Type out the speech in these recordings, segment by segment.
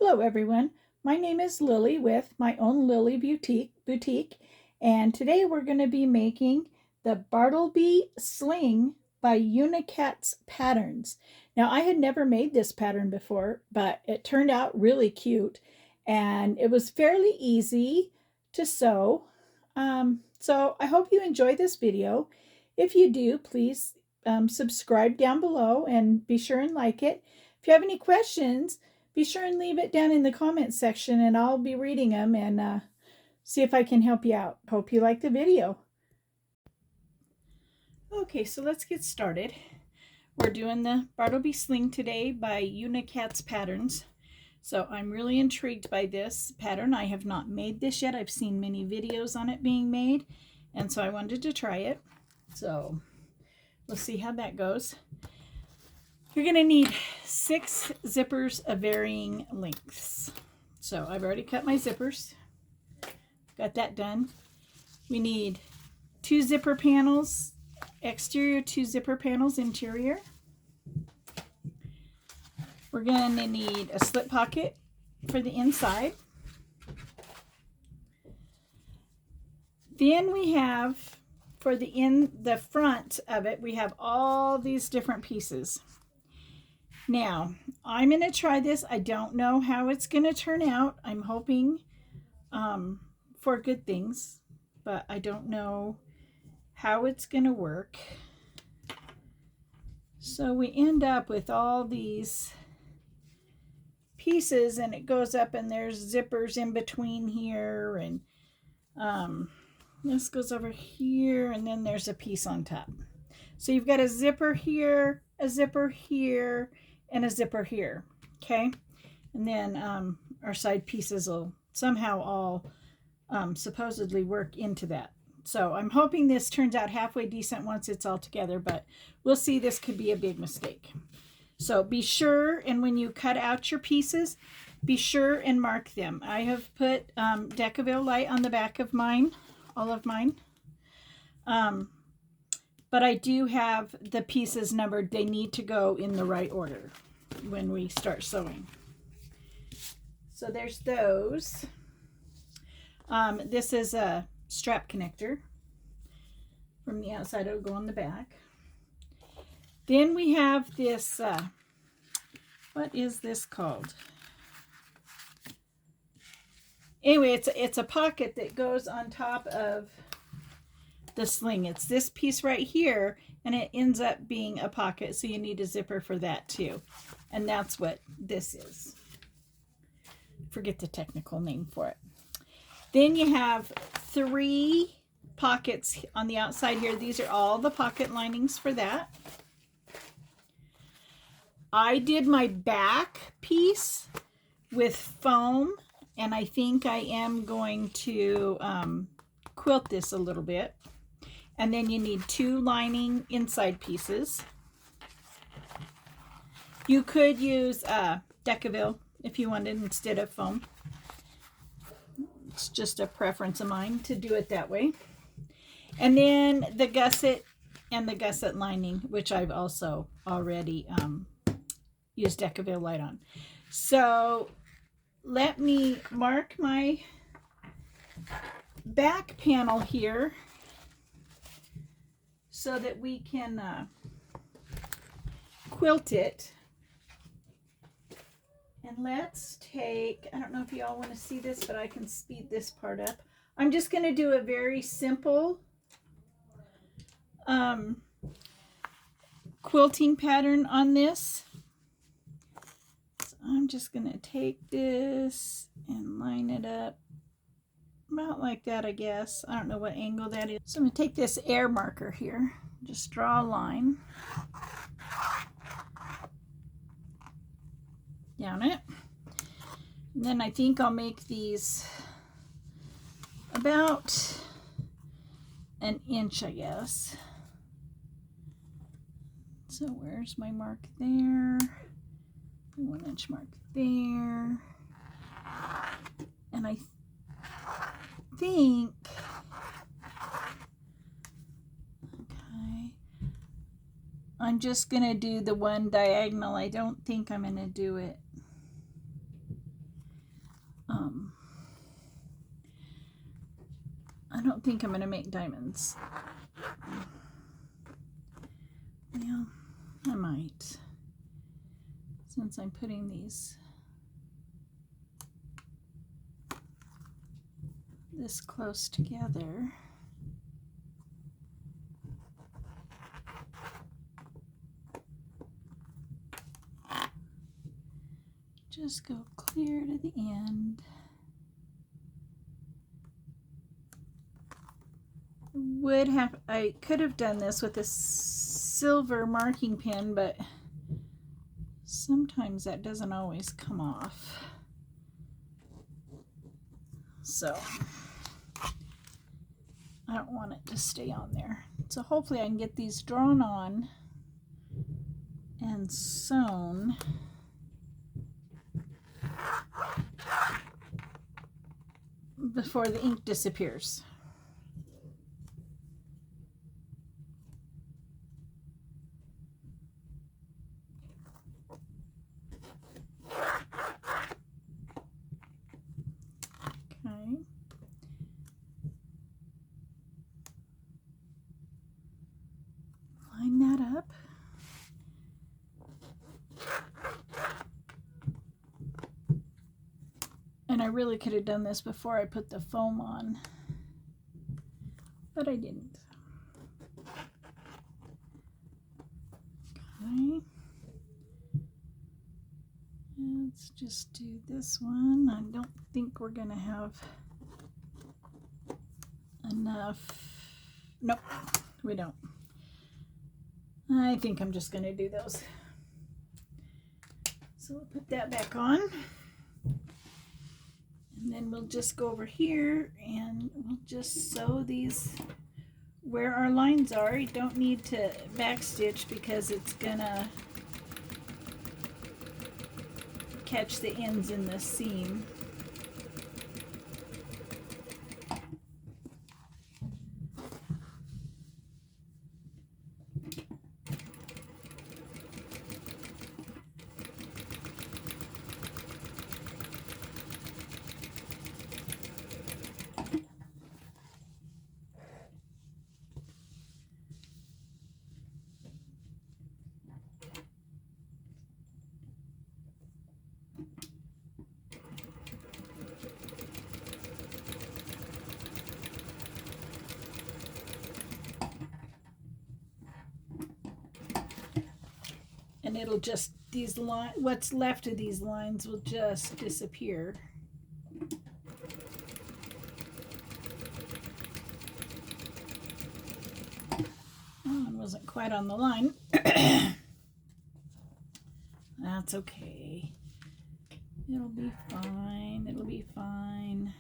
Hello everyone, my name is Lily with My Own Lily Boutique, and today we're going to be making the Bartleby Sling by Unicats Patterns. Now I had never made this pattern before, but it turned out really cute and it was fairly easy to sew. So I hope you enjoy this video. If you do, please subscribe down below and be sure and like it. If you have any questions, be sure and leave it down in the comments section and I'll be reading them and see if I can help you out. Hope you like the video. Okay, so let's get started. We're doing the Bartleby Sling today by Unicats Patterns. So I'm really intrigued by this pattern. I have not made this yet. I've seen many videos on it being made, and so I wanted to try it. So we'll see how that goes. You're going to need 6 zippers of varying lengths. So I've already cut my zippers. Got that done. We need 2 zipper panels, exterior, 2 zipper panels, interior. We're going to need a slip pocket for the inside. Then we have, for the front of it, we have all these different pieces. Now, I'm going to try this. I don't know how it's going to turn out. I'm hoping for good things, but I don't know how it's going to work. So we end up with all these pieces, and it goes up, and there's zippers in between here, and this goes over here, and then there's a piece on top. So you've got a zipper here, a zipper here, and a zipper here, okay? And then our side pieces will somehow all supposedly work into that. So I'm hoping this turns out halfway decent once it's all together, but we'll see. This could be a big mistake. So be sure, and when you cut out your pieces, be sure and mark them. I have put Decaville light on the back of mine, all of mine. But I do have the pieces numbered. They need to go in the right order when we start sewing. So there's those. This is a strap connector. From the outside, it'll go on the back. Then we have this, what is this called? Anyway, it's a pocket that goes on top of the sling. It's this piece right here, and it ends up being a pocket, so you need a zipper for that too. And that's what this is. Forget the technical name for it. Then you have 3 pockets on the outside here. These are all the pocket linings for that. I did my back piece with foam, and I think I am going to quilt this a little bit. And then you need 2 lining inside pieces. You could use Decaville if you wanted instead of foam. It's just a preference of mine to do it that way. And then the gusset and the gusset lining, which I've also already used Decaville light on. So let me mark my back panel here so that we can quilt it. And let's take, I don't know if you all want to see this, but I can speed this part up. I'm just going to do a very simple quilting pattern on this. So I'm just going to take this and line it up about like that, I guess. I don't know what angle that is. So I'm going to take this air marker here, just draw a line down it. And then I think I'll make these about an inch, I guess. So where's my mark there? 1 inch mark there. And I think, okay, I'm just going to do the one diagonal. I don't think I'm going to do it I don't think I'm going to make diamonds. Well, I might, since I'm putting these this close together. Just go clear to the end. I could have done this with a silver marking pen, but sometimes that doesn't always come off. So I don't want it to stay on there. So hopefully I can get these drawn on and sewn. Before the ink disappears. Okay. Line that up. And I really could have done this before I put the foam on, but I didn't. Okay. Let's just do this one. I don't think we're gonna have enough. Nope, we don't. I think I'm just gonna do those. So we'll put that back on. And then we'll just go over here and we'll just sew these where our lines are. You don't need to backstitch because it's gonna catch the ends in the seam. And it'll just, these lines, what's left of these lines will just disappear. That one wasn't quite on the line. That's okay. It'll be fine. It'll be fine.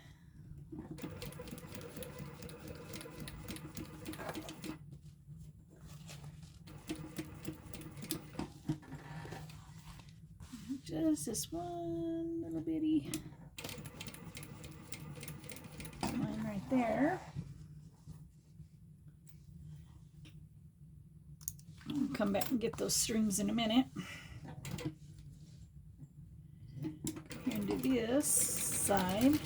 Just this one little bitty line right there. I'll come back and get those strings in a minute. Go here and do this side.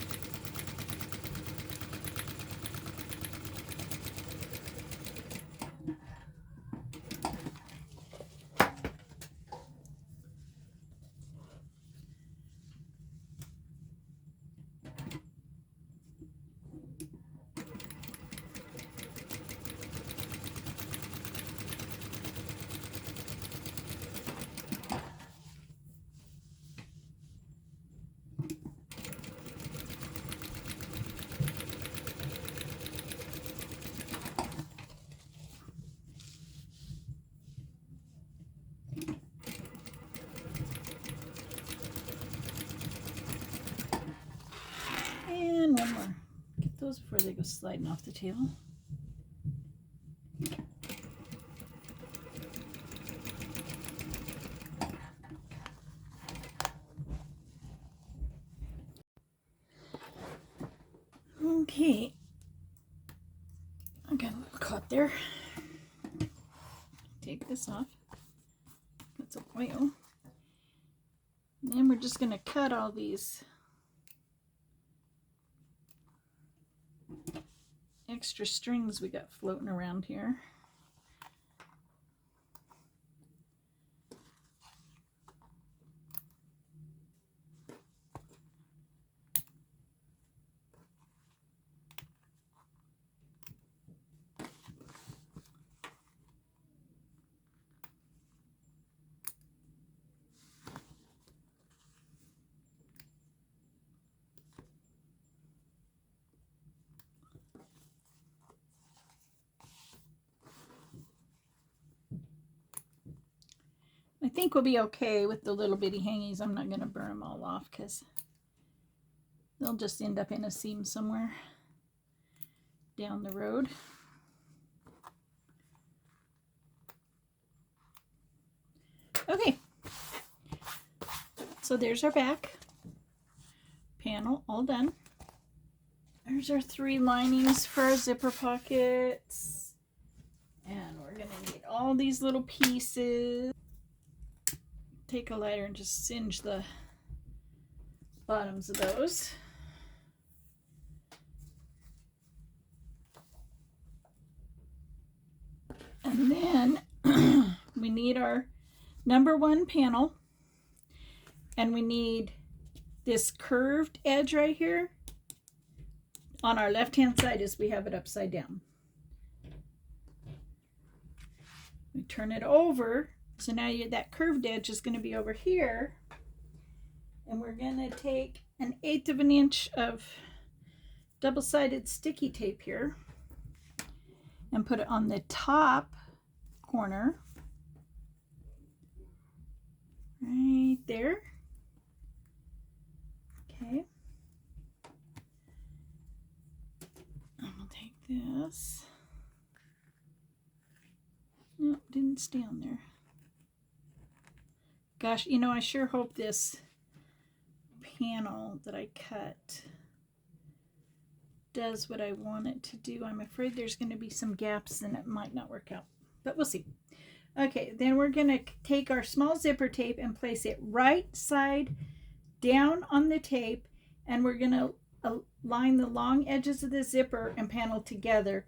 And one more. Get those before they go sliding off the table. Okay. I got a little caught there. Take this off. That's a oil. And then we're just going to cut all these extra strings we got floating around here. I think we'll be okay with the little bitty hangies. I'm not going to burn them all off because they'll just end up in a seam somewhere down the road. Okay, so there's our back panel all done. There's our 3 linings for our zipper pockets. And we're going to need all these little pieces. Take a lighter and just singe the bottoms of those. And then we need our number 1 panel, and we need this curved edge right here on our left hand side as we have it upside down. We turn it over, so now that curved edge is going to be over here, and we're going to take 1/8 of an inch of double-sided sticky tape here and put it on the top corner right there. Okay. I'm gonna take this. No, didn't stay on there. Gosh, you know, I sure hope this panel that I cut does what I want it to do. I'm afraid there's going to be some gaps and it might not work out, but we'll see. Okay, then we're going to take our small zipper tape and place it right side down on the tape, and we're going to line the long edges of the zipper and panel together,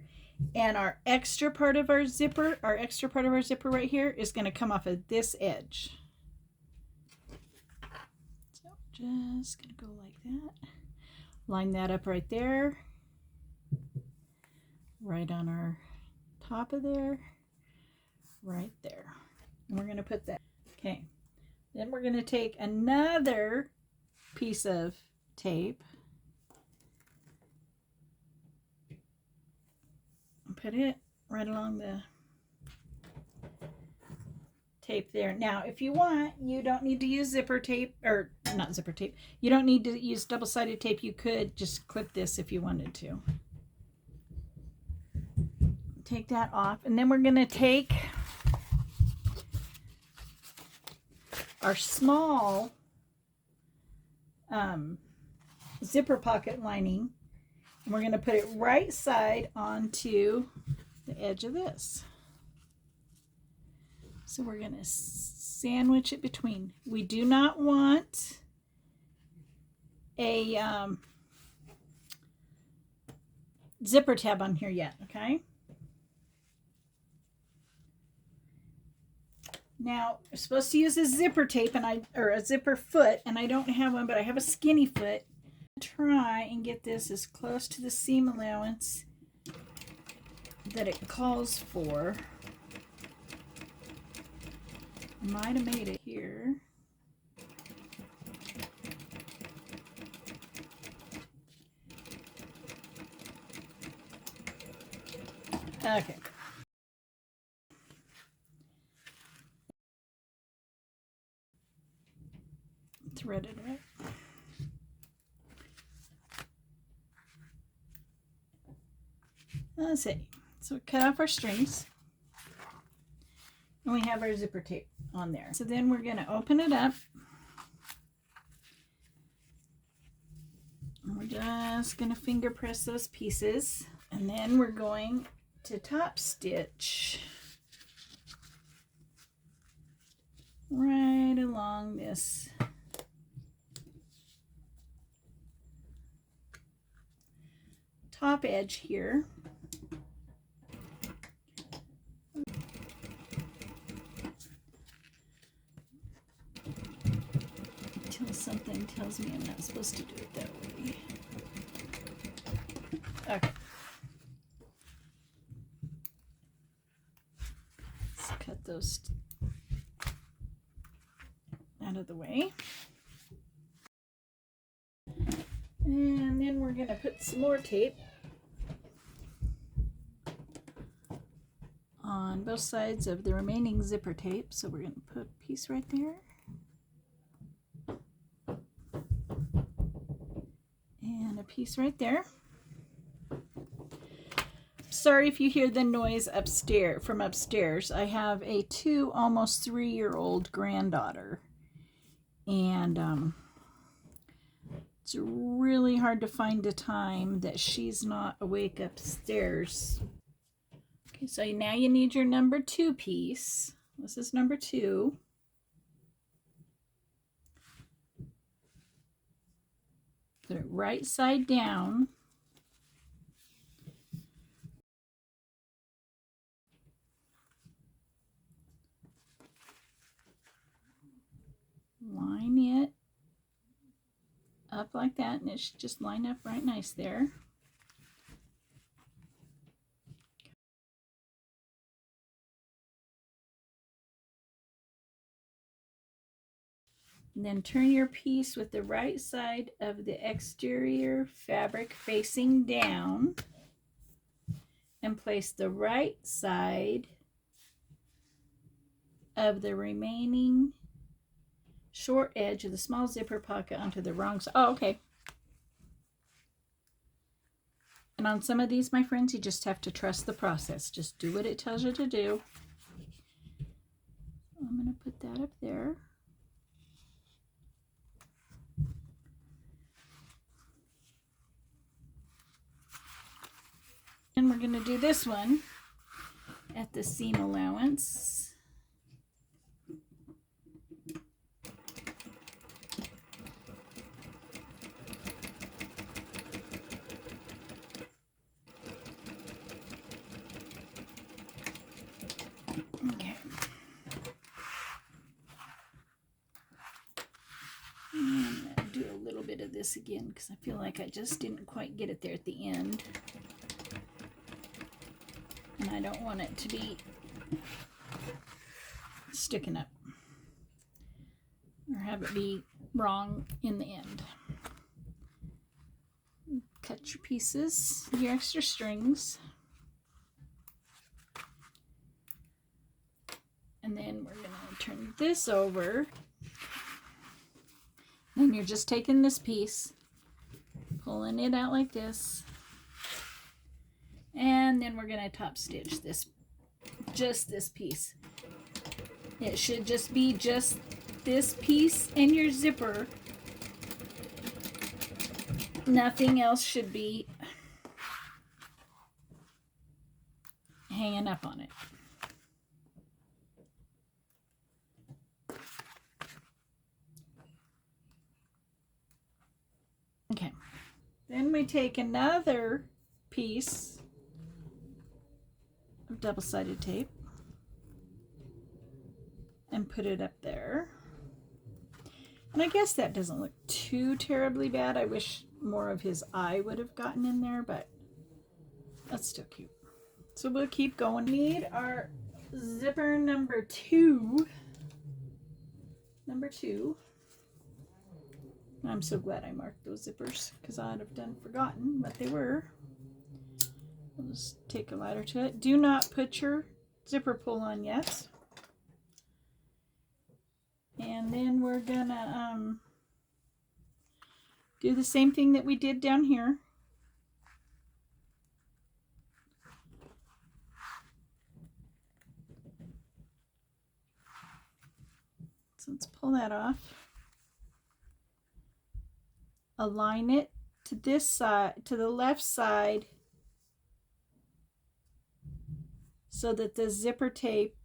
and our extra part of our zipper right here is going to come off of this edge. So just going to go like that. Line that up right there, right on our top of there, right there. And we're going to put that. Okay, then we're going to take another piece of tape and put it right along the tape there. Now, if you want, you don't need to use zipper tape, or not zipper tape. You don't need to use double-sided tape. You could just clip this if you wanted to. Take that off, and then we're going to take our small zipper pocket lining, and we're going to put it right side onto the edge of this. So we're going to sandwich it between. We do not want a zipper tab on here yet, okay? Now, you're supposed to use a zipper tape or a zipper foot, and I don't have one, but I have a skinny foot. Try and get this as close to the seam allowance that it calls for. I might have made it here. Okay. Threaded right. Let's see. So we cut off our strings, and we have our zipper tape on there. So then we're going to open it up, and we're just going to finger press those pieces, and then we're going to top stitch right along this top edge here. until something tells me I'm not supposed to do it that way. Okay. Let's cut those out of the way. And then we're going to put some more tape on both sides of the remaining zipper tape. So we're going to put a piece right there. And a piece right there. Sorry if you hear the noise from upstairs. I have a almost 3-year-old granddaughter. And it's really hard to find a time that she's not awake upstairs. Okay, so now you need your number 2 piece. This is number 2. Put it right side down. Line it up like that, and it should just line up right nice there. And then turn your piece with the right side of the exterior fabric facing down and place the right side of the remaining short edge of the small zipper pocket onto the wrong side. Oh, okay. And on some of these, my friends, you just have to trust the process. Just do what it tells you to do. I'm going to put that up there. And we're going to do this one at the seam allowance. Okay. And I'm going to do a little bit of this again because I feel like I just didn't quite get it there at the end. And I don't want it to be sticking up or have it be wrong in the end. Cut your pieces, your extra strings. And then we're going to turn this over. Then you're just taking this piece, pulling it out like this. And then we're going to top stitch just this piece. It should just be just this piece and your zipper. Nothing else should be hanging up on it. Okay. Then we take another piece of double-sided tape and put it up there. And I guess that doesn't look too terribly bad. I wish more of his eye would have gotten in there, but that's still cute. So we'll keep going. We need our zipper number 2. Number 2. I'm so glad I marked those zippers because I'd have forgotten what they were. I'll just take a ladder to it. Do not put your zipper pull on yet. And then we're gonna do the same thing that we did down here. So let's pull that off. Align it to this side, to the left side, so that the zipper tape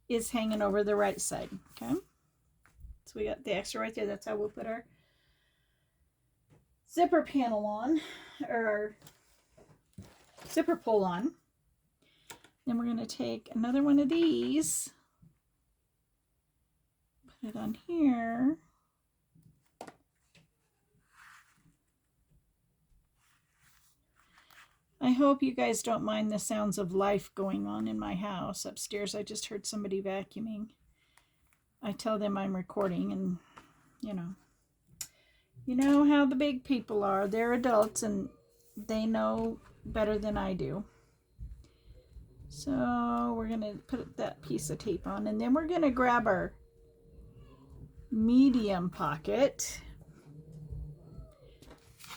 is hanging over the right side. Okay, so we got the extra right there. That's how we'll put our zipper panel on, or our zipper pull on. Then we're going to take another one of these, put it on here. I hope you guys don't mind the sounds of life going on in my house. Upstairs, I just heard somebody vacuuming. I tell them I'm recording, and you know how the big people are. They're adults and they know better than I do. So we're going to put that piece of tape on, and then we're going to grab our medium pocket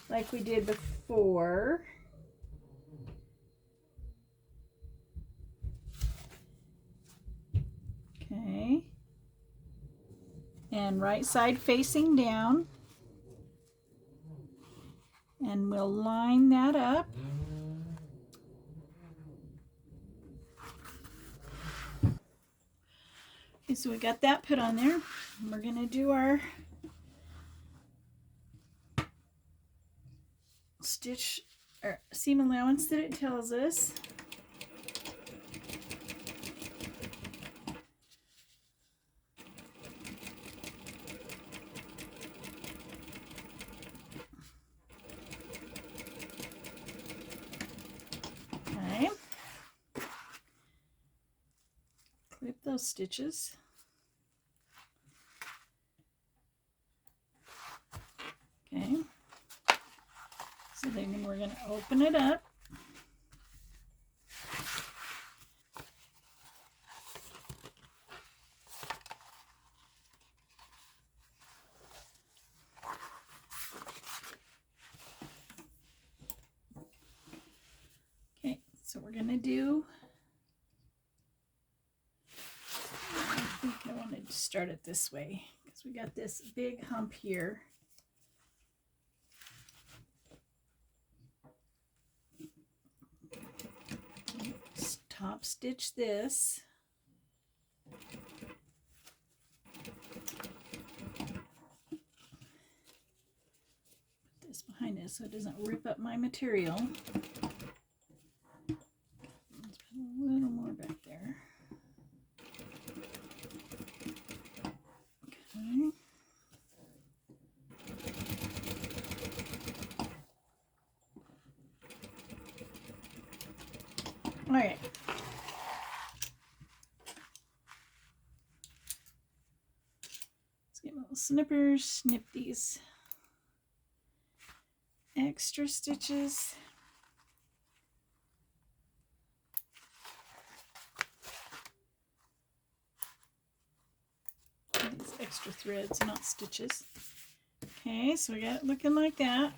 like we did before. Okay. And right side facing down. And we'll line that up. Okay, so we got that put on there. And we're going to do our stitch or seam allowance that it tells us. Okay. Clip those stitches. Okay. So then we're going to open it up. Okay, so we're going to do, I think I wanted to start it this way because we got this big hump here. Let's top stitch this. Put this behind it so it doesn't rip up my material. Let's put a little more back there. Okay. All right. Let's get little snippers, snip these extra stitches. These extra threads, not stitches. Okay, so we got it looking like that.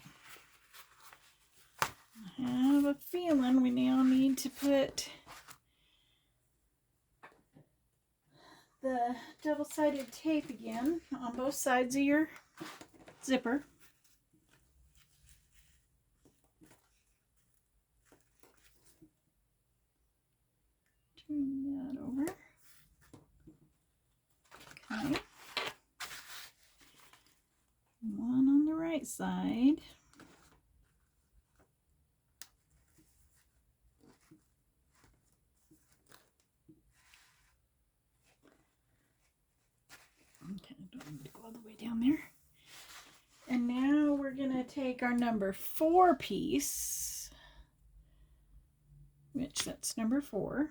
I have a feeling we now need to put the double-sided tape again on both sides of your zipper. Turn that over. Okay. One on the right side. Okay, don't need to go all the way down there. And now we're going to take our number 4 piece, which that's number 4.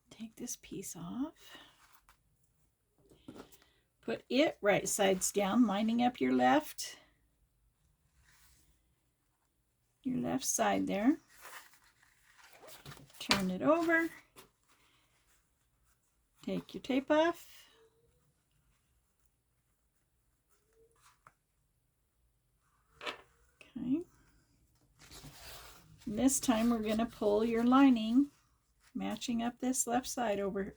Take this piece off. Put it right sides down, lining up your left side there. Turn it over. Take your tape off. Okay. And this time we're going to pull your lining, matching up this left side over,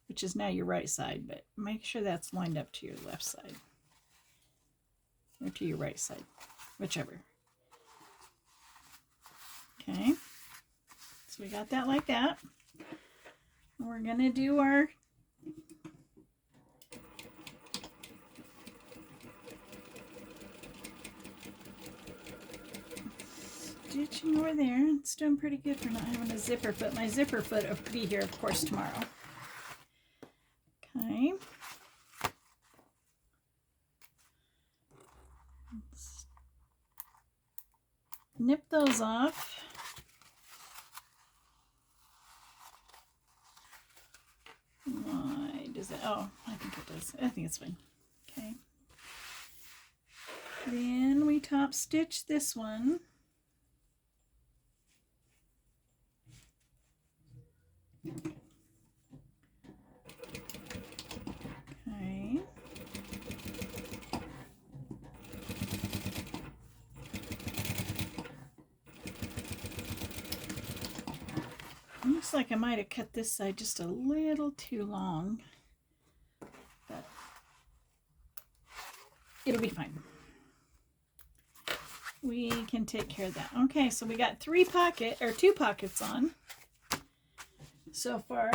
which is now your right side, but make sure that's lined up to your left side or to your right side, whichever. Okay, so we got that like that. And we're going to do our stitching over there. It's doing pretty good for not having a zipper foot. My zipper foot will be here, of course, tomorrow. Okay. Let's nip those off. Why does it? Oh, I think it does. I think it's fine. Okay. Then we top stitch this one. Okay. Looks like I might have cut this side just a little too long, but it'll be fine. We can take care of that. Okay, so we got 2 pockets on so far.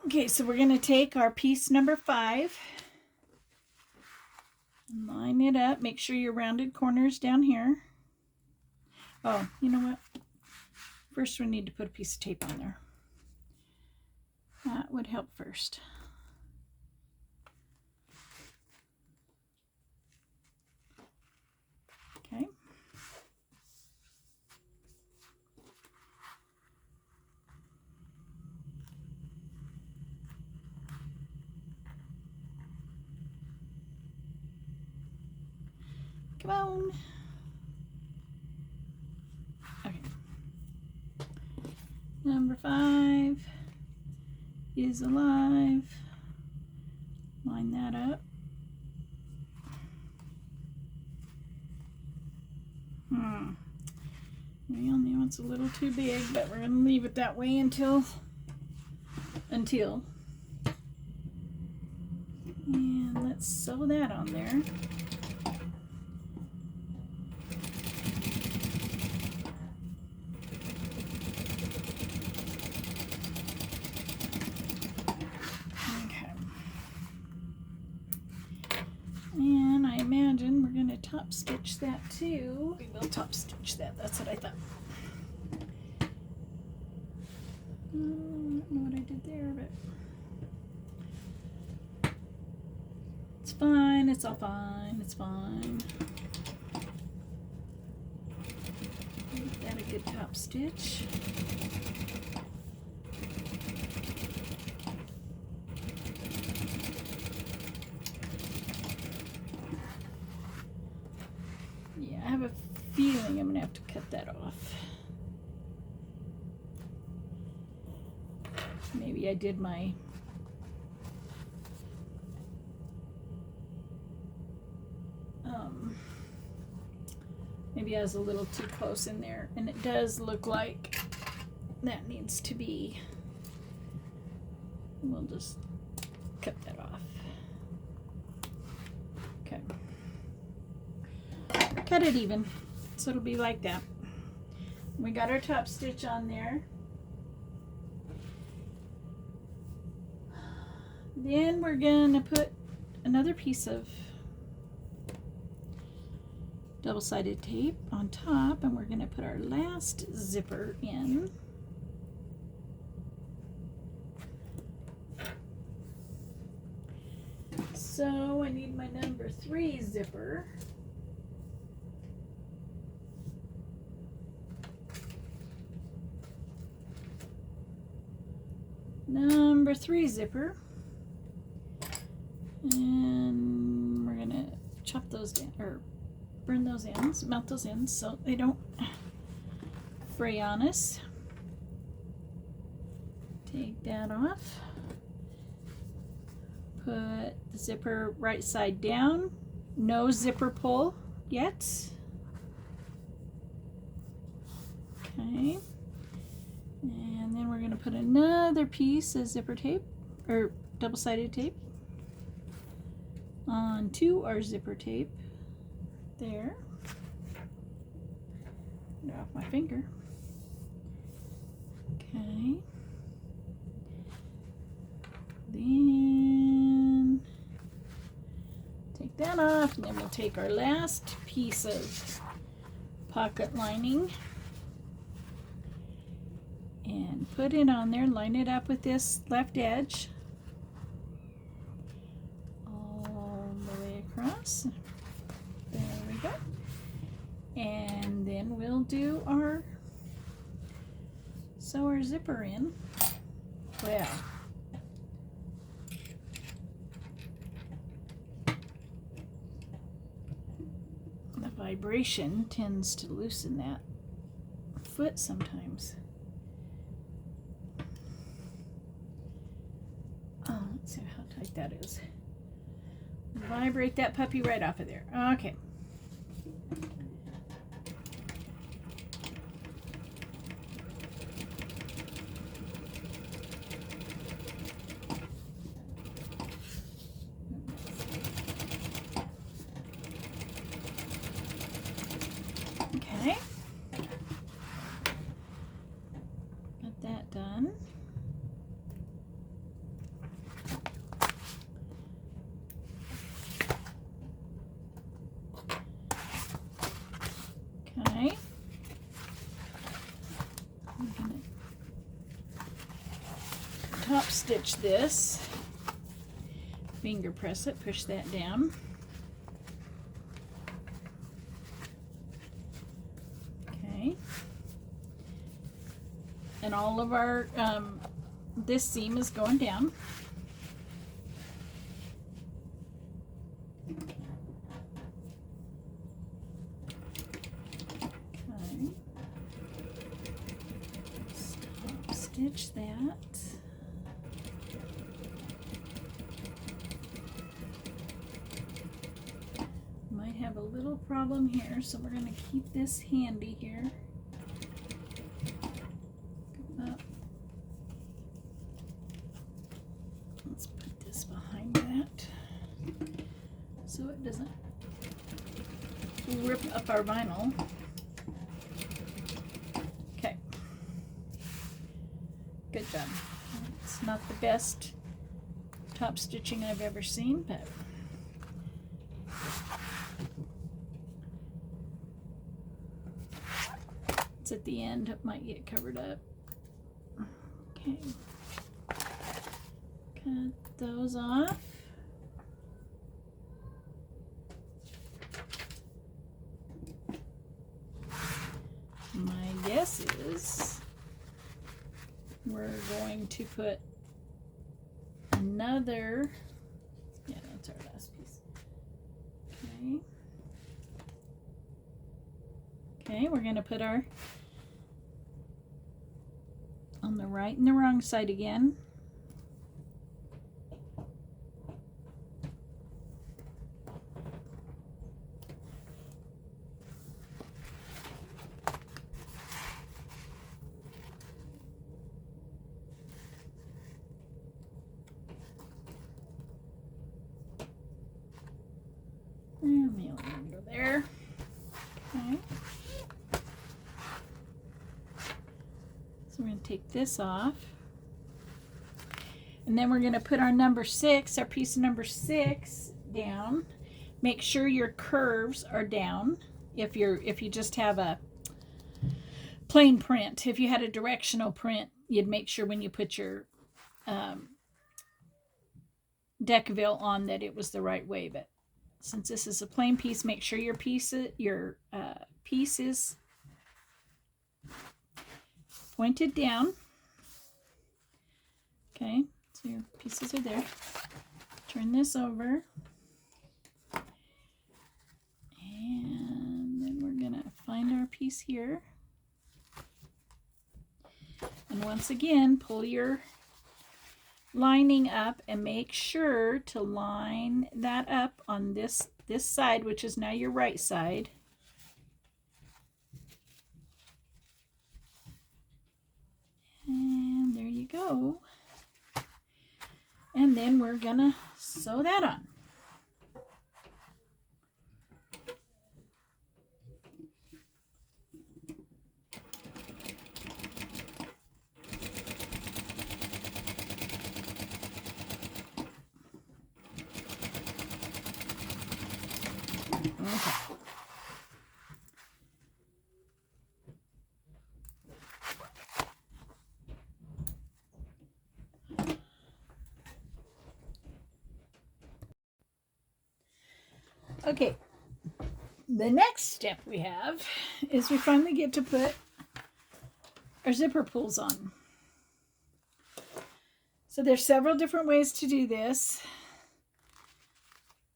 Okay, so we're going to take our piece number 5, line it up. Make sure your rounded corners down here. Oh, you know what? First, we need to put a piece of tape on there. That would help first. Okay. Come on. Okay. Number 5 is alive. Line that up. Well, now it's a little too big, but we're going to leave it that way until. And let's sew that on there. Okay. And I imagine we're going to top stitch that too. We will top stitch that. That's what I thought. I don't know what I did there, but it's fine. It's all fine. It's fine. Give that a good top stitch. Yeah, I have a feeling I'm going to have to cut that off. Maybe I did my maybe I was a little too close in there, and it does look like that needs to be. We'll just cut that off. Okay. Cut it even, so it'll be like that. We got our top stitch on there. Then we're gonna put another piece of double-sided tape on top, and we're gonna put our last zipper in. So I need my number 3 zipper. Number 3 zipper. And we're gonna chop those down, or burn those ends, melt those ends so they don't fray on us. Take that off. Put the zipper right side down. No zipper pull yet. Okay. And then we're going to put another piece of zipper tape, or double-sided tape, onto our zipper tape. There. Get off my finger. Okay. Then Take that off, and then we'll take our last piece of pocket lining and put it on there. Line it up with this left edge all the way across. There we go. And then we'll do our sew our zipper in. Well, the vibration tends to loosen that foot sometimes. Oh, let's see how tight that is. Vibrate that puppy right off of there. Okay. Okay. Got that done. Okay. I'm gonna top stitch this. Finger press it, push that down. And all of our, this seam is going down. Okay. Stop stitch that. Might have a little problem here, so we're going to keep this handy here. Let's put this behind that so it doesn't rip up our vinyl. Okay, good job. It's not the best top stitching I've ever seen, but it's at the end. It might get covered up. Okay. Cut those off. My guess is we're going to put another, yeah, that's our last piece. Okay. Okay, we're going to put our on the right and the wrong side again. And the other one go there. Okay. So we're going to take this off. And then we're going to put our number 6, our piece number 6 down. Make sure your curves are down. If you just have a plain print, if you had a directional print, you'd make sure when you put your decaville on that it was the right way. But since this is a plain piece, make sure your piece is pointed down. Okay, so your pieces are there. Turn this over. And then we're going to find our piece here. And once again, pull your lining up and make sure to line that up on this side, which is now your right side. And there you go. And then we're gonna sew that on. Okay. Okay, the next step we have is we finally get to put our zipper pulls on. So there's several different ways to do this.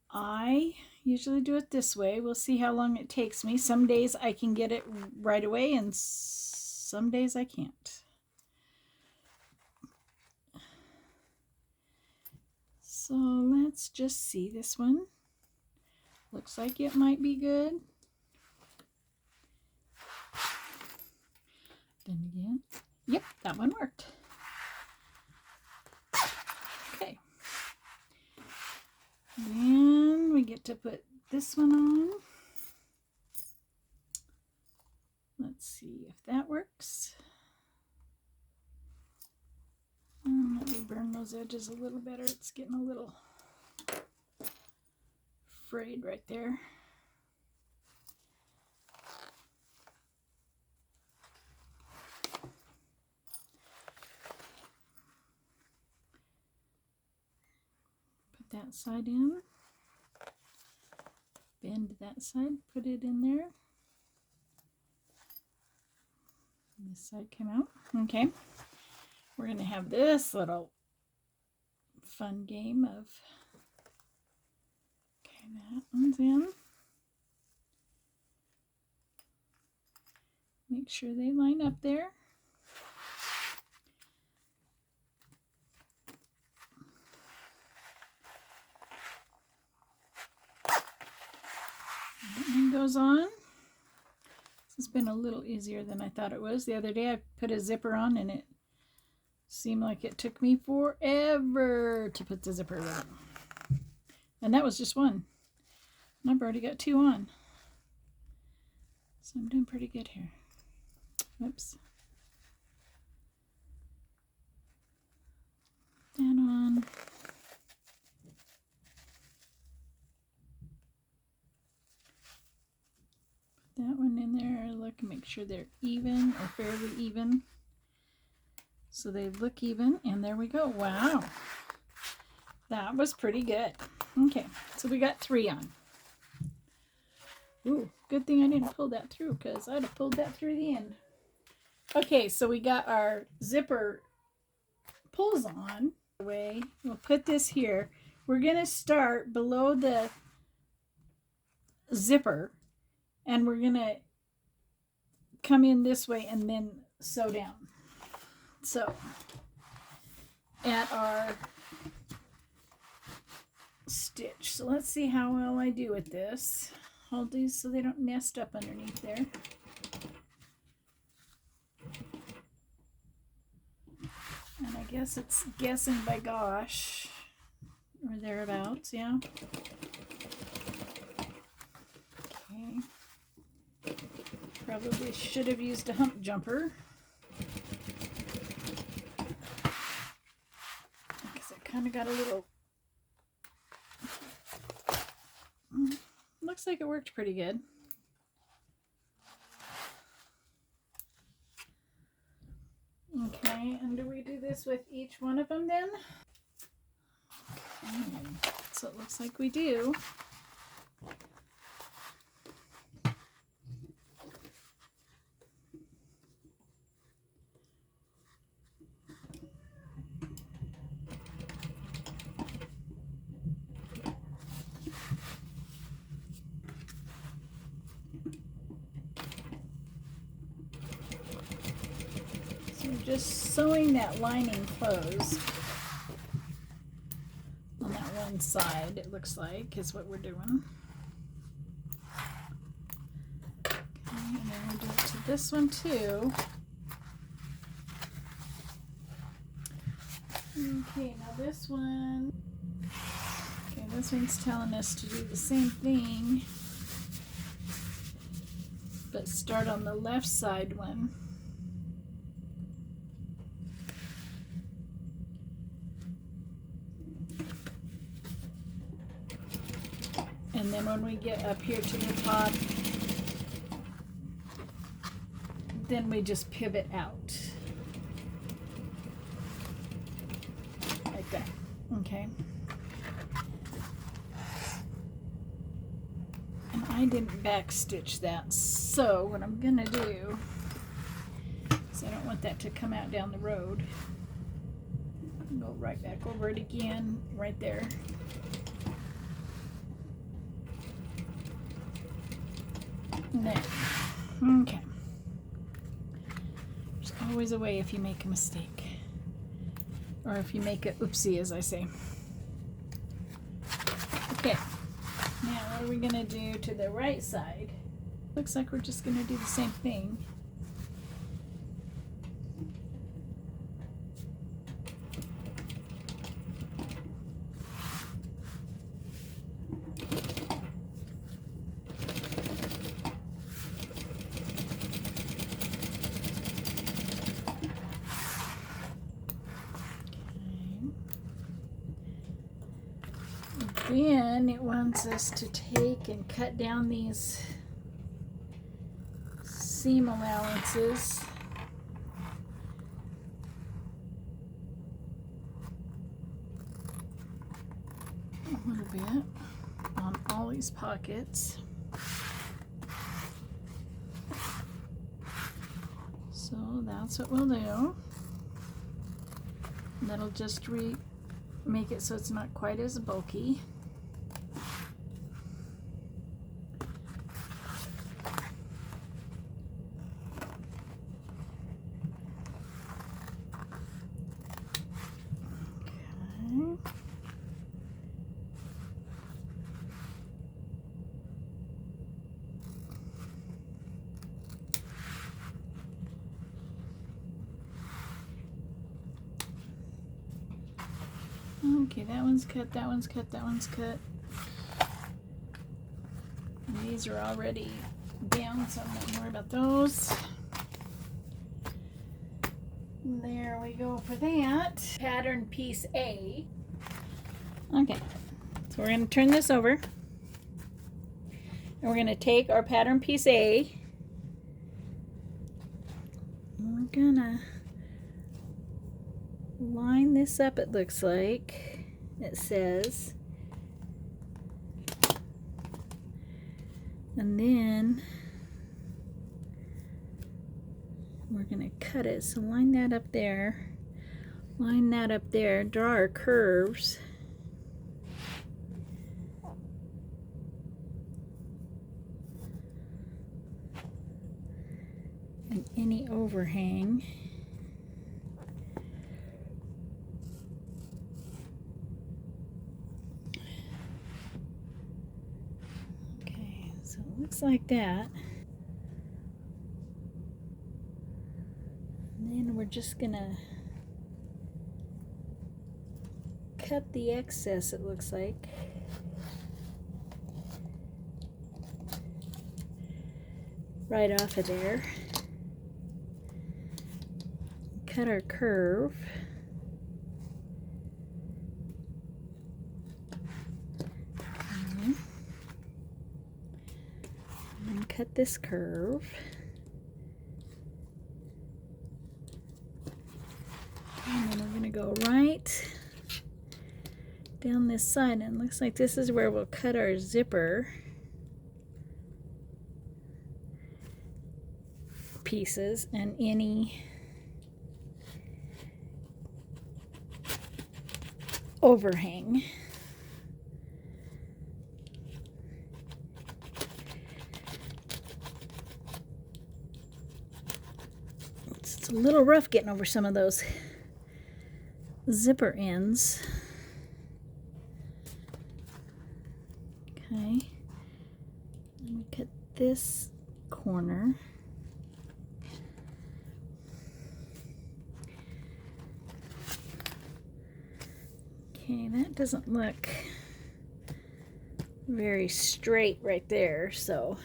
I usually do it this way. We'll see how long it takes me. Some days I can get it right away and some days I can't. So let's just see this one. Looks like it might be good. Then again, yep, that one worked. Okay. Then we get to put this one on. Let's see if that works. Let me burn those edges a little better. It's getting a little frayed right there. Put that side in. Bend that side, put it in there. This side came out. Okay. We're going to have this little fun game of, okay, that one's in. Make sure they line up there. That one goes on. This has been a little easier than I thought it was. The other day I put a zipper on and it seemed like it took me forever to put the zipper on. And that was just one. And I've already got two on. So I'm doing pretty good here. Whoops. That on. Put that one in there. Look, make sure they're even or fairly even. So they look even, and there we go. Wow. That was pretty good. Okay, so we got 3 on. Ooh, good thing I didn't pull that through because I'd have pulled that through the end. Okay, so we got our zipper pulls on. We'll put this here. We're going to start below the zipper and we're going to come in this way and then sew down. So at our stitch. So let's see how well I do with this. Hold these so they don't nest up underneath there. And I guess it's guessing by gosh or thereabouts, yeah. Okay. Probably should have used a hump jumper. Because it kind of got a little... Looks like it worked pretty good. Okay, and do we do this with each one of them then? Okay, so it looks like we do. Just sewing that lining closed on that one side, it looks like, is what we're doing. Okay, and then we'll do it to this one too. Okay, now this one, okay, this one's telling us to do the same thing, but start on the left side one. And then when we get up here to the top, then we just pivot out. Like that. Okay. And I didn't backstitch that, so what I'm gonna do is I don't want that to come out down the road. Go right back over it again, right there. There. Okay. There's always a way if you make a mistake. Or if you make a oopsie, as I say. Okay. Now what are we going to do to the right side? Looks like we're just going to do the same thing. Then it wants us to take and cut down these seam allowances. A little bit on all these pockets. So that's what we'll do. That'll just make it so it's not quite as bulky. Okay, that one's cut, that one's cut, that one's cut. And these are already down, so I'm not going to worry about those. And there we go for that. Pattern piece A. Okay, so we're going to turn this over. And we're going to take our pattern piece A. And we're going to line this up, it looks like. It says. And then we're going to cut it. So line that up there. Line that up there. Draw our curves. And any overhang. Looks like that. And then we're just gonna cut the excess, it looks like. Right off of there. Cut our curve. Cut this curve. And then we're going to go right down this side, and it looks like this is where we'll cut our zipper pieces and any overhang. It's a little rough getting over some of those zipper ends. Okay, let me cut this corner. Okay, that doesn't look very straight right there, so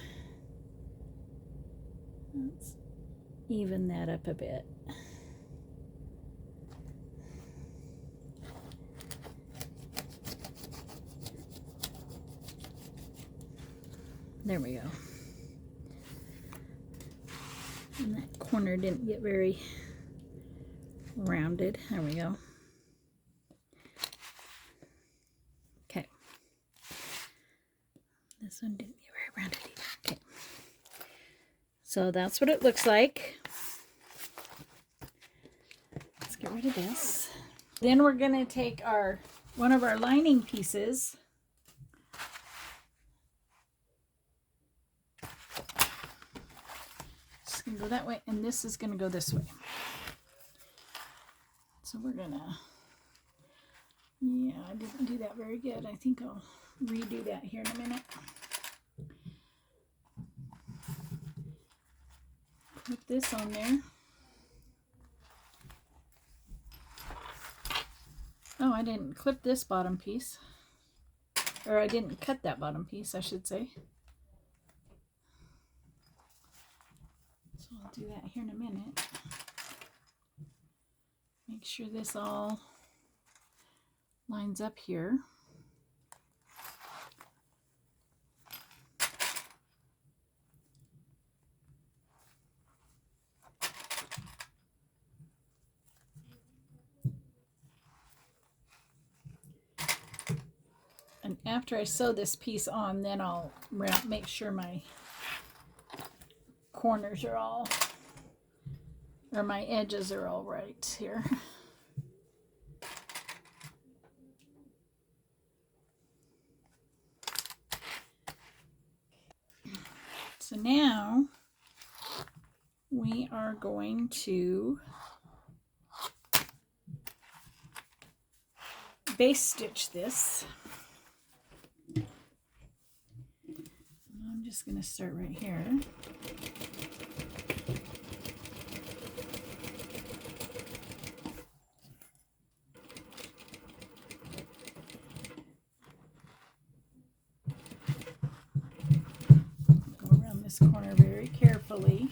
let's even that up a bit. There we go. And that corner didn't get very rounded. There we go. Okay. This one didn't get very rounded either. Okay. So that's what it looks like. Let's get rid of this. Then we're going to take one of our lining pieces. It's going to go that way, and this is going to go this way. So we're going to, yeah, I didn't do that very good. I think I'll redo that here in a minute. Put this on there. Oh, I didn't clip this bottom piece. Or I didn't cut that bottom piece, I should say. So I'll do that here in a minute. Make sure this all lines up here. And after I sew this piece on, then I'll make sure my corners are all, or my edges are all right here. So now we are going to base stitch this. I'm just going to start right here. Go around this corner very carefully.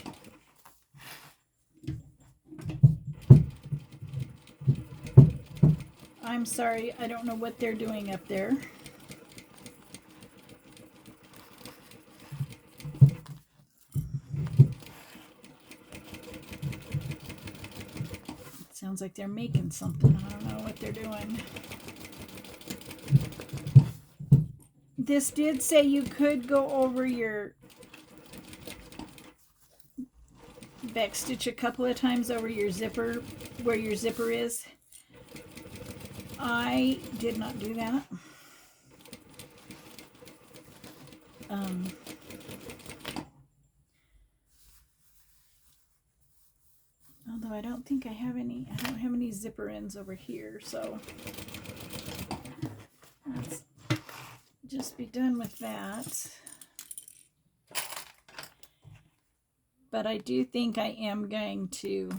I'm sorry, I don't know what they're doing up there. Sounds like they're making something. I don't know what they're doing. This did say you could go over your back stitch a couple of times over your zipper, where your zipper is. I did not do that. Although I don't think I have any, I don't have any zipper ends over here, so let's just be done with that. But I do think I am going to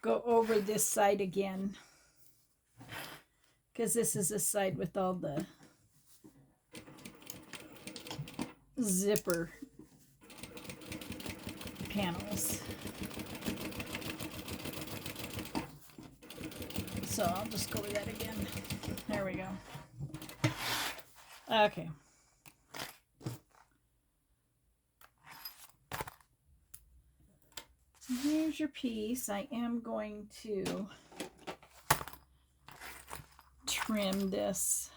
go over this side again, because this is the side with all the zipper panels. So I'll just go over that again. There we go. Okay. So here's your piece. I am going to trim this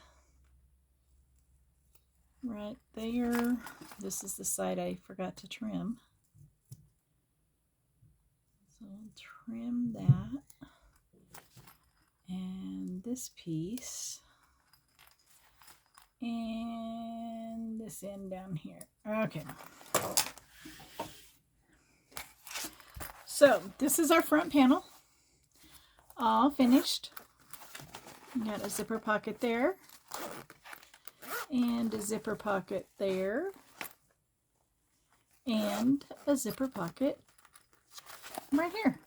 right there. This is the side I forgot to trim. So I'll trim that. And this piece. And this end down here. Okay. So this is our front panel. All finished. You got a zipper pocket there. And a zipper pocket there. And a zipper pocket right here.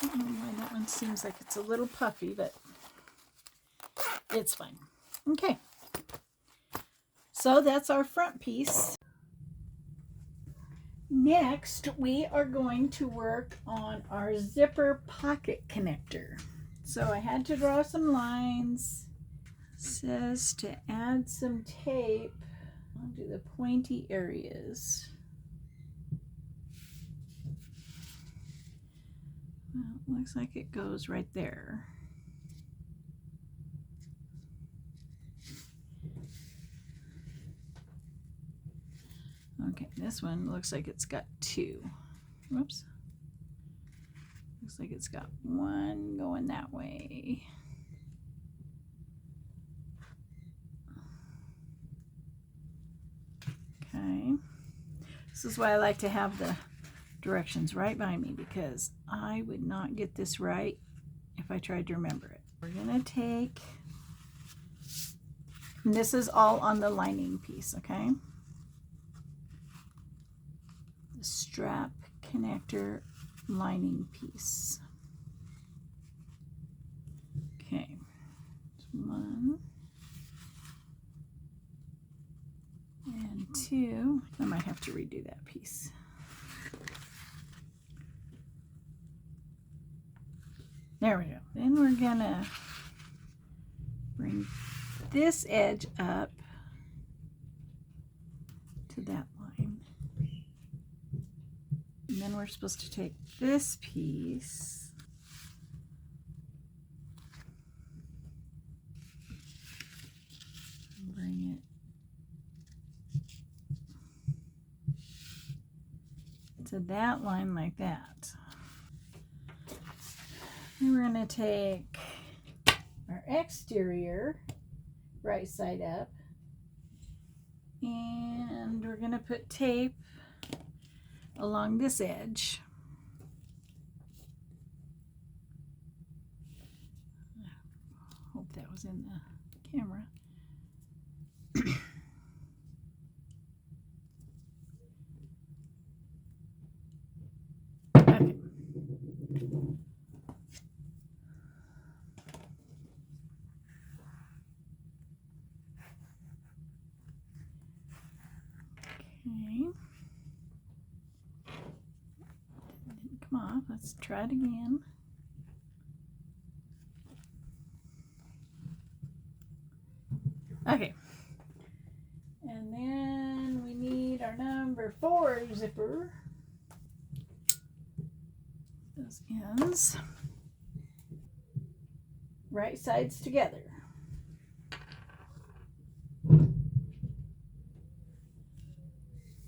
I don't know why that one seems like it's a little puffy, but it's fine. Okay. So that's our front piece. Next, we are going to work on our zipper pocket connector. So I had to draw some lines. says to add some tape onto the pointy areas. Well, it looks like it goes right there. Okay, this one looks like it's got two. Whoops. Looks like it's got one going that way. Okay. This is why I like to have the directions right by me, because I would not get this right if I tried to remember it. We're gonna take, and this is all on the lining piece, okay? The strap connector lining piece. Okay, one and two. I might have to redo that piece. There we go. Then we're gonna bring this edge up to that line. And then we're supposed to take this piece and bring it to that line like that. And we're going to take our exterior right side up, and we're going to put tape along this edge. Hope that was in the camera. Okay. Okay. Didn't come off. Let's try it again. Okay. And then we need our number 4 zipper. Those ends. Right sides together.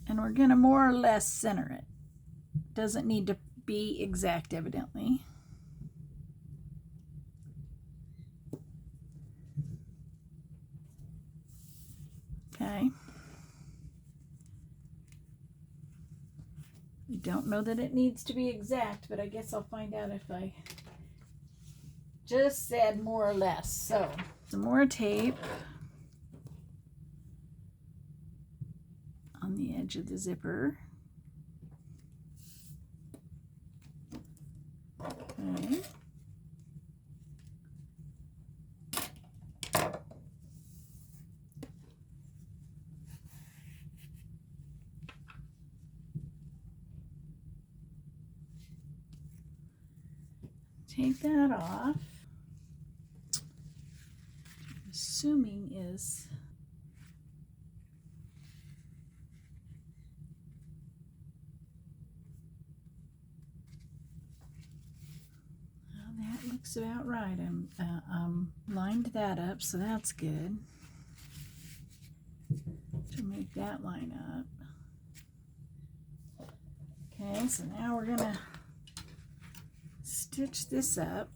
And we're going to more or less center it. Doesn't need to be exact, evidently. Okay. I don't know that it needs to be exact, but I guess I'll find out if I just said more or less. So, some more tape on the edge of the zipper. Okay. Take that off. I'm assuming is that looks about right. I'm lined that up, so that's good. To make that line up. Okay, so now we're gonna stitch this up.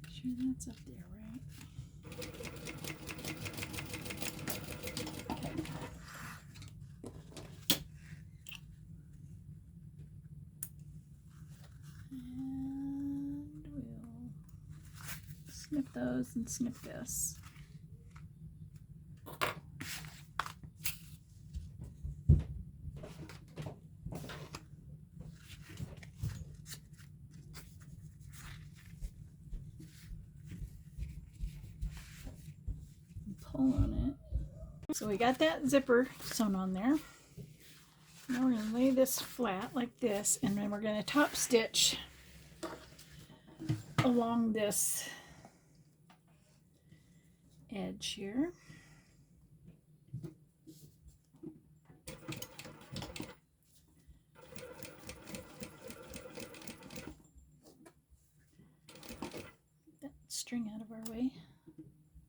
Sure that's up there, right? Okay. And we'll snip those and snip this. pull on it. So we got that zipper sewn on there. Now we're going to lay this flat like this, and then we're going to top stitch along this edge here. Get that string out of our way.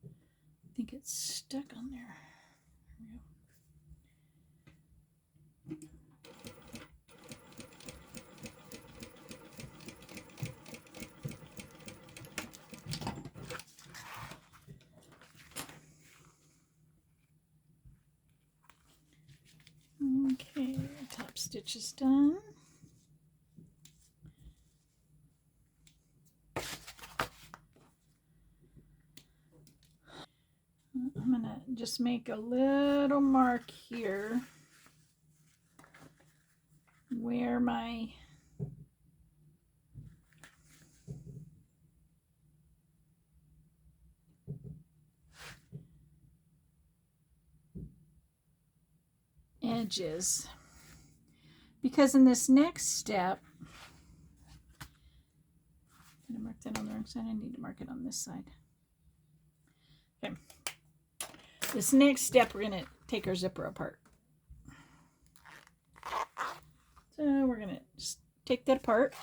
I think it's stuck on there. There we go. Okay, top stitch is done. I'm going to just make a little mark here where my edge is. Because in this next step, did I mark that on the wrong side? I need to mark it on this side. Okay. This next step, we're going to take our zipper apart. So we're going to just take that apart.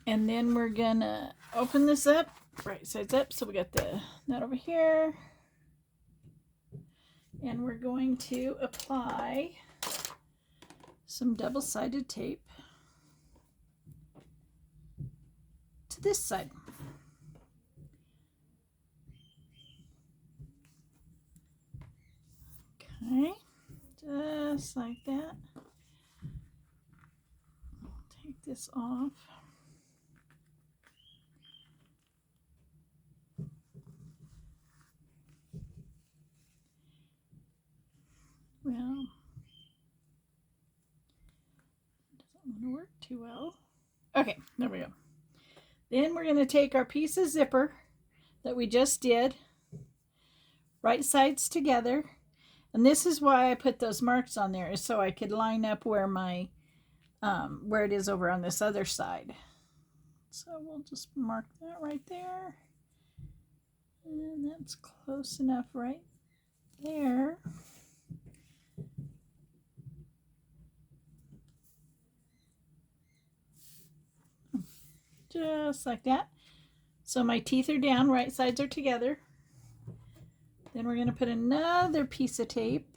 And then we're going to open this up, right sides up. So we got that over here. And we're going to apply some double-sided tape to this side. Okay, just like that. I'll take this off. Well, it doesn't want to work too well. Okay, there we go. Then we're going to take our piece of zipper that we just did, right sides together. And this is why I put those marks on there, is so I could line up where my, where it is over on this other side. So we'll just mark that right there. And that's close enough right there. Just like that. So my teeth are down, right sides are together. Then we're going to put another piece of tape,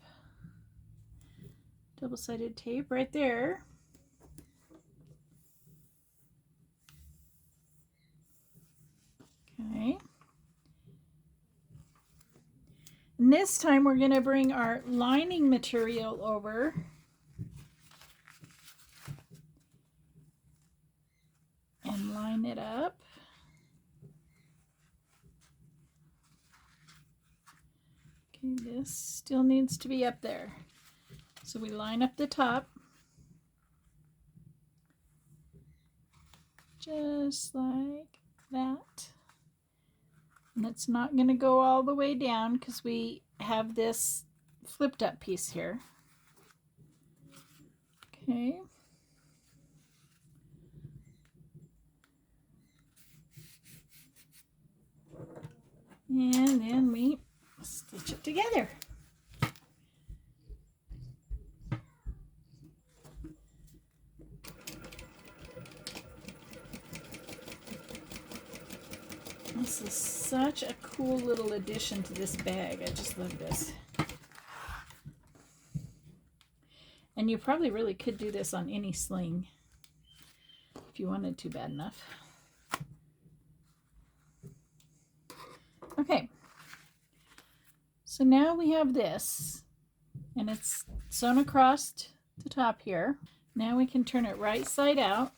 double-sided tape right there. Okay. And this time we're going to bring our lining material over. And line it up. Okay, this still needs to be up there. So we line up the top. Just like that. And it's not going to go all the way down because we have this flipped up piece here. Okay. And then we stitch it together. This is such a cool little addition to this bag. I just love this. And you probably really could do this on any sling if you wanted to bad enough. Okay, so now we have this, and it's sewn across the top here. Now we can turn it right side out.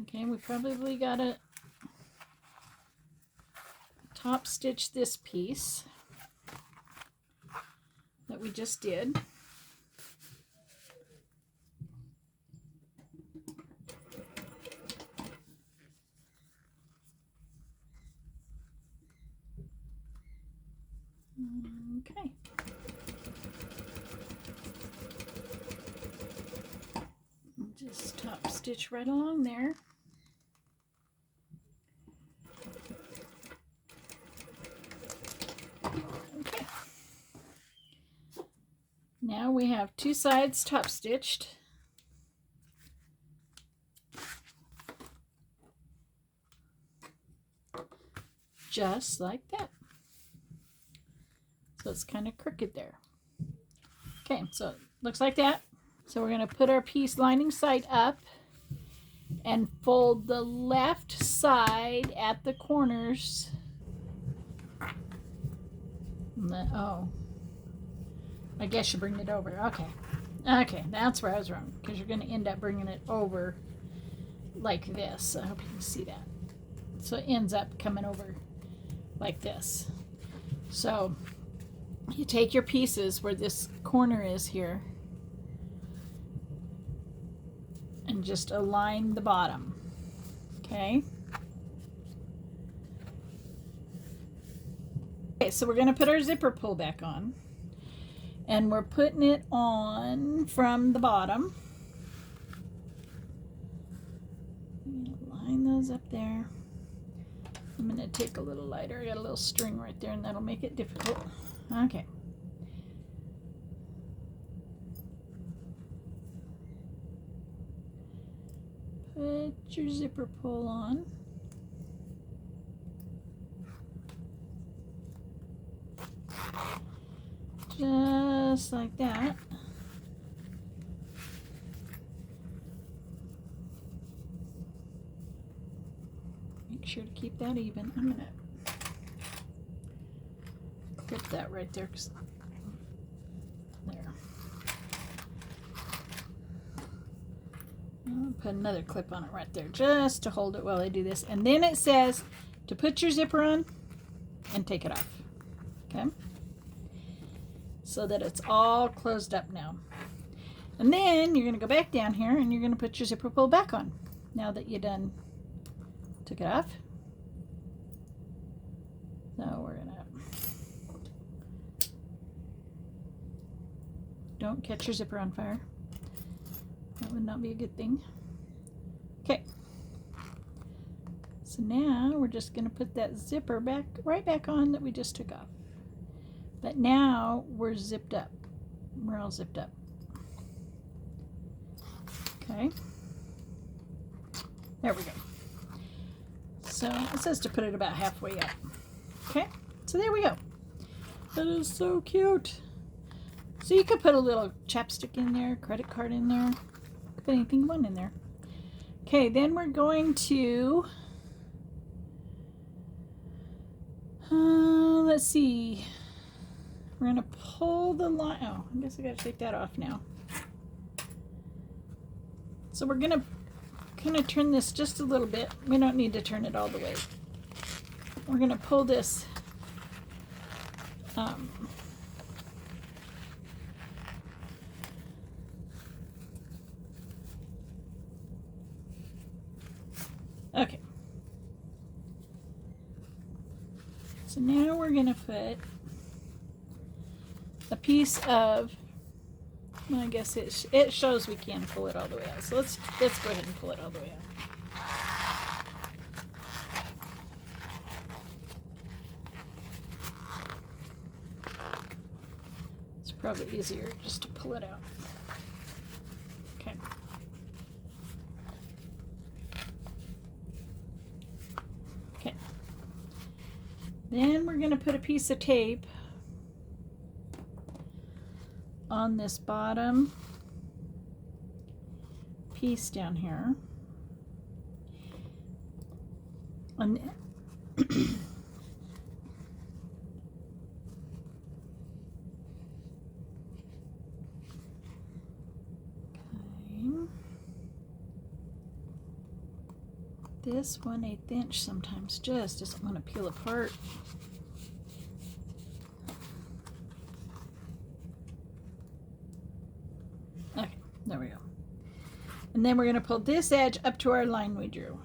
Okay, we probably got to top stitch this piece that we just did. Okay. Just top stitch right along there. Okay. Now we have two sides top stitched. Just like that. So it's kind of crooked there. Okay, so it looks like that. So we're going to put our piece lining side up and fold the left side at the corners. Oh, I guess you bring it over. Okay. Okay, that's where I was wrong, because you're going to end up bringing it over like this. I hope you can see that. So it ends up coming over like this. So you take your pieces where this corner is here and just align the bottom. Okay. Okay, so we're going to put our zipper pull back on, and we're putting it on from the bottom. Line those up there. I'm going to take a little lighter. I got a little string right there, and that'll make it difficult. Okay. Put your zipper pull on. Just like that. Make sure to keep that even. I'm going to clip that right there. There. I'll put another clip on it right there just to hold it while I do this. And then it says to put your zipper on and take it off. Okay? So that it's all closed up now. And then you're going to go back down here and you're going to put your zipper pull back on now that you done took it off. So we're going to, don't catch your zipper on fire. That would not be a good thing. Okay. So now we're just going to put that zipper back, right back on that we just took off. But now we're zipped up. We're all zipped up. Okay. There we go. So it says to put it about halfway up. Okay. So there we go. That is so cute. So you could put a little chapstick in there, credit card in there. Put anything you want in there. Okay, then we're going to let's see. We're going to pull the line. Oh, I guess I got to take that off now. So we're going to kind of turn this just a little bit. We don't need to turn it all the way. We're going to pull this okay. So now we're going to put a piece of, well, I guess it shows we can pull it all the way out. So let's go ahead and pull it all the way out. It's probably easier just to pull it out. Okay. Okay. Then we're going to put a piece of tape on this bottom piece down here. And okay. This 1/8 inch sometimes just doesn't want to peel apart. There we go. And then we're going to pull this edge up to our line we drew.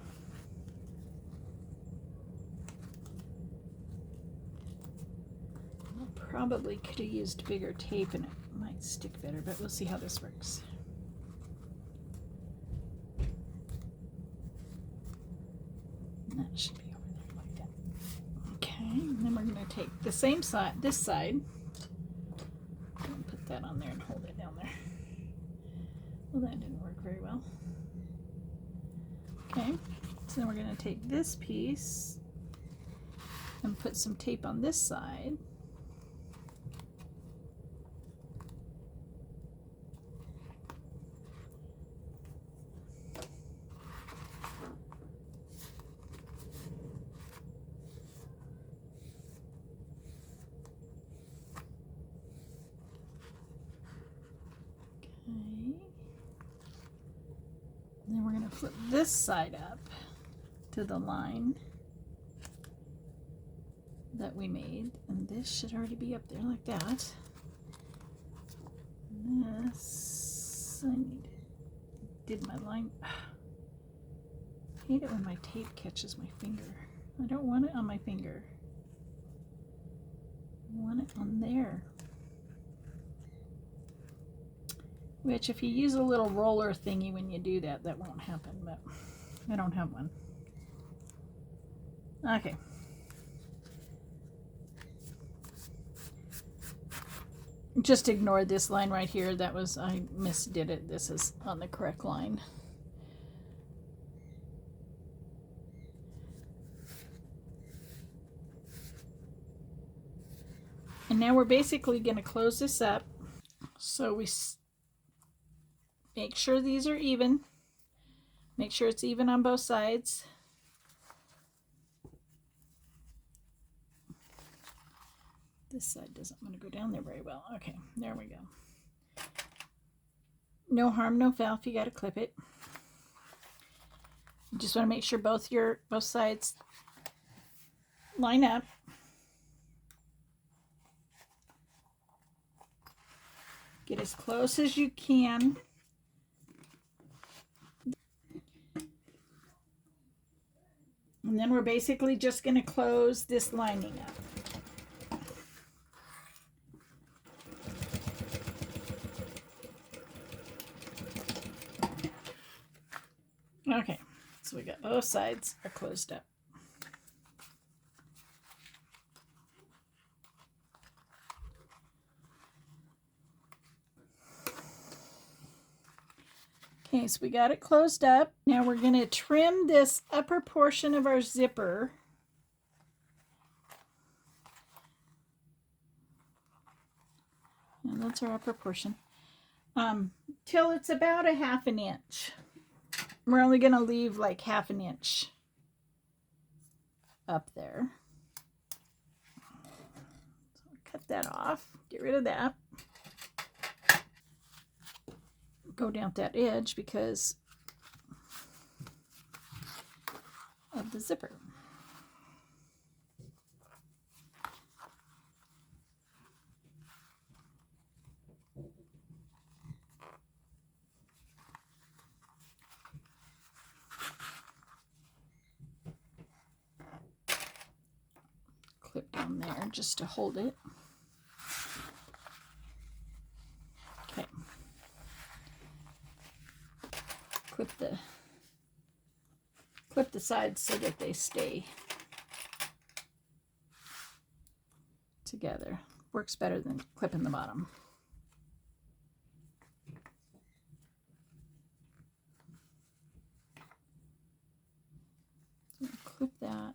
I'll probably could have used bigger tape and it might stick better, but we'll see how this works. That should be over there like that. Okay, and then we're going to take the same side, this side, and put that on there and hold it down there. Well, that didn't work very well. Okay, so then we're going to take this piece and put some tape on this side. And then we're going to flip this side up to the line that we made, and this should already be up there like that. And this, I did my line. I hate it when my tape catches my finger. I don't want it on my finger. I want it on there. Which, if you use a little roller thingy when you do that, that won't happen, but I don't have one. Okay. Just ignore this line right here. That was, I misdid it. This is on the correct line. And now we're basically going to close this up. So we make sure these are even. Make sure it's even on both sides. This side doesn't want to go down there very well. Okay, there we go. No harm, no foul if you got to clip it. You just want to make sure both sides line up. Get as close as you can. And then we're basically just going to close this lining up. Okay, so we got both sides are closed up. Okay, so we got it closed up. Now we're going to trim this upper portion of our zipper. And that's our upper portion. Till it's about a 1/2 inch. We're only going to leave like 1/2 inch up there. So cut that off. Get rid of that. Go down that edge because of the zipper. Clip down there just to hold it. Okay. Clip the sides so that they stay together. Works better than clipping the bottom. So clip that.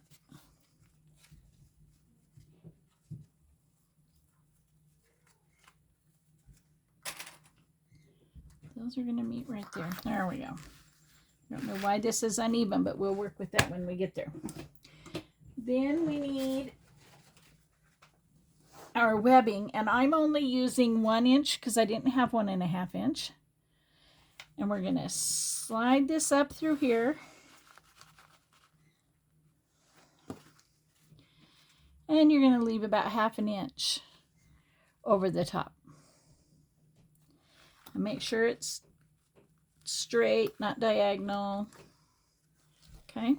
Those are going to meet right there. There we go. I don't know why this is uneven, but we'll work with that when we get there. Then we need our webbing, and I'm only using 1 inch because I didn't have 1.5 inch. And we're going to slide this up through here. And you're going to leave about 1/2 inch over the top. And make sure it's straight, not diagonal. Okay.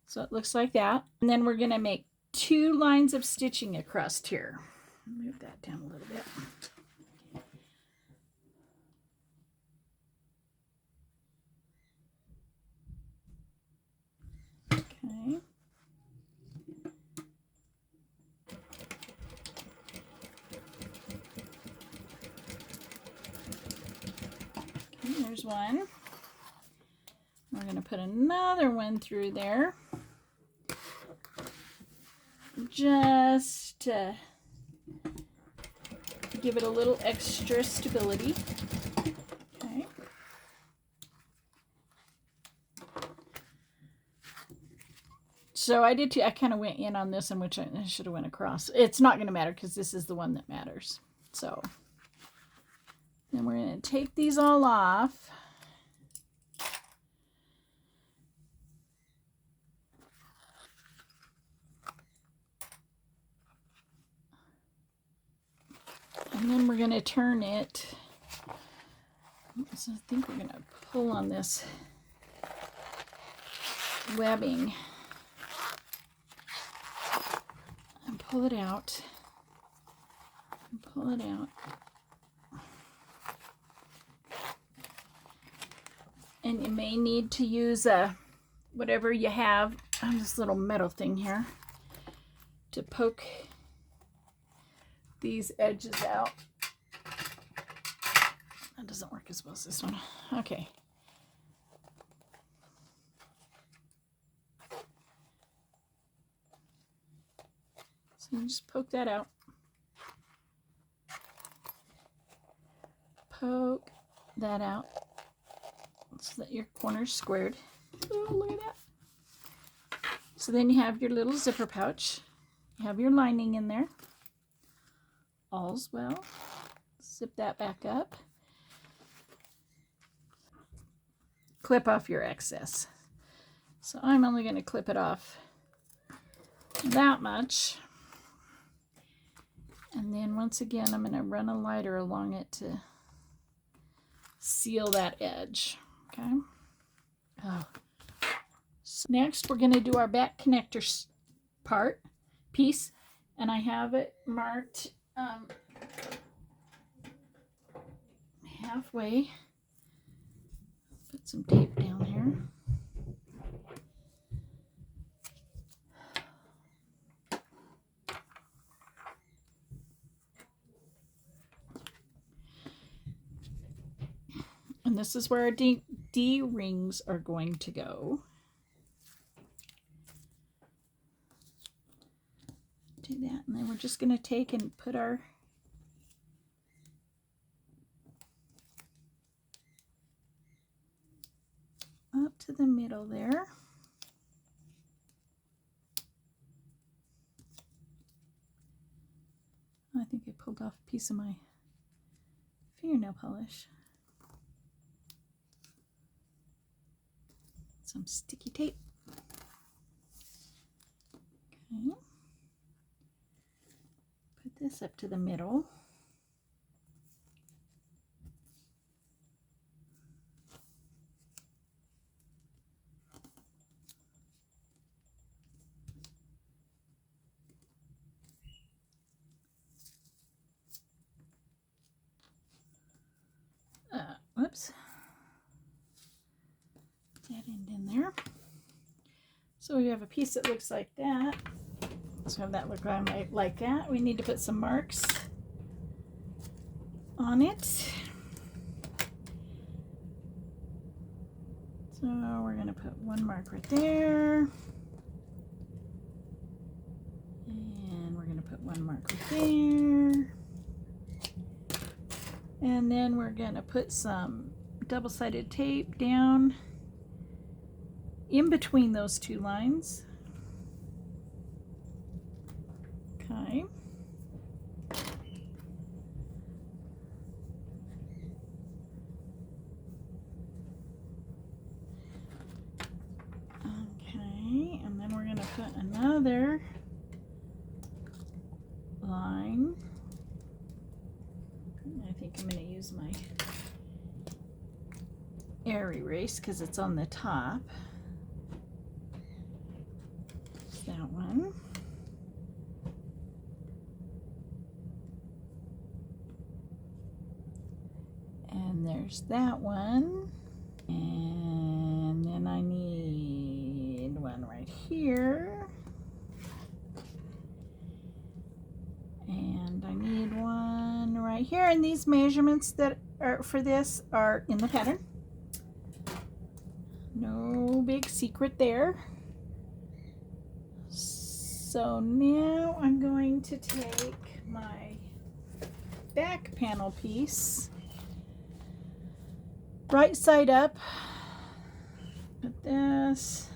So it looks like that. And then we're going to make 2 lines of stitching across here. Move that down a little bit. Okay. There's one. We're going to put another one through there. Just to give it a little extra stability. Okay. So I did too. I kind of went in on this one, which I should have went across. It's not going to matter because this is the one that matters. So then we're going to take these all off. And then we're going to turn it. So I think we're going to pull on this webbing and pull it out. And pull it out. And you may need to use whatever you have on this little metal thing here to poke these edges out. That doesn't work as well as this one. Okay. So you just poke that out. Poke that out so that your corner's squared. Oh, look at that. So then you have your little zipper pouch. You have your lining in there. All's well. Zip that back up. Clip off your excess. So I'm only going to clip it off that much. And then once again, I'm going to run a lighter along it to seal that edge. Okay. Oh. So next, we're going to do our back connector piece, and I have it marked halfway. Put some tape down here. And this is where our D rings are going to go. Do that, and then we're just going to take and put our up to the middle there. I think I pulled off a piece of my fingernail polish. Some sticky tape. Okay. Put this up to the middle. Whoops. That end in there. So we have a piece that looks like that. Let's have that look like that. We need to put some marks on it. So we're going to put one mark right there. And we're going to put one mark right there. And then we're going to put some double-sided tape down in between those two lines. Okay. Okay, and then we're going to put another line. I think I'm going to use my air erase because it's on the top. That one. There's that one. And then I need one right here. And I need one right here. And these measurements that are for this are in the pattern. No big secret there. So now I'm going to take my back panel piece, right side up, put this,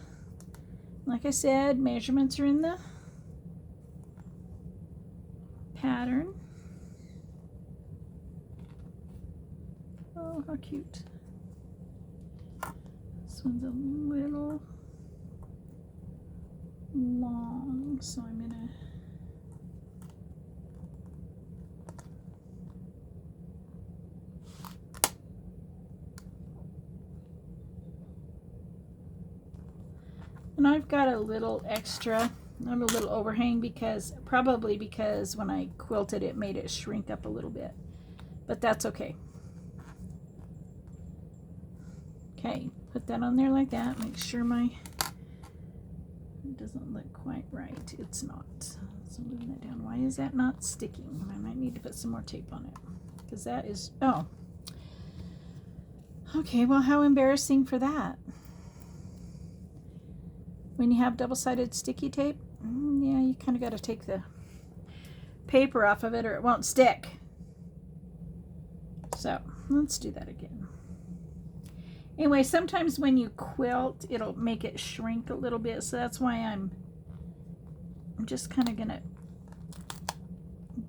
like I said, measurements are in the pattern. Oh, how cute. This one's a little long, so I'm gonna and I've got a little extra, a little overhang probably because when I quilted it made it shrink up a little bit, but that's okay. Okay, put that on there like that. Make sure it doesn't look quite right. It's not. So moving that down. Why is that not sticking? I might need to put some more tape on it because that is, oh. Okay, well, how embarrassing for that. When you have double-sided sticky tape, yeah, you kind of got to take the paper off of it or it won't stick. So let's do that again. Anyway, sometimes when you quilt, it'll make it shrink a little bit, so that's why I'm just kind of gonna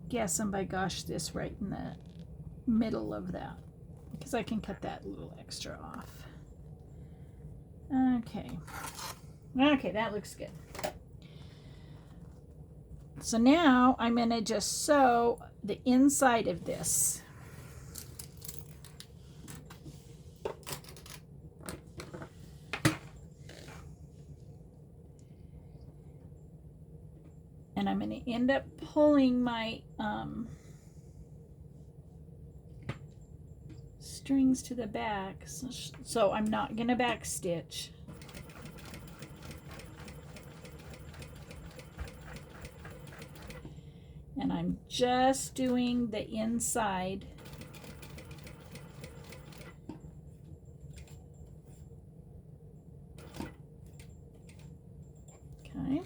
guess and by gosh this right in the middle of that, because I can cut that little extra off. Okay, that looks good. So now I'm gonna just sew the inside of this. And I'm going to end up pulling my strings to the back. So I'm not going to back stitch. And I'm just doing the inside. Okay.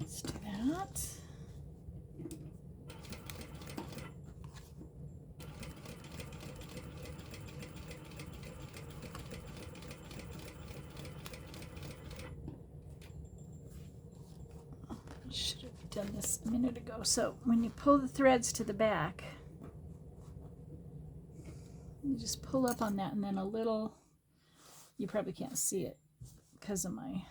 Let's do that. Should have done this a minute ago. So when you pull the threads to the back, you just pull up on that and then a little, you probably can't see it because of my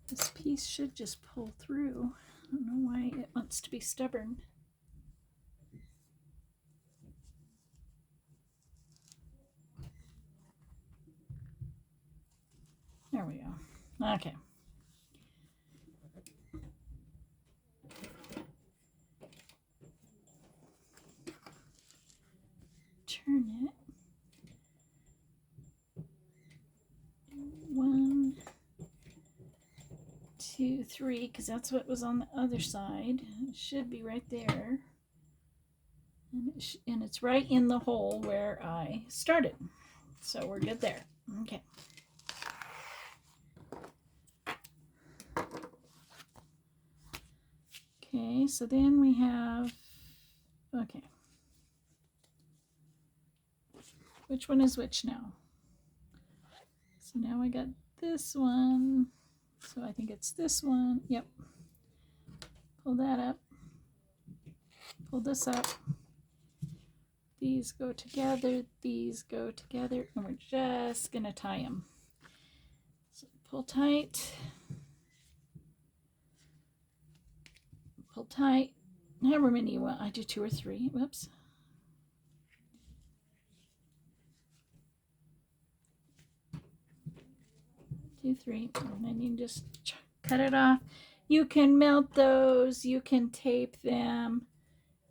this piece should just pull through. I don't know why it wants to be stubborn. There we go. Okay. Turn it. 1, 2, 3, because that's what was on the other side. It should be right there. And it's right in the hole where I started. So we're good there. Okay. Okay, so then we have, okay. Which one is which now? So now I got this one. So I think it's this one. Yep. Pull that up. Pull this up. These go together. These go together. And we're just going to tie them. So pull tight. Pull tight. however many you want. I do 2 or 3. Whoops. 2, 3, and then you just cut it off. You can melt those. You can tape them.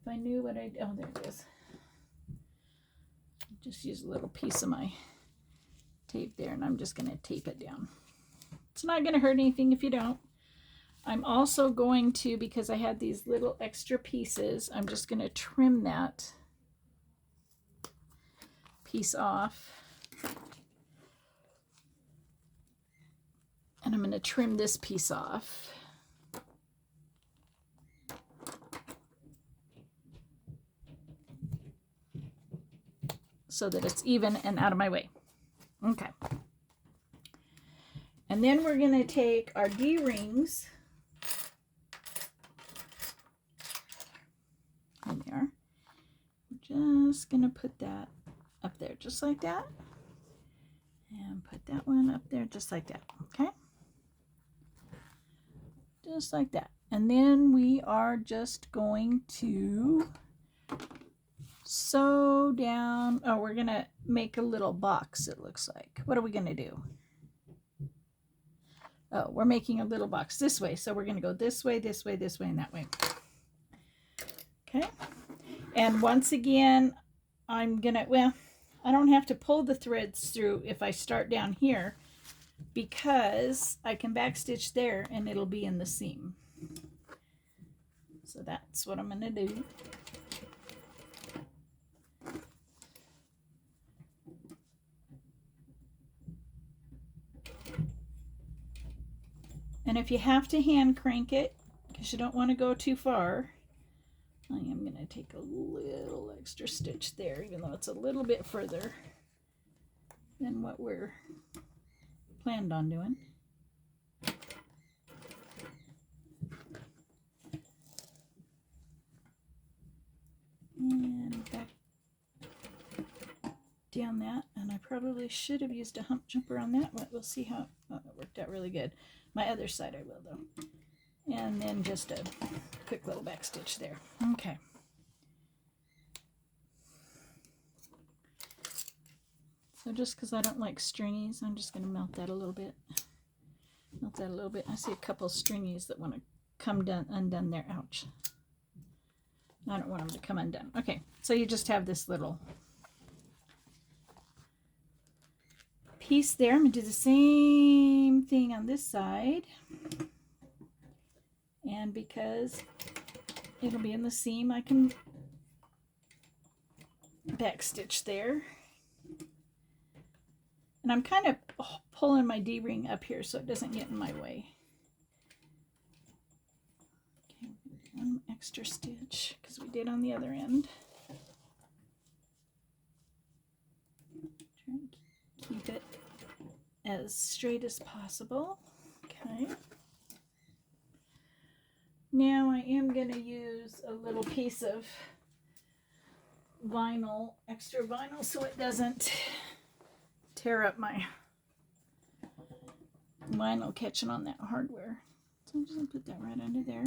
If I knew what oh, there it is. Just use a little piece of my tape there, and I'm just going to tape it down. It's not going to hurt anything if you don't. I'm also going to, because I had these little extra pieces, I'm just going to trim that piece off. And I'm going to trim this piece off. So that it's even and out of my way. Okay. And then we're going to take our D-rings. There they are. We're just going to put that up there just like that. And put that one up there just like that. Okay? Just like that. And then we are just going to sew down. Oh, we're going to make a little box, it looks like. What are we going to do? Oh, we're making a little box this way. So we're going to go this way, this way, this way, and that way. Okay. And once again, I'm going to, well, I don't have to pull the threads through if I start down here, because I can backstitch there and it'll be in the seam. So that's what I'm going to do. And if you have to hand crank it, because you don't want to go too far, I am going to take a little extra stitch there, even though it's a little bit further than what we're planned on doing. And back down that, and I probably should have used a hump jumper on that, but we'll see how it worked out really good. My other side I will though. And then just a quick little back stitch there. Okay. So just because I don't like stringies, I'm just going to melt that a little bit. Melt that a little bit. I see a couple stringies that want to come undone there. Ouch. I don't want them to come undone. Okay, so you just have this little piece there. I'm going to do the same thing on this side. And because it'll be in the seam, I can backstitch there. And I'm kind of pulling my D-ring up here so it doesn't get in my way. Okay, one extra stitch because we did on the other end. Try and keep it as straight as possible. Okay. Now I am going to use a little piece of vinyl, extra vinyl, so it doesn't tear up my vinyl catching on that hardware. So I'm just going to put that right under there.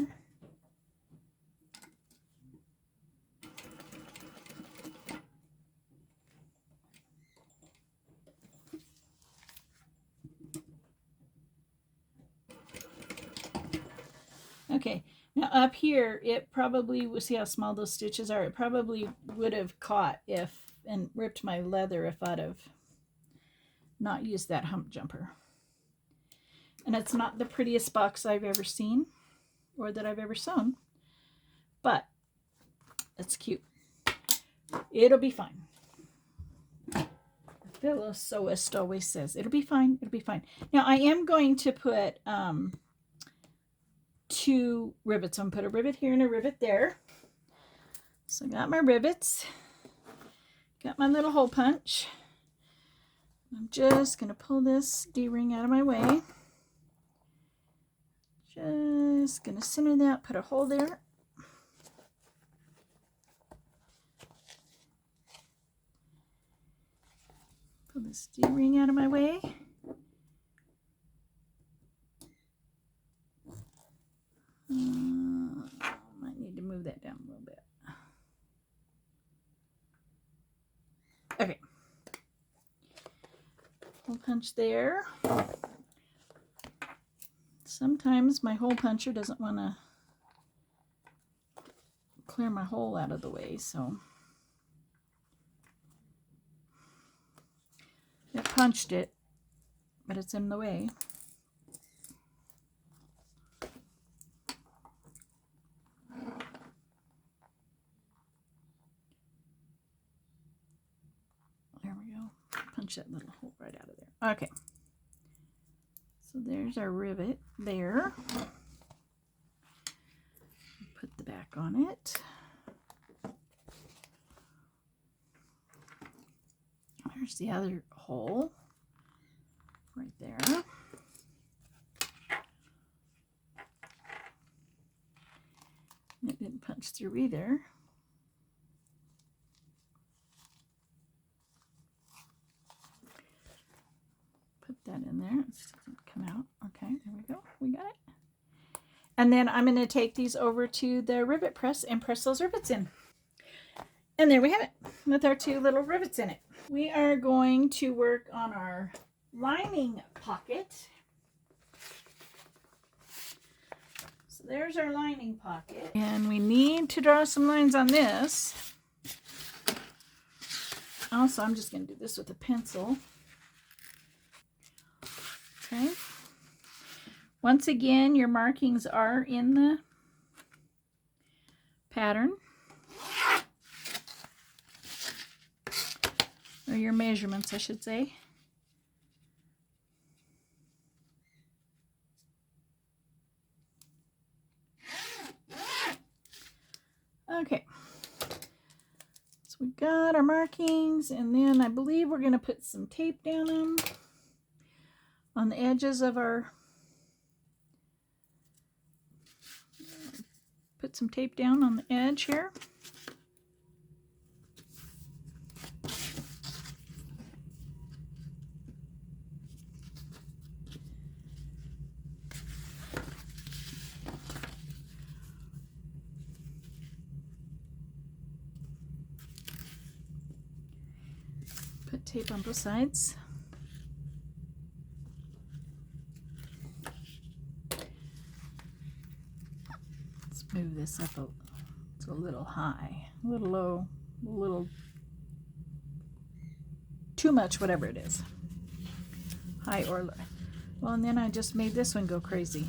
Okay, now up here, it probably, see how small those stitches are? It probably would have caught and ripped my leather if I'd have not used that hump jumper. And it's not the prettiest box I've ever seen or that I've ever sewn, but it's cute. It'll be fine. The fellow sewist always says, it'll be fine, it'll be fine. Now I am going to put 2 rivets. I'm going to put a rivet here and a rivet there. So I got my rivets, got my little hole punch. I'm just going to pull this D-ring out of my way. Just going to center that, put a hole there. Pull this D-ring out of my way. Might need to move that down Okay. Hole punch there. Sometimes my hole puncher doesn't want to clear my hole out of the way, so it punched it, but it's in the way. There we go. Punch that little hole right out of there. Okay. So there's our rivet there. Put the back on it. There's the other hole right there. It didn't punch through either. Put that in there. It doesn't come out. Okay, there we go. We got it. And then I'm going to take these over to the rivet press and press those rivets in. And there we have it with our two little rivets in it. We are going to work on our lining pocket. So there's our lining pocket. And we need to draw some lines on this. Also, I'm just going to do this with a pencil. Okay. Once again, your markings are in the pattern. Or your measurements, I should say. Okay. So we got our markings, and then I believe we're going to put some tape down them on the edges of our... Put some tape down on the edge here. Put tape on both sides. Let's move this up to a little high, a little low, a little too much, whatever it is. High or low. Well, and then I just made this one go crazy.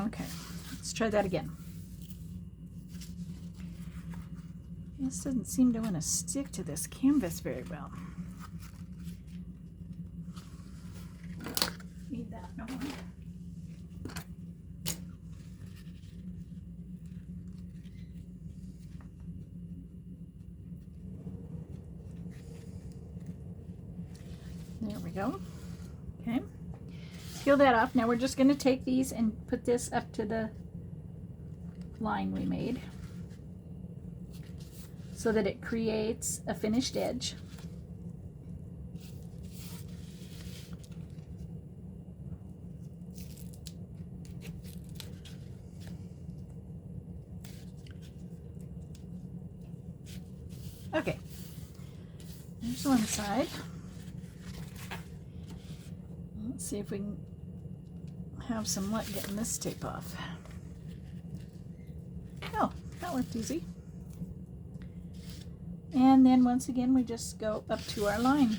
Okay, let's try that again. This doesn't seem to want to stick to this canvas very well. Need that, no more. There we go. Okay. Peel that off. Now we're just going to take these and put this up to the line we made so that it creates a finished edge. Okay, there's one side. Let's see if we can have some luck getting this tape off. Oh, that worked easy. And then once again, we just go up to our line.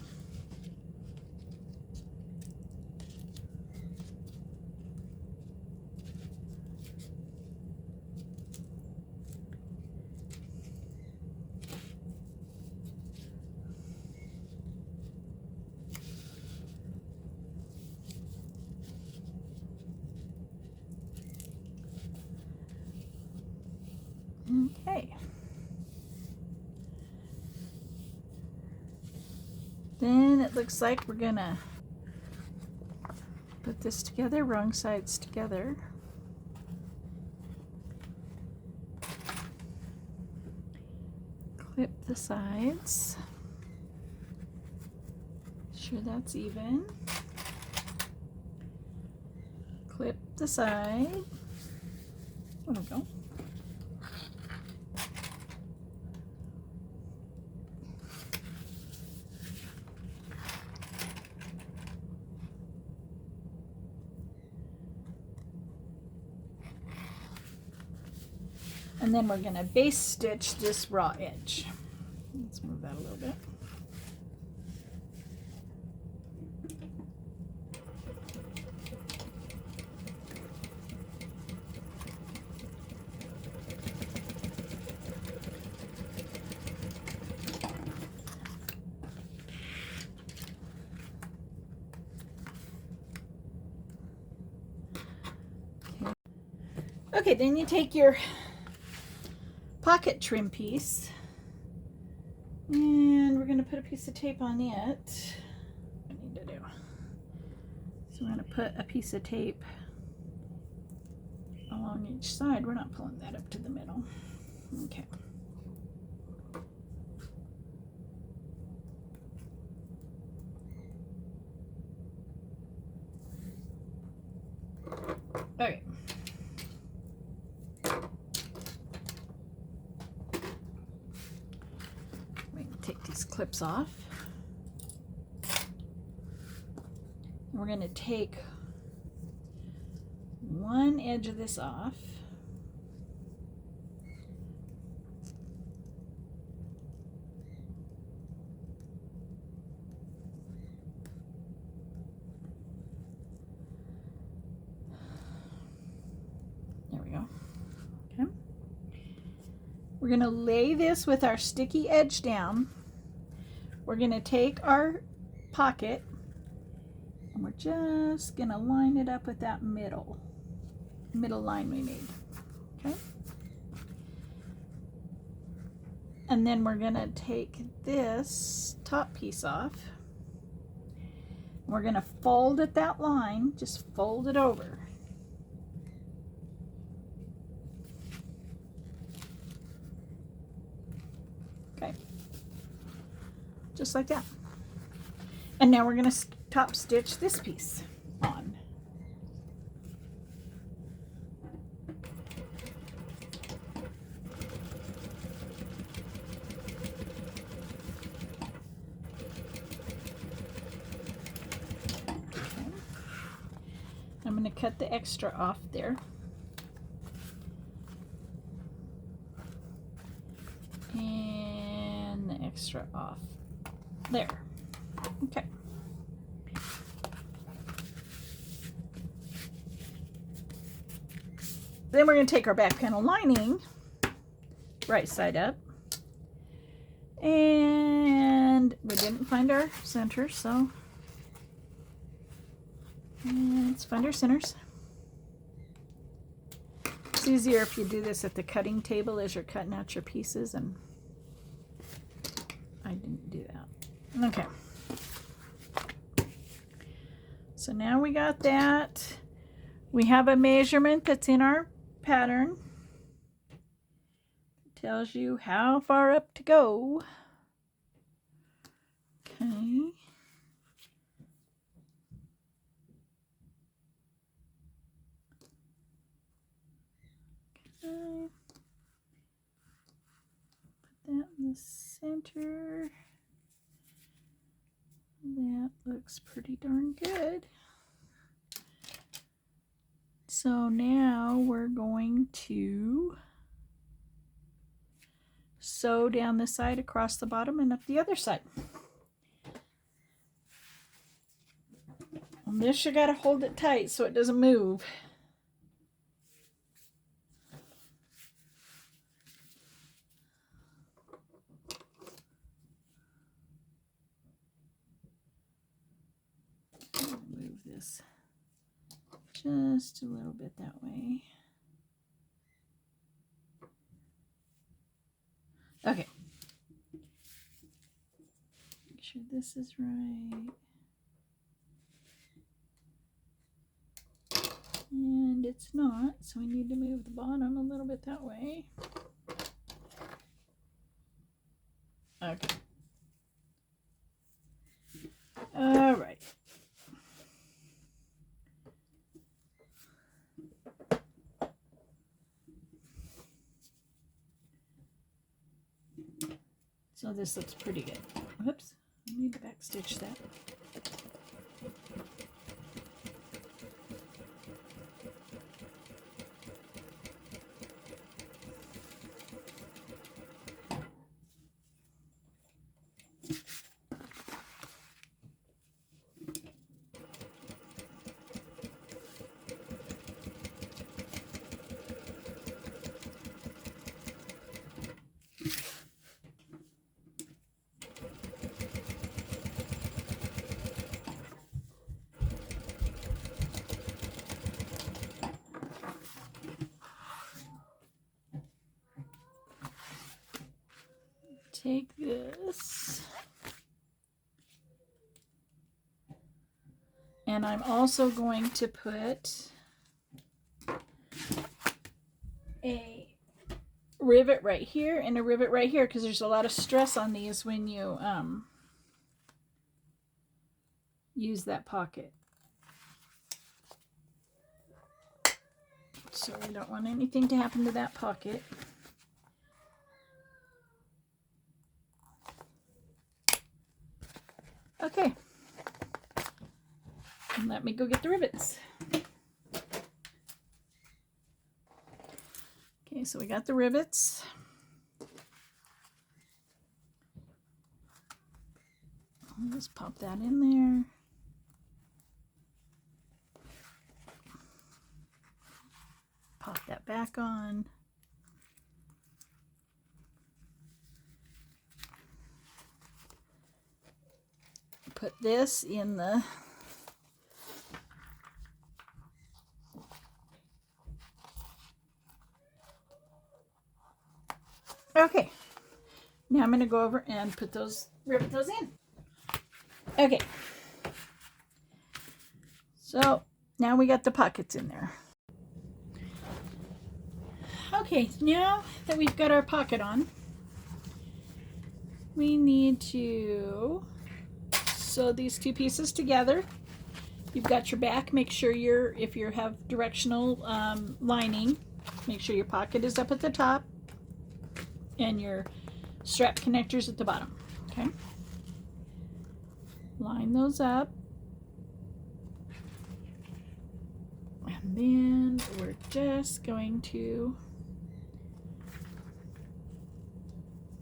Okay. Then it looks like we're gonna put this together, wrong sides together. Clip the sides. Sure that's even. Clip the side. There we go. And then we're going to base stitch this raw edge. Let's move that a little bit. Okay, then you take your pocket trim piece and we're going to put a piece of tape on it. What I need to do. So we're going to put a piece of tape along each side. We're not pulling that up to the middle. Okay. Okay. We can take these clips off. We're going to take one edge of this off. There we go. Okay. We're going to lay this with our sticky edge down. We're going to take our pocket and we're just going to line it up with that middle line we made. Okay. And then we're going to take this top piece off. We're going to fold at that line, just fold it over. Okay. Just like that. And now we're going to top stitch this piece on. Okay. I'm going to cut the extra off there. And the extra off there. Okay. Then we're going to take our back panel lining, right side up, and we didn't find our center, so let's find our centers. It's easier if you do this at the cutting table as you're cutting out your pieces, and I didn't do that. Okay. So now we got that. We have a measurement that's in our pattern. It tells you how far up to go. Okay. Okay. Put that in the center. That looks pretty darn good. So now we're going to sew down this side across the bottom and up the other side. On this you gotta hold it tight so it doesn't move. Move this just a little bit that way. Okay. Make sure this is right. And it's not, so we need to move the bottom a little bit that way. Okay. All right. So this looks pretty good. Whoops, I need to back stitch that. take this, and I'm also going to put a rivet right here and a rivet right here, because there's a lot of stress on these when you use that pocket. So we don't want anything to happen to that pocket. Okay, and let me go get the rivets. Okay, so we got the rivets. I'll just pop that in there. Pop that back on. Put this in the okay. Now I'm going to go over and put rivet those in. Okay. So now we got the pockets in there. Okay, now that we've got our pocket on, we need to sew these two pieces together. You've got your back. Make sure if you have directional lining, make sure your pocket is up at the top and your strap connectors at the bottom. Okay. Line those up. And then we're just going to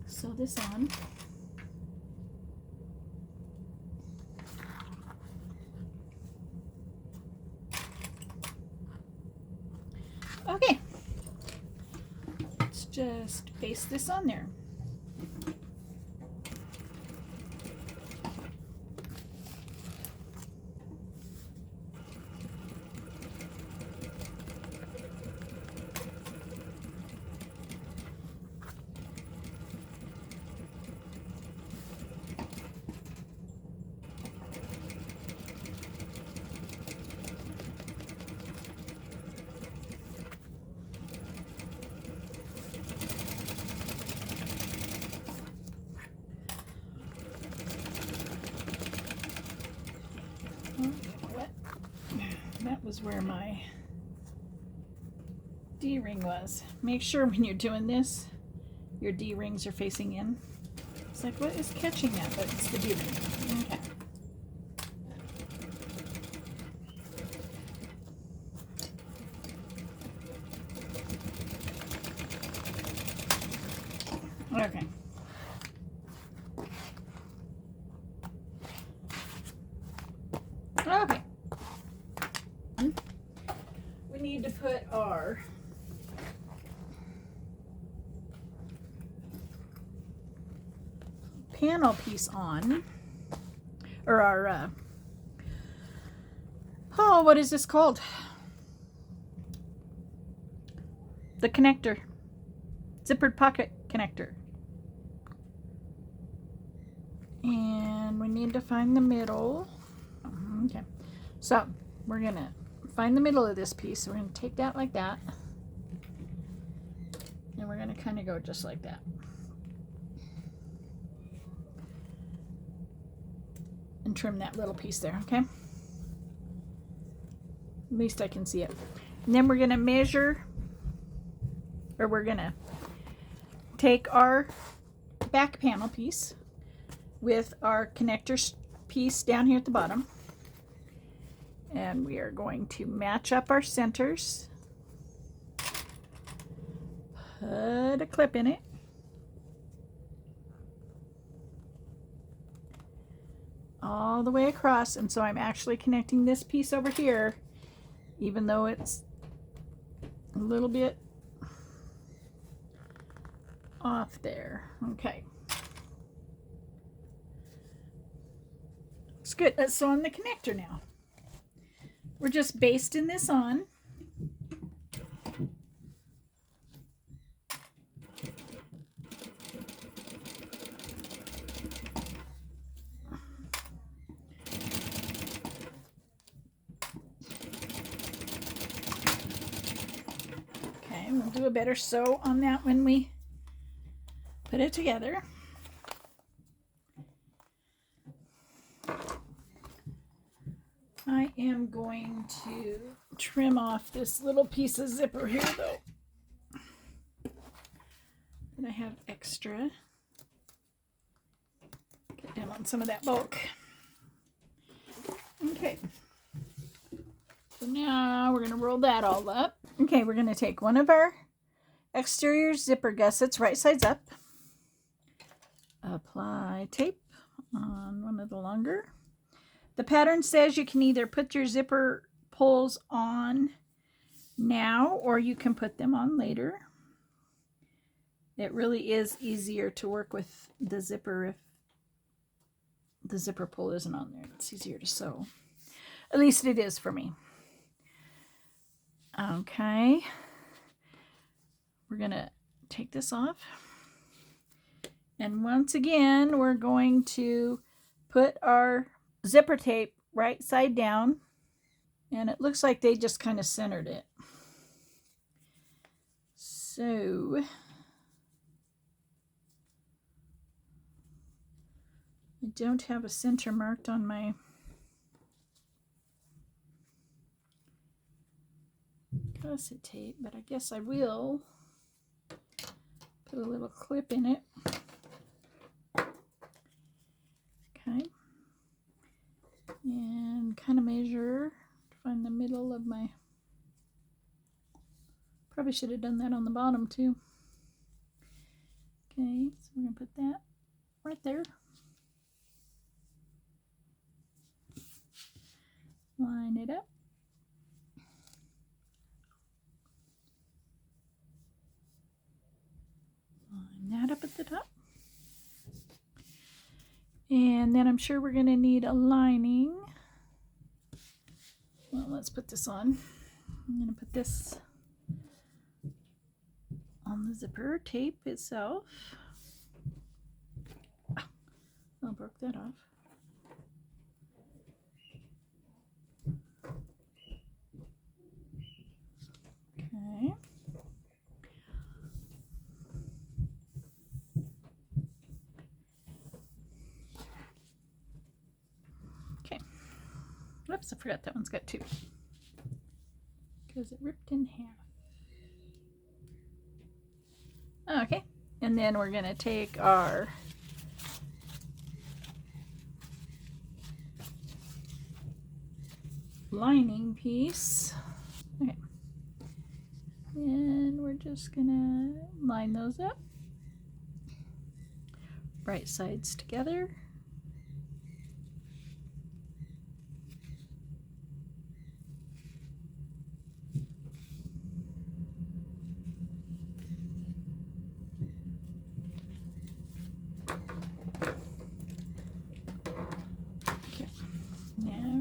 sew this on. Okay, let's just paste this on there. That was where my D-ring was. Make sure when you're doing this, your D-rings are facing in. It's like, what is catching that? But it's the D-ring. Okay. Okay. Okay. We need to put our panel piece on, or our oh, what is this called? The connector, zippered pocket connector. And we need to find the middle. Okay, so we're gonna find the middle of this piece. So we're gonna take that like that, and we're gonna kind of go just like that. And trim that little piece there, okay? At least I can see it. And then we're gonna measure, or we're gonna take our back panel piece with our connector piece down here at the bottom, and we are going to match up our centers, put a clip in it, all the way across. And so I'm actually connecting this piece over here, even though it's a little bit off there. Okay, it's good. Let's sew on the connector now. We're just basting this on. we'll do a better sew on that when we put it together. I am going to trim off this little piece of zipper here though that I have extra. Get down on some of that bulk. Okay. So now we're going to roll that all up. Okay, we're going to take one of our exterior zipper gussets right sides up. Apply tape on one of the longer. The pattern says you can either put your zipper pulls on now or you can put them on later. It really is easier to work with the zipper if the zipper pull isn't on there. It's easier to sew. At least it is for me. Okay. We're going to take this off. And once again, we're going to put our zipper tape right side down. And it looks like they just kind of centered it. So I don't have a center marked on my gusset tape, but I guess I will put a little clip in it. Okay. And kind of measure to find the middle of my, probably should have done that on the bottom too. Okay, so we're going to put that right there. Line it up. Line that up at the top. And then I'm sure we're going to need a lining. Well, let's put this on. I'm going to put this on the zipper tape itself. Oh, I broke that off. Okay. Okay. Whoops, I forgot that one's got two. Because it ripped in half. Okay, and then we're going to take our lining piece. Okay. And we're just going to line those up. Right sides together.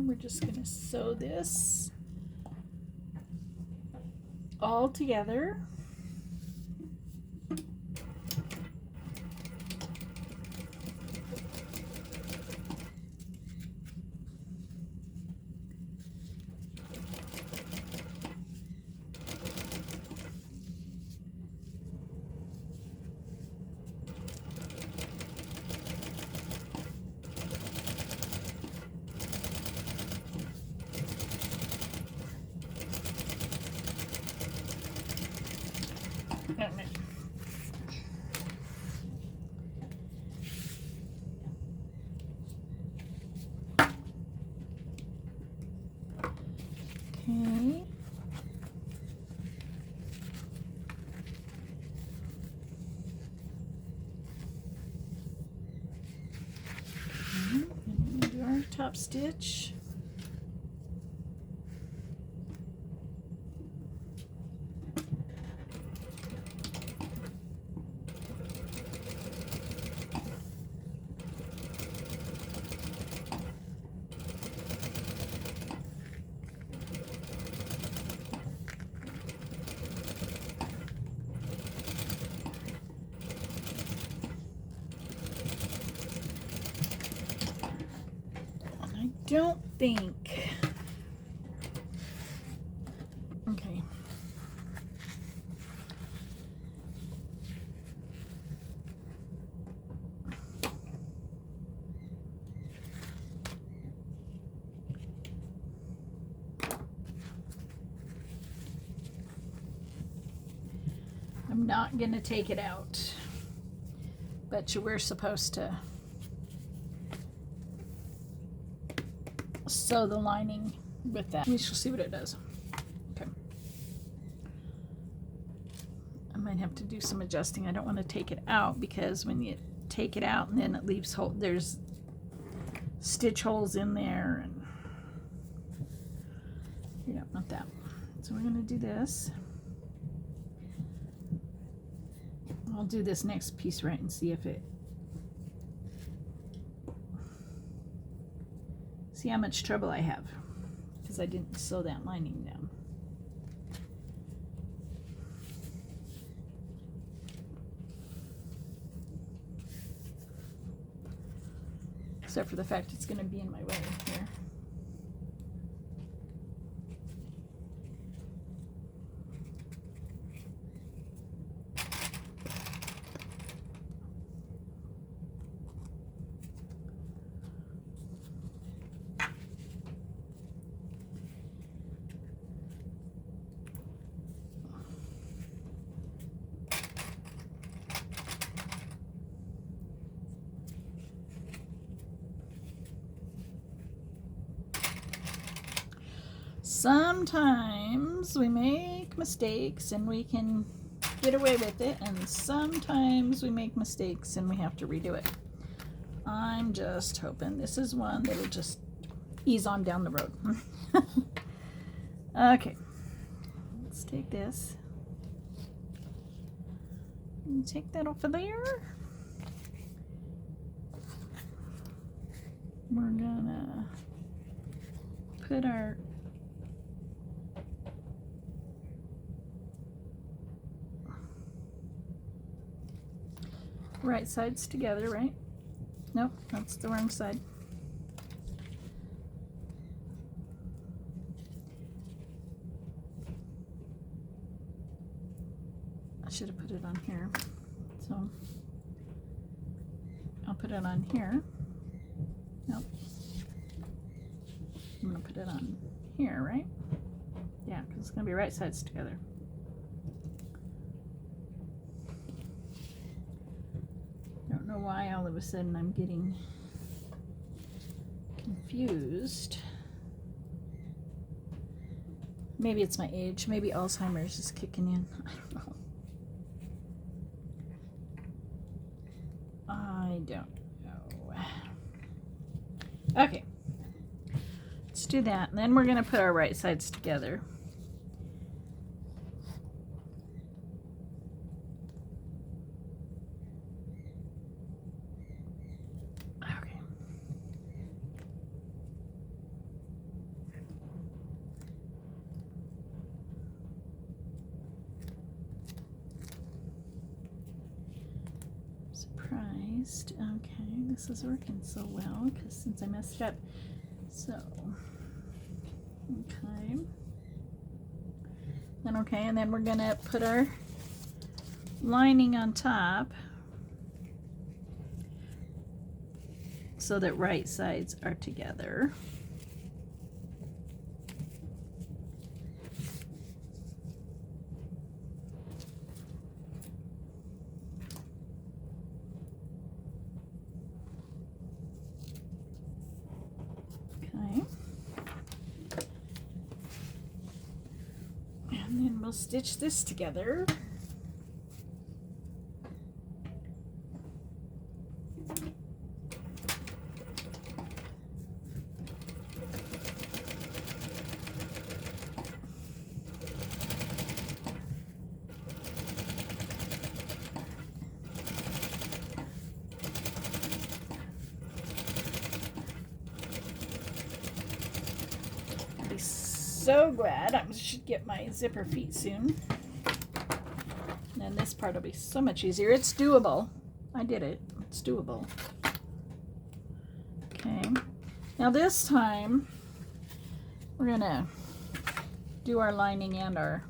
We're just going to sew this all together. Okay. And do our top stitch. Don't think. Okay. I'm not going to take it out, but you were supposed to sew the lining with that. We shall see what it does. Okay. I might have to do some adjusting. I don't want to take it out because when you take it out and then it leaves hole, there's stitch holes in there, and you don't want that. So we're going to do this. I'll do this next piece right and see if it, see how much trouble I have because I didn't sew that lining down. Except for the fact it's going to be in my way here. Sometimes we make mistakes and we can get away with it, and sometimes we make mistakes and we have to redo it. I'm just hoping this is one that'll just ease on down the road. Okay, let's take this and take that off of there. We're gonna put our right sides together, right? Nope, that's the wrong side. I should have put it on here. So I'll put it on here. Nope. I'm gonna put it on here, right? Yeah, because it's gonna be right sides together. Don't know why all of a sudden I'm getting confused. Maybe it's my age. Maybe Alzheimer's is kicking in. I don't know. I don't know. Okay. Let's do that. And then we're going to put our right sides together. Okay, this is working so well because since I messed it up. So, okay. And then we're gonna put our lining on top so that right sides are together. We'll stitch this together. So glad I should get my zipper feet soon. And this part will be so much easier. It's doable. I did it. It's doable. Okay. Now this time we're gonna do our lining and our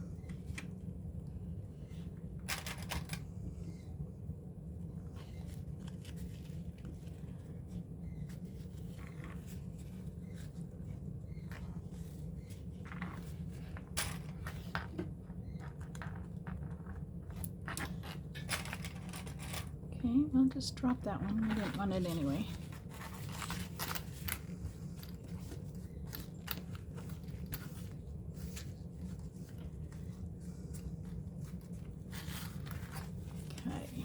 Okay, I'll just drop that one. I didn't want it anyway. Okay.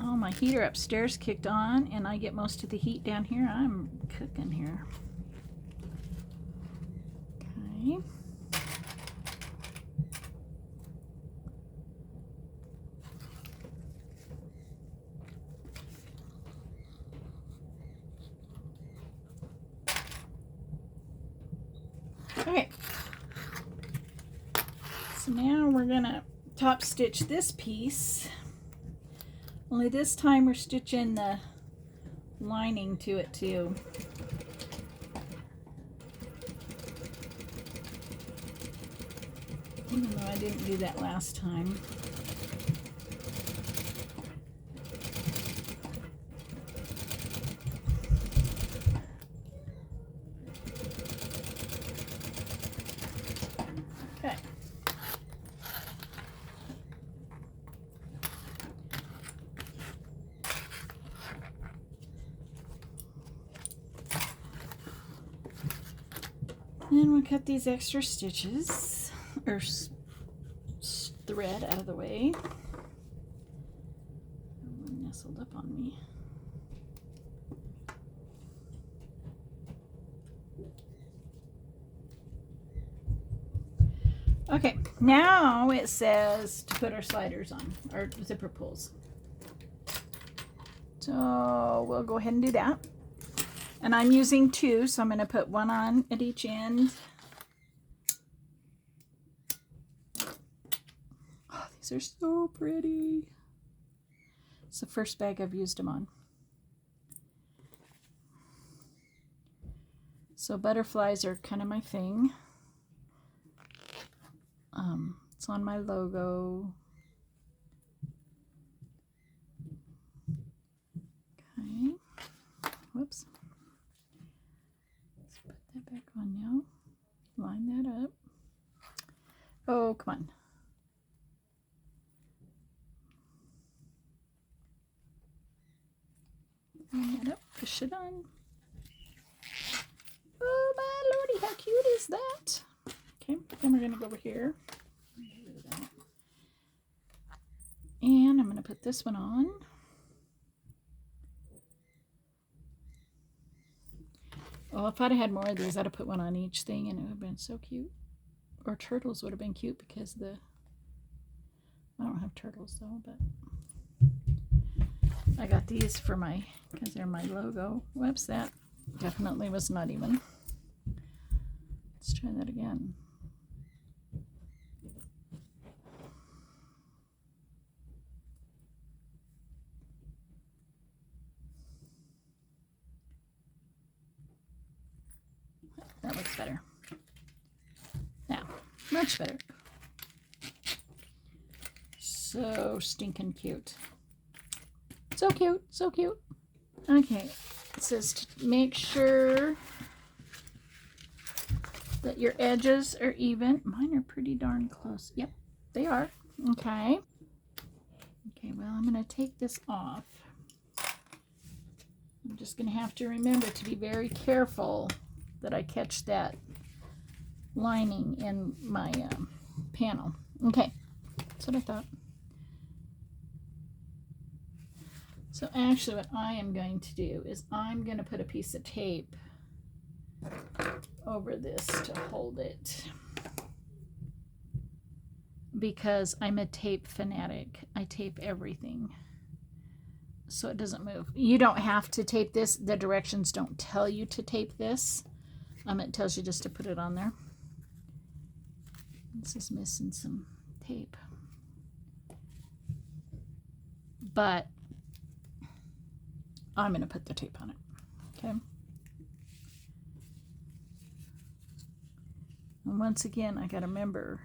Oh, my heater upstairs kicked on and I get most of the heat down here. I'm cooking here. Okay. Okay. So now we're gonna top stitch this piece. Only this time we're stitching the lining to it too. Even though I didn't do that last time. Okay. Then we'll cut these extra stitches, or thread out of the way. One nestled up on me. Okay, now it says to put our sliders on, our zipper pulls. So we'll go ahead and do that. And I'm using 2, so I'm going to put 1 on at each end. Oh, these are so pretty. It's the first bag I've used them on. So butterflies are kind of my thing. It's on my logo. Okay. Whoops. Let's put that back on now. Line that up. Oh, come on. Line that up. Push it on. Oh, my lordy, how cute is that? Okay, then we're going to go over here. And I'm going to put this one on. Well, if I'd have had more of these, I'd have put one on each thing and it would have been so cute. Or turtles would have been cute because I don't have turtles though, but I got these for because they're my logo. Whoops, that definitely was not even. Let's try that again. That looks better. Now, much better. So stinking cute. So cute, so cute. Okay, it says to make sure that your edges are even. Mine are pretty darn close. Yep, they are. Okay. Okay, well, I'm going to take this off. I'm just going to have to remember to be very careful that I catch that lining in my panel. Okay, that's what I thought. So actually what I am going to do is I'm going to put a piece of tape over this to hold it, because I'm a tape fanatic. I tape everything so it doesn't move. You don't have to tape this. The directions don't tell you to tape this. It tells you just to put it on there. This is missing some tape. But I'm going to put the tape on it. Okay. And once again, I gotta remember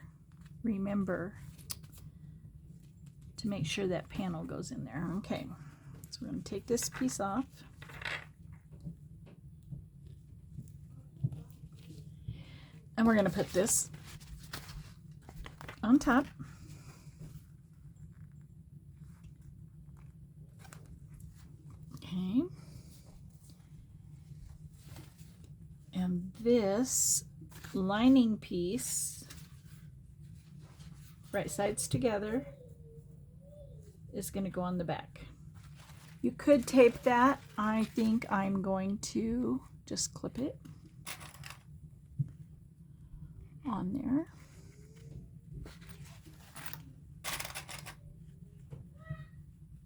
to make sure that panel goes in there. Okay, so we're gonna take this piece off. And we're gonna put this on top. Okay. And this lining piece, right sides together, is going to go on the back. You could tape that. I think I'm going to just clip it on there.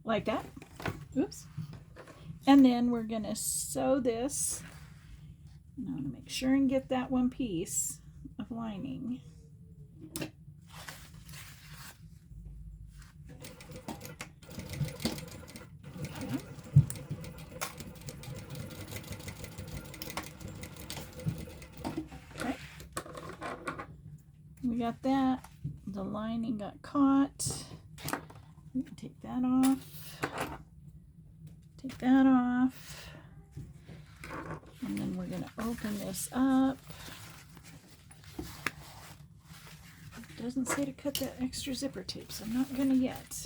Like that. Oops. And then we're going to sew this. And I want to make sure and get that one piece of lining. Okay. Okay. We got that. The lining got caught. We can take that off. Take that off. And then we're going to open this up. It doesn't say to cut that extra zipper tape, so I'm not going to yet.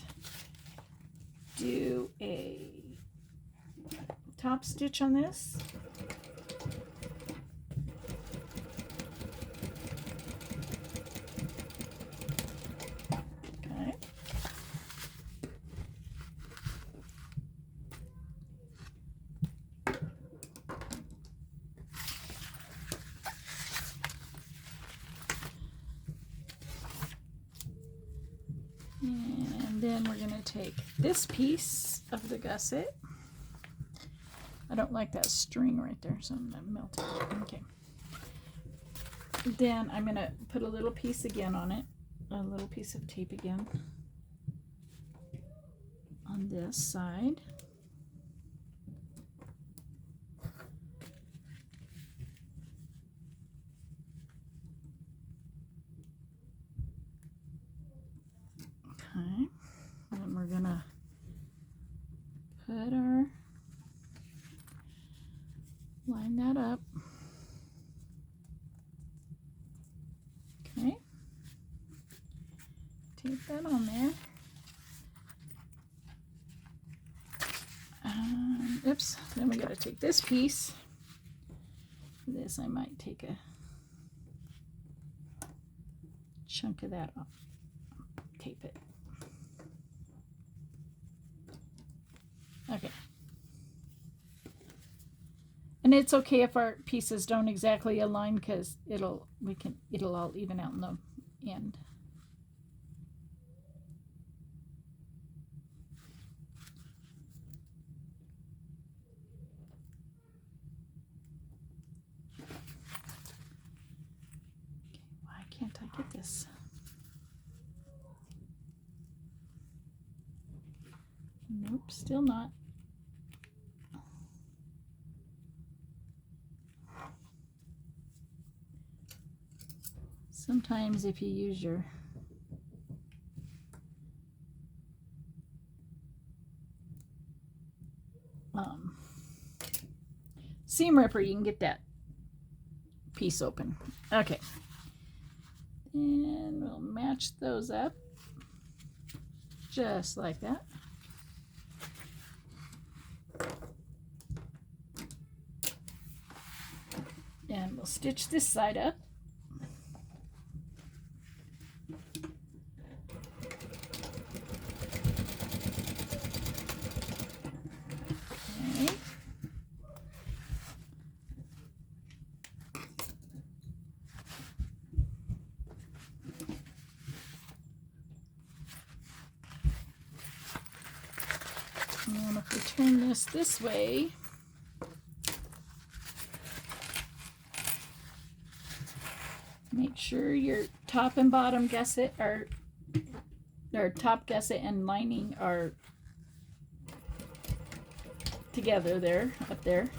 Do a top stitch on this. Okay. And then we're going to take this piece of the gusset. I don't like that string right there, so I'm going to melt it. Okay. Then I'm going to put a little piece again on it, a little piece of tape again on this side. Okay, and we're gonna put our, line that up. Okay, tape that on there. Oops, then we gotta take this piece. This I might take a chunk of that off, tape it. Okay. And it's okay if our pieces don't exactly align, because it'll all even out in the end. Okay, why can't I get this? Nope, still not. Sometimes if you use your seam ripper, you can get that piece open. Okay. And we'll match those up just like that. And we'll stitch this side up. Okay. And if we turn this way, make sure your top and bottom gusset are, or top gusset and lining are together there, up there.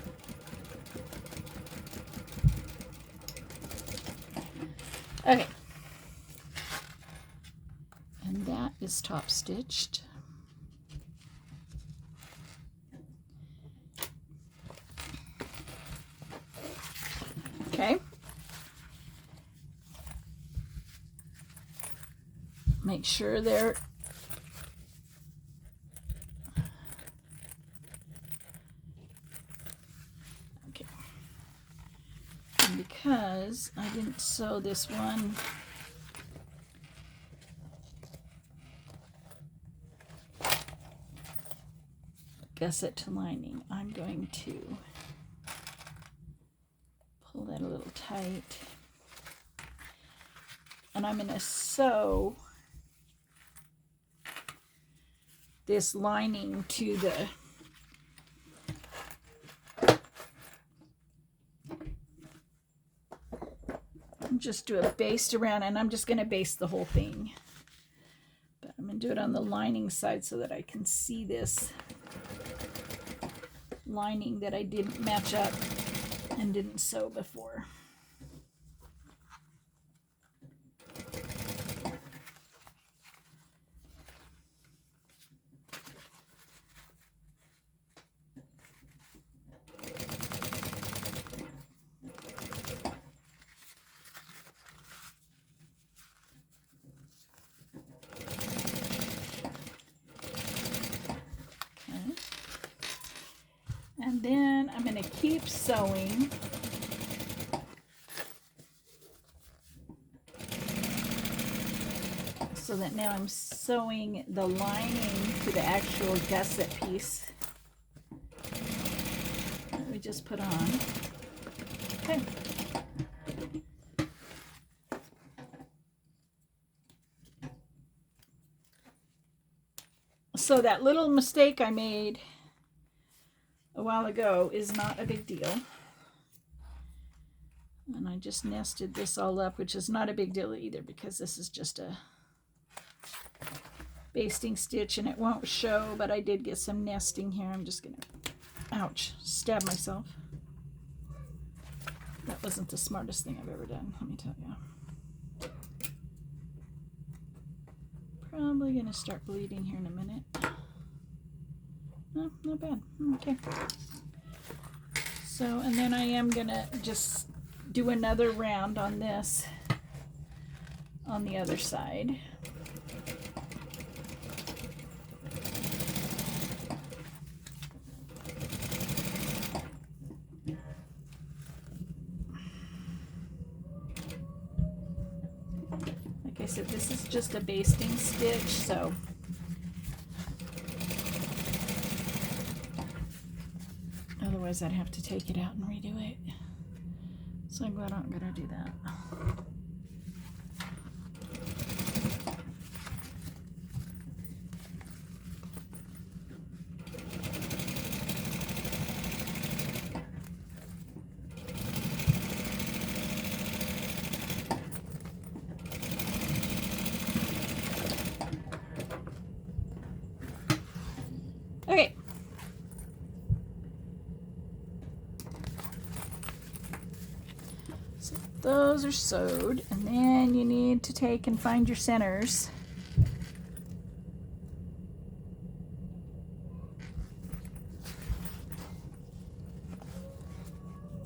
Okay. And that is top stitched. Okay. Make sure they're okay. And because I didn't sew this one, gusset to lining, I'm going to pull that a little tight. And I'm going to sew this lining to the just do a baste around, and I'm just going to baste the whole thing. But I'm going to do it on the lining side so that I can see this lining that I didn't match up and didn't sew before. And then I'm going to keep sewing so that now I'm sewing the lining to the actual gusset piece that we just put on. Okay. So that little mistake I made a while ago is not a big deal. And I just nested this all up, which is not a big deal either because this is just a basting stitch and it won't show, but I did get some nesting here. I'm just gonna, ouch, stab myself. That wasn't the smartest thing I've ever done, let me tell you. Probably gonna start bleeding here in a minute. No, not bad. Okay. So, and then I am gonna just do another round on this on the other side. Like I said, this is just a basting stitch, so otherwise I'd have to take it out and redo it. So I'm glad I'm gonna do that. Okay. So those are sewed, and then you need to take and find your centers.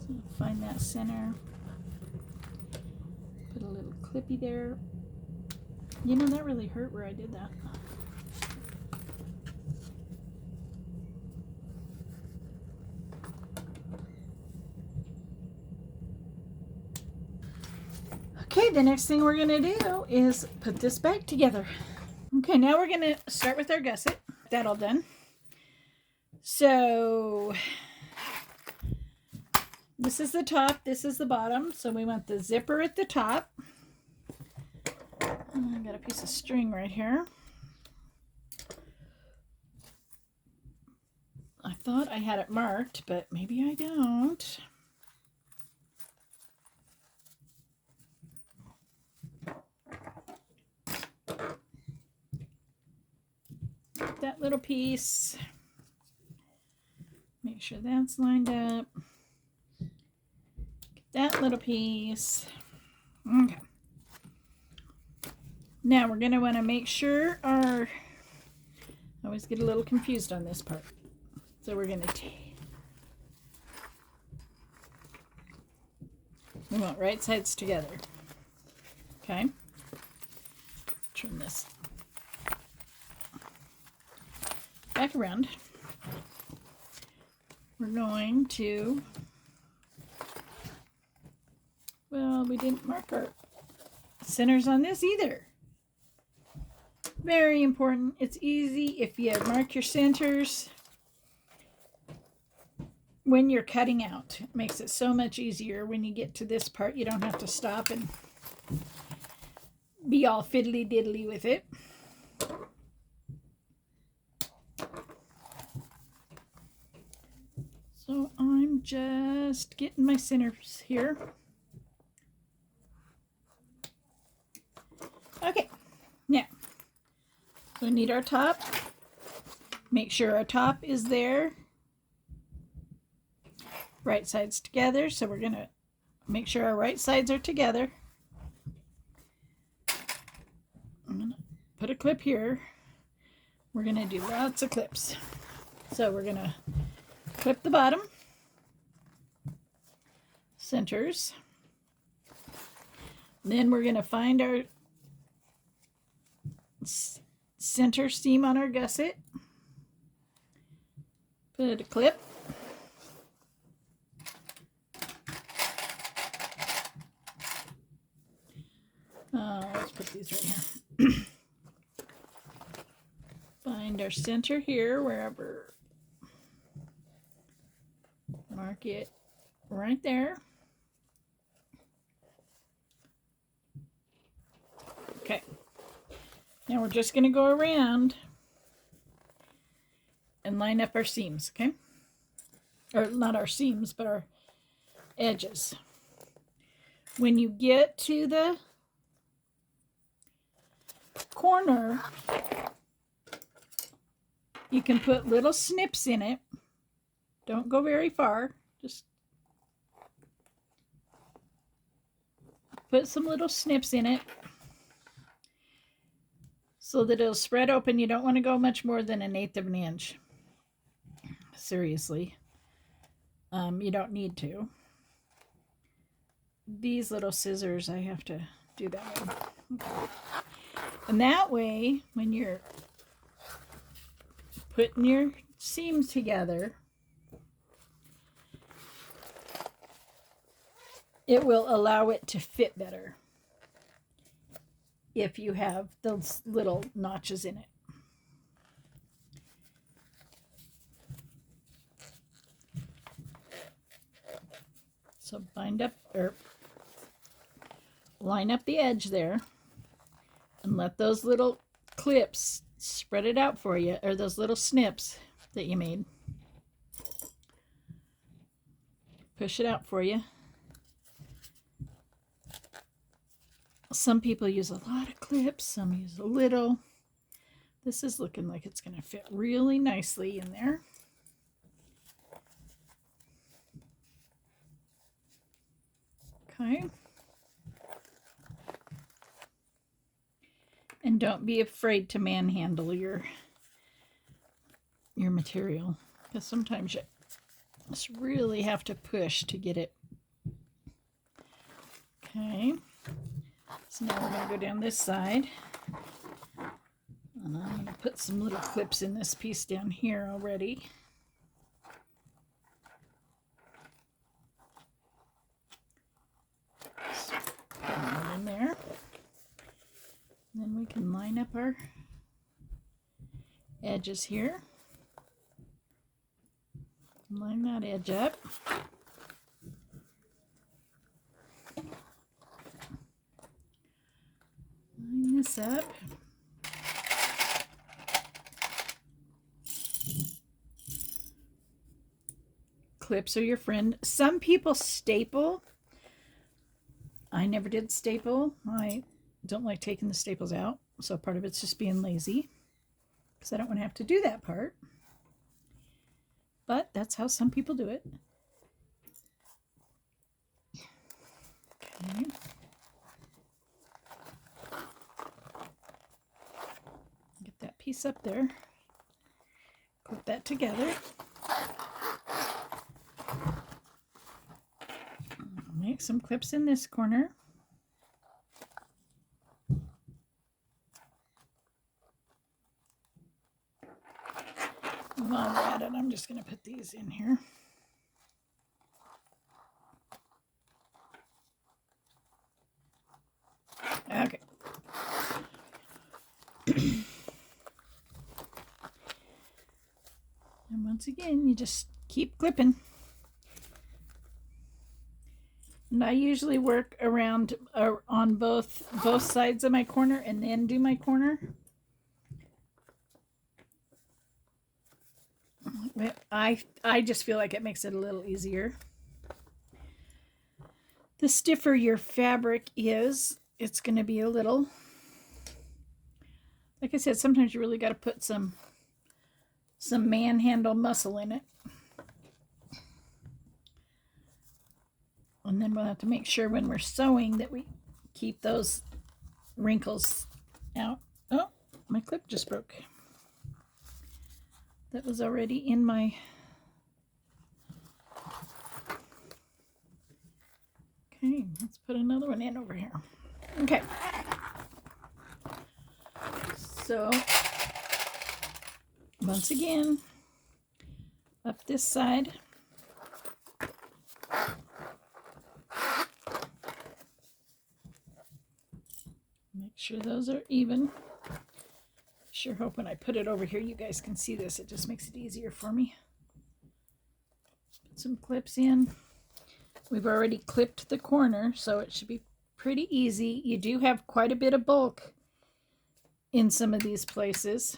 So find that center. Put a little clippy there. You know, that really hurt where I did that. Okay, the next thing we're going to do is put this back together. Okay, now we're going to start with our gusset. That all done. So this is the top, this is the bottom. So we want the zipper at the top. And I got a piece of string right here. I thought I had it marked, but maybe I don't. That little piece, make sure that's lined up. Get that little piece. Okay. Now we're going to want to make sure I always get a little confused on this part. So we're going to we want right sides together. Okay. Turn this back around. We're going to, well, we didn't mark our centers on this either. Very important. It's easy if you mark your centers when you're cutting out. It makes it so much easier when you get to this part. You don't have to stop and be all fiddly diddly with it. So I'm just getting my centers here. Okay, now so we need our top. Make sure our top is there. Right sides together. So we're going to make sure our right sides are together. I'm going to put a clip here. We're going to do lots of clips. So we're going to clip the bottom, centers. Then we're going to find our center seam on our gusset. Put a clip. Let's put these right here. Find our center here, wherever. Mark it right there. Okay. Now we're just going to go around and line up our seams, okay? Or not our seams, but our edges. When you get to the corner, you can put little snips in it. Don't go very far. Just put some little snips in it so that it'll spread open. You don't want to go much more than 1/8 of an inch. Seriously. You don't need to. These little scissors, I have to do that one. Okay. And that way, when you're putting your seams together, it will allow it to fit better if you have those little notches in it. So bind up or line up the edge there and let those little clips spread it out for you, or those little snips that you made. Push it out for you. Some people use a lot of clips, some use a little. This is looking like it's going to fit really nicely in there. Okay. And don't be afraid to manhandle your material, because sometimes you just really have to push to get it. Okay. So now we're going to go down this side. And I'm going to put some little clips in this piece down here already. Just put them in there. And then we can line up our edges here. Line that edge up. Line this up. Clips are your friend. Some people staple. I never did staple. I don't like taking the staples out, so part of it's just being lazy because I don't want to have to do that part. But that's how some people do it. Okay. piece up there. Put that together. Make some clips in this corner. While we're at it, I'm just going to put these in here. Okay. And once again, you just keep clipping. And I usually work around on both sides of my corner and then do my corner. I just feel like it makes it a little easier. The stiffer your fabric is, it's going to be a little, like I said, sometimes you really got to put some manhandle muscle in it. And then we'll have to make sure when we're sewing that we keep those wrinkles out. Oh, my clip just broke. That was already in my... Okay, let's put another one in over here. Okay. So, once again, up this side. Make sure those are even. Sure hope when I put it over here you guys can see this. It just makes it easier for me. Put some clips in. We've already clipped the corner, so it should be pretty easy. You do have quite a bit of bulk in some of these places.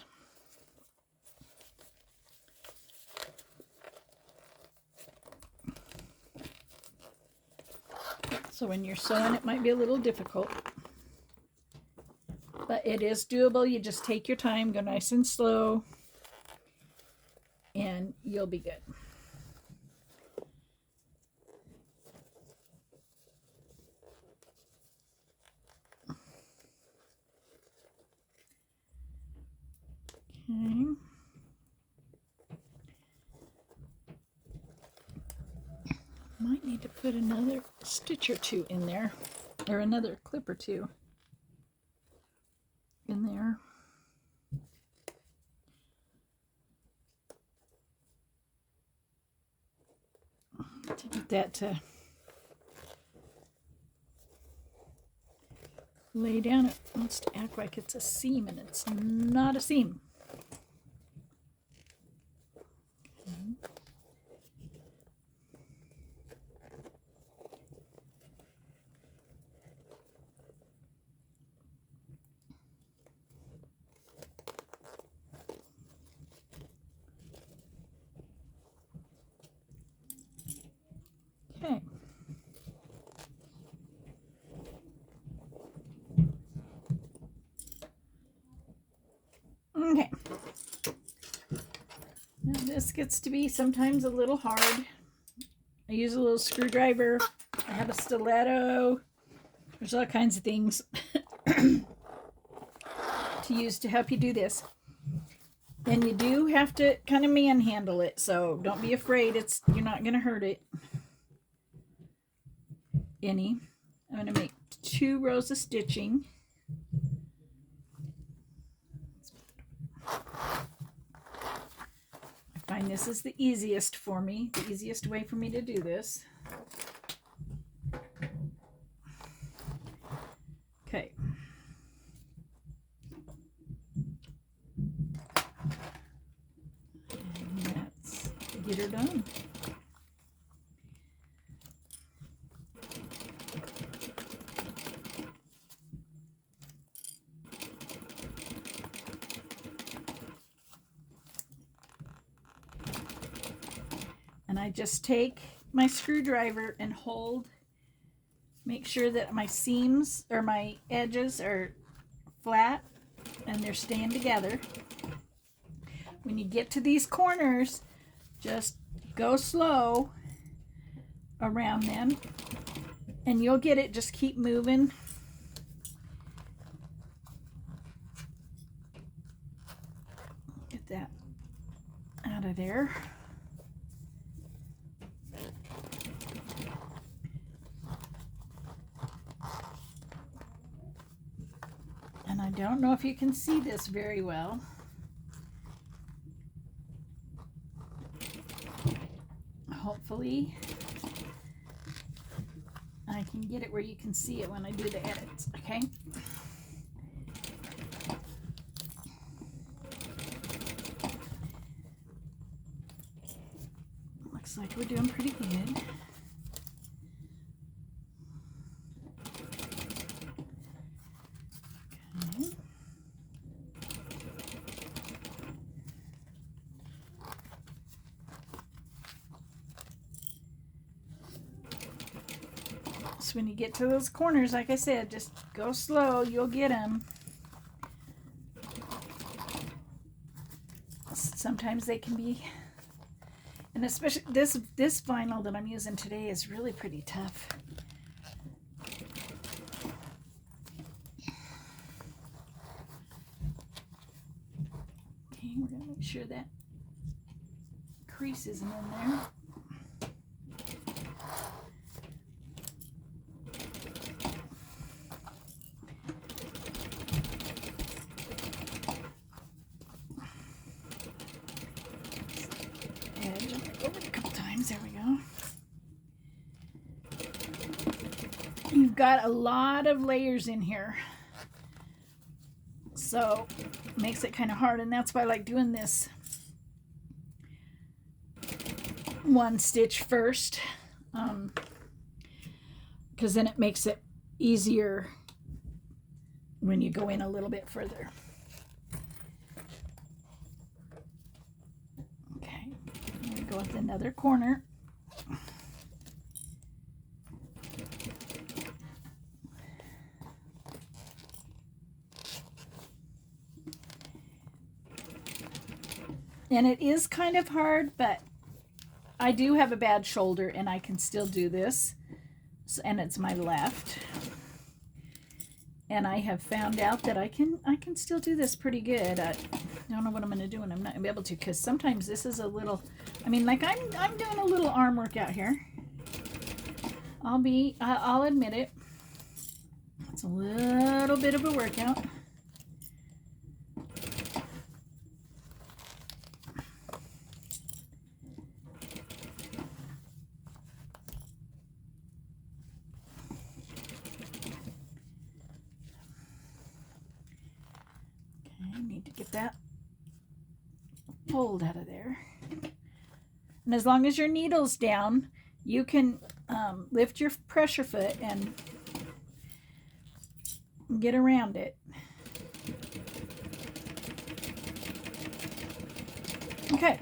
So when you're sewing, it might be a little difficult. But it is doable. You just take your time, go nice and slow, and you'll be good. Okay. Might need to put another stitch or two in there, or another clip or two in there. To get that to lay down. It wants to act like it's a seam, and it's not a seam. Okay. Okay. Now this gets to be sometimes a little hard. I use a little screwdriver. I have a stiletto. There's all kinds of things to use to help you do this. And you do have to kind of manhandle it, so don't be afraid. You're not going to hurt it any. I'm going to make 2 rows of stitching. I find this is the easiest for me, the easiest way for me to do this. Okay. And that's get her done. And I just take my screwdriver and hold, make sure that my seams or my edges are flat and they're staying together. When you get to these corners, just go slow around them and you'll get it. Just keep moving. out of there. And I don't know if you can see this very well. Hopefully I can get it where you can see it when I do the edits, okay? Looks like we're doing pretty good. Okay. So when you get to those corners, like I said, just go slow, you'll get them. Sometimes they can be, and especially this vinyl that I'm using today is really pretty tough. Okay, we're gonna make sure that crease isn't in there. There we go. You've got a lot of layers in here, so it makes it kind of hard, and that's why I like doing this one stitch first, because then it makes it easier when you go in a little bit further. Okay, I'm going to go with another corner. And it is kind of hard, but I do have a bad shoulder and I can still do this. And it's my left. And I have found out that I can still do this pretty good. I don't know what I'm going to do, and I'm not going to be able to, because sometimes this is a little, I mean, like I'm doing a little arm workout here. I'll admit it. It's a little bit of a workout. Get that fold out of there. And as long as your needle's down, you can lift your pressure foot and get around it. Okay.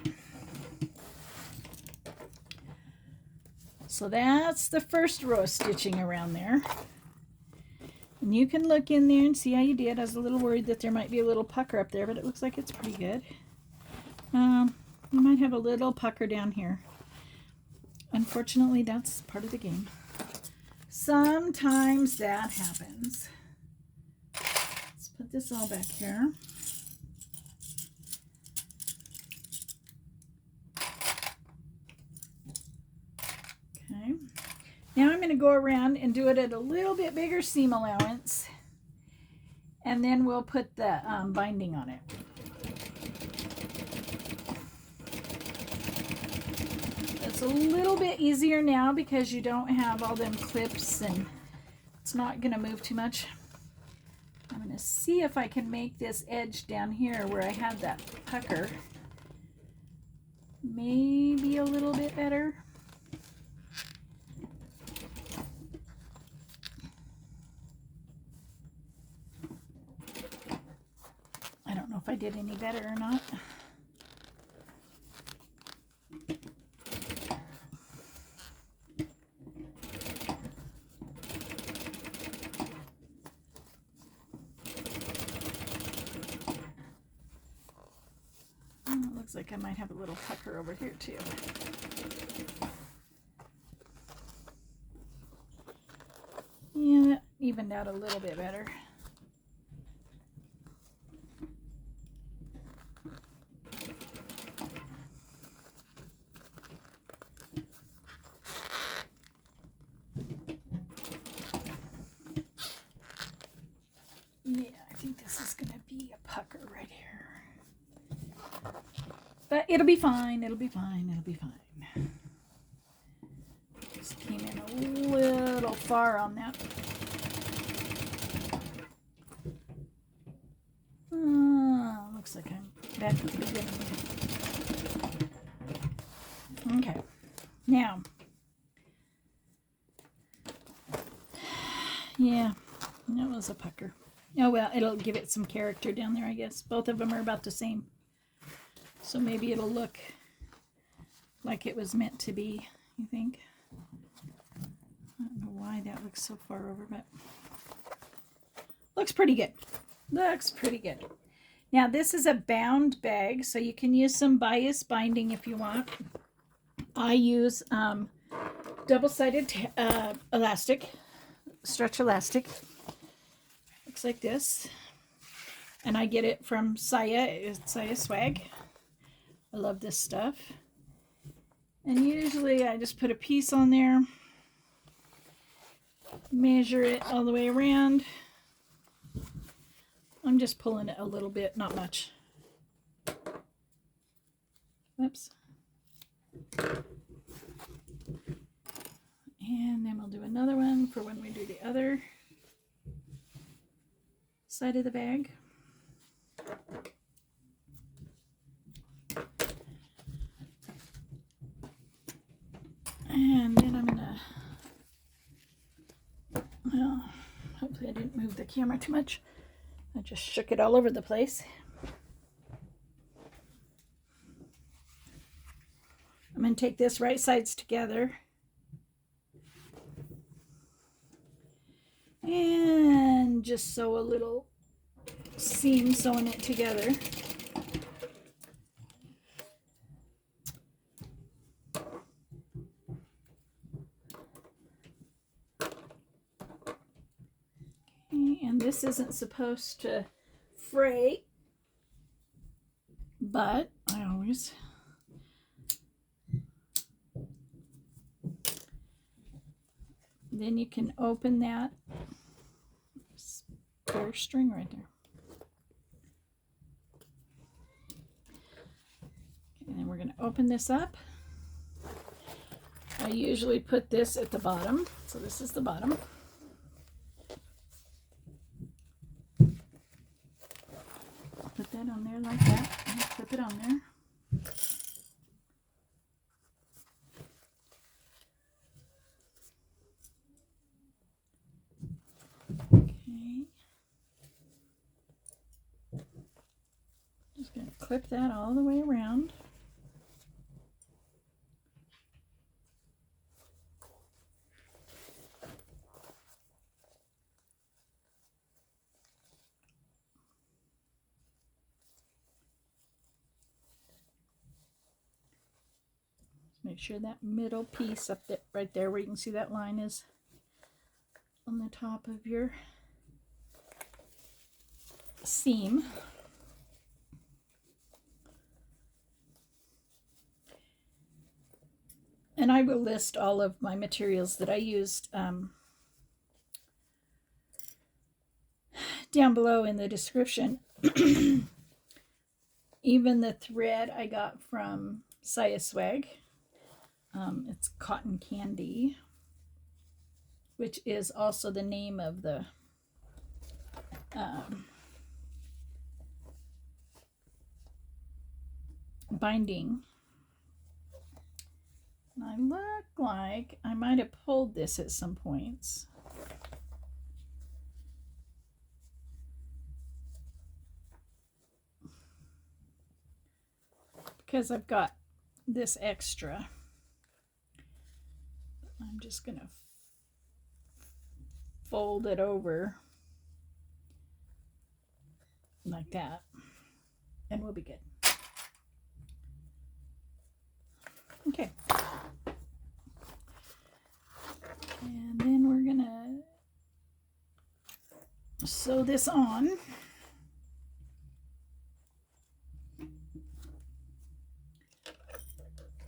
So that's the first row of stitching around there. And you can look in there and see how you did. I was a little worried that there might be a little pucker up there, but it looks like it's pretty good. You might have a little pucker down here. Unfortunately, that's part of the game. Sometimes that happens. Let's put this all back here. Okay. Now I'm going to go around and do it at a little bit bigger seam allowance, and then we'll put the binding on it. It's a little bit easier now because you don't have all them clips and it's not going to move too much. I'm going to see if I can make this edge down here where I had that pucker maybe a little bit better. I don't know if I did any better or not. It looks like I might have a little pucker over here too. Yeah, that evened out a little bit better. this is going to be a pucker right here. But it'll be fine. It'll be fine. It'll be fine. Just came in a little far on that. Looks like I'm back at the beginning. Okay. Now, yeah, that was a pucker. Oh, well, it'll give it some character down there, I guess. Both of them are about the same. So maybe it'll look like it was meant to be, you think? I don't know why that looks so far over, but looks pretty good. Looks pretty good. Now, this is a bound bag, so you can use some bias binding if you want. I use double-sided elastic, stretch elastic. Looks like this. And I get it from Saya. It's Saya Swag. I love this stuff. And usually I just put a piece on there, measure it all the way around. I'm just pulling it a little bit, not much. Whoops. And then we'll do another one for when we do the other side of the bag. And then I'm gonna, well, hopefully I didn't move the camera too much. I just shook it all over the place. I'm going to take this right sides together and just sew a little seam sewing it together. And this isn't supposed to fray, but I always then you can open that spare string right there. Okay, and then we're going to open this up. I usually put this at the bottom, so this is the bottom. Put that on there like that and clip it on there. Okay. Just going to clip that all the way around. Make sure that middle piece up there, right there where you can see that line is on the top of your seam. And I will list all of my materials that I used down below in the description. Even the thread I got from Saya Swag. It's Cotton Candy, which is also the name of the binding. And I look like I might have pulled this at some points. Because I've got this extra. I'm just going to fold it over like that, and we'll be good. Okay. And then we're going to sew this on.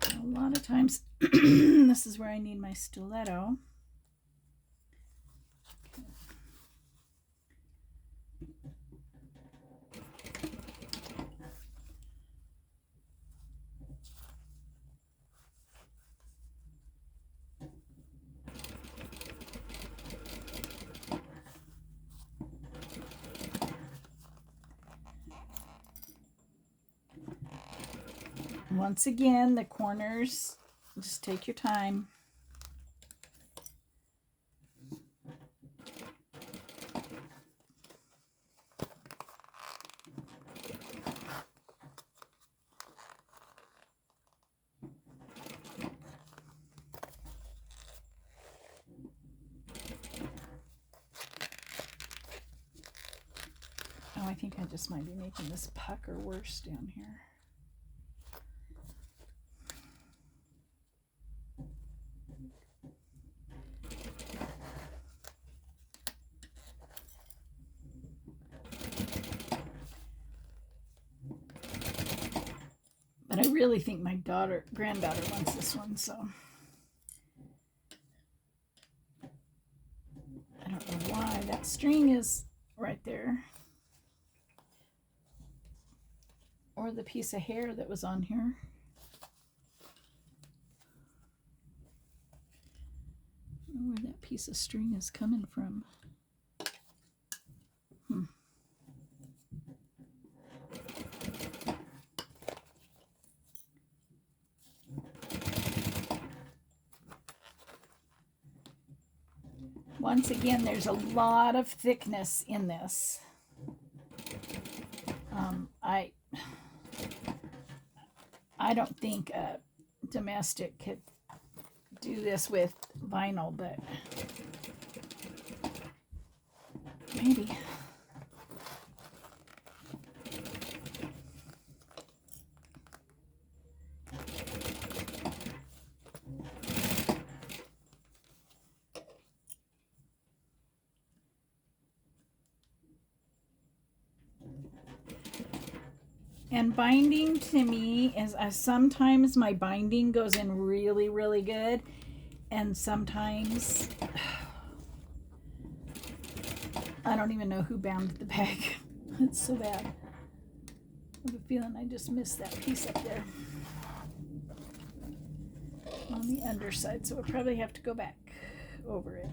A lot of times, this is where I need my stiletto. Once again, the corners, just take your time. Oh, I think I just might be making this pucker worse down here. But I really think my granddaughter wants this one, so I don't know why that string is right there. Or the piece of hair that was on here. I don't know where that piece of string is coming from. Once again, there's a lot of thickness in this. I don't think a domestic could do this with vinyl, but maybe. And binding to me is sometimes my binding goes in really, really good, and sometimes I don't even know who bound the bag. It's so bad. I have a feeling I just missed that piece up there on the underside, so we'll probably have to go back over it.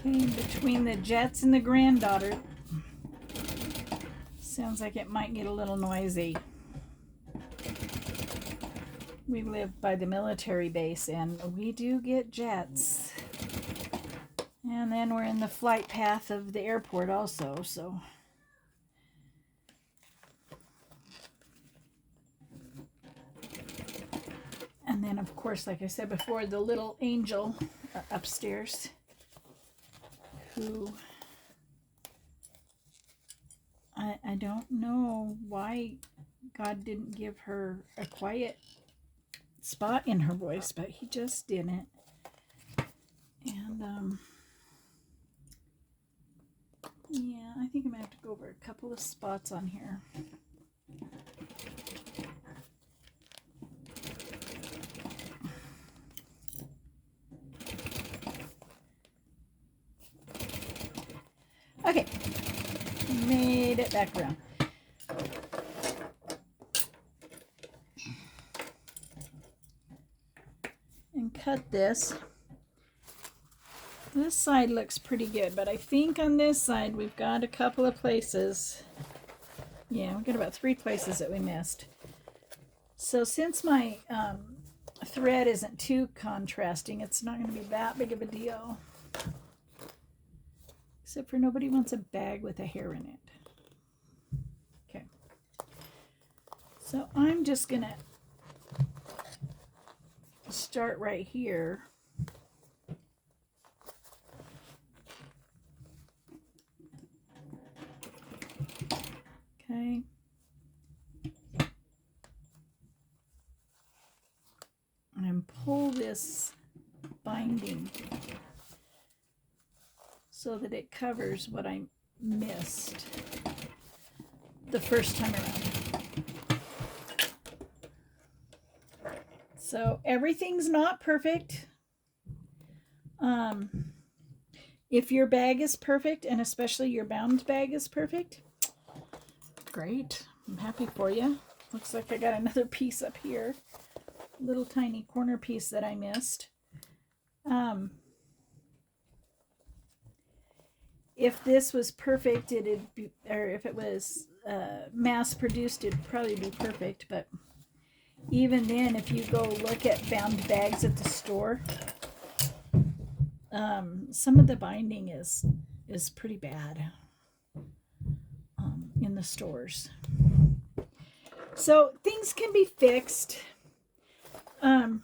Okay, between the Jets and the granddaughter, sounds like it might get a little noisy. We live by the military base and we do get jets. And then we're in the flight path of the airport also, so. And then, of course, like I said before, the little angel upstairs, who I don't know why God didn't give her a quiet spot in her voice, but he just didn't. And yeah, I think I'm gonna have to go over a couple of spots on here. Okay, made it back around. And cut this. This side looks pretty good, but I think on this side we've got a couple of places. Yeah, we've got about 3 places that we missed. So since my thread isn't too contrasting, it's not going to be that big of a deal. Except for nobody wants a bag with a hair in it. Okay. So I'm just going to start right here. Okay. And pull this binding so that it covers what I missed the first time around. So everything's not perfect. If your bag is perfect, and especially your bound bag is perfect, great. I'm happy for you. Looks like I got another piece up here. Little tiny corner piece that I missed. If this was perfect, it'd be, or if it was mass produced, it'd probably be perfect. But even then, if you go look at bound bags at the store, some of the binding is pretty bad in the stores. So things can be fixed. To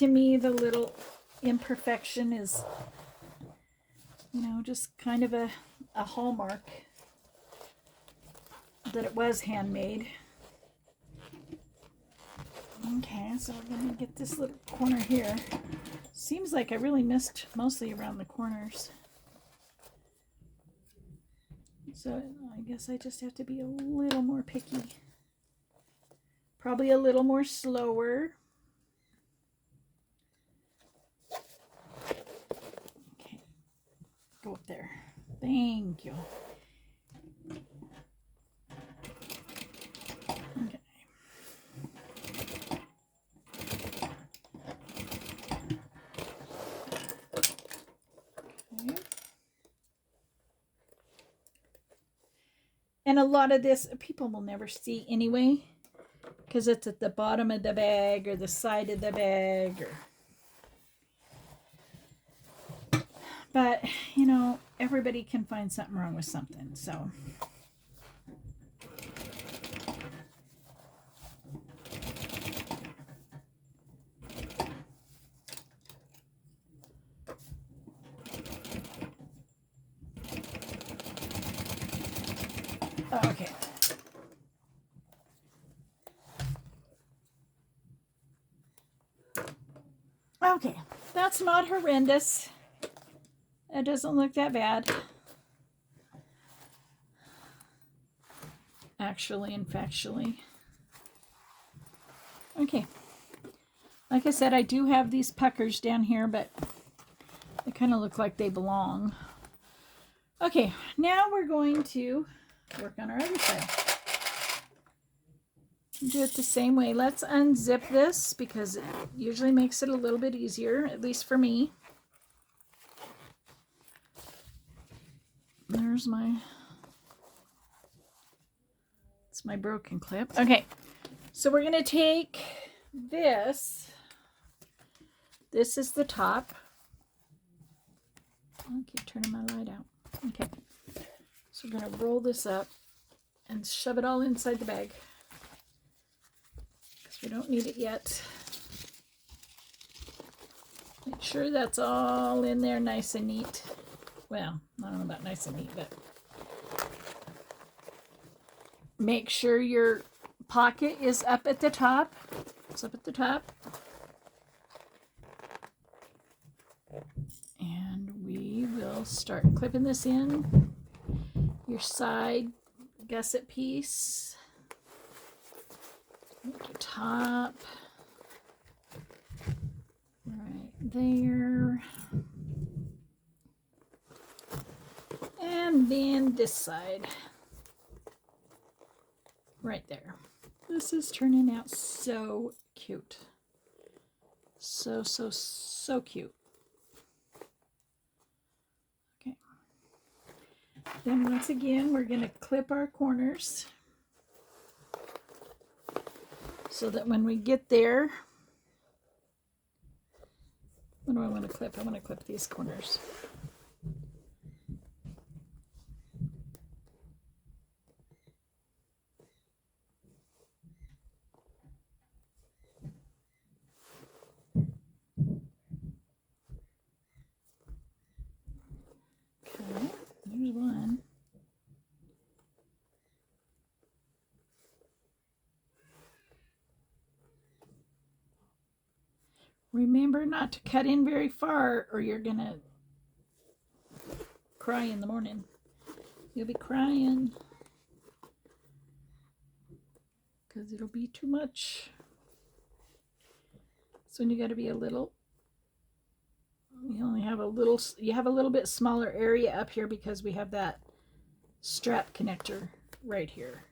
me, the little imperfection is, just kind of a hallmark that it was handmade. Okay, so we're going to get this little corner here. Seems like I really missed mostly around the corners. So I guess I just have to be a little more picky. Probably a little more slower. Okay, go up there. Thank you. Okay. And a lot of this people will never see anyway, because it's at the bottom of the bag or the side of the bag. But, everybody can find something wrong with something, so. Okay. Okay, that's not horrendous. It doesn't look that bad. Actually and factually. Okay. Like I said, I do have these puckers down here, but they kind of look like they belong. Okay, now we're going to work on our other side. Do it the same way. Let's unzip this because it usually makes it a little bit easier, at least for me. There's it's my broken clip. Okay, so we're going to take this. This is the top. I keep turning my light out. Okay, so we're going to roll this up and shove it all inside the bag because we don't need it yet. Make sure that's all in there nice and neat. Well, I don't know about nice and neat, but make sure your pocket is up at the top. It's up at the top. And we will start clipping this in. Your side gusset piece. Your top. Right there. And then this side. Right there. This is turning out so cute. So cute. Okay. Then once again, we're going to clip our corners so that when we get there, what do I want to clip? I want to clip these corners. Okay, there's one. Remember not to cut in very far or you're going to cry in the morning. You'll be crying because it'll be too much. So you got to be a little have a little bit smaller area up here because we have that strap connector right here.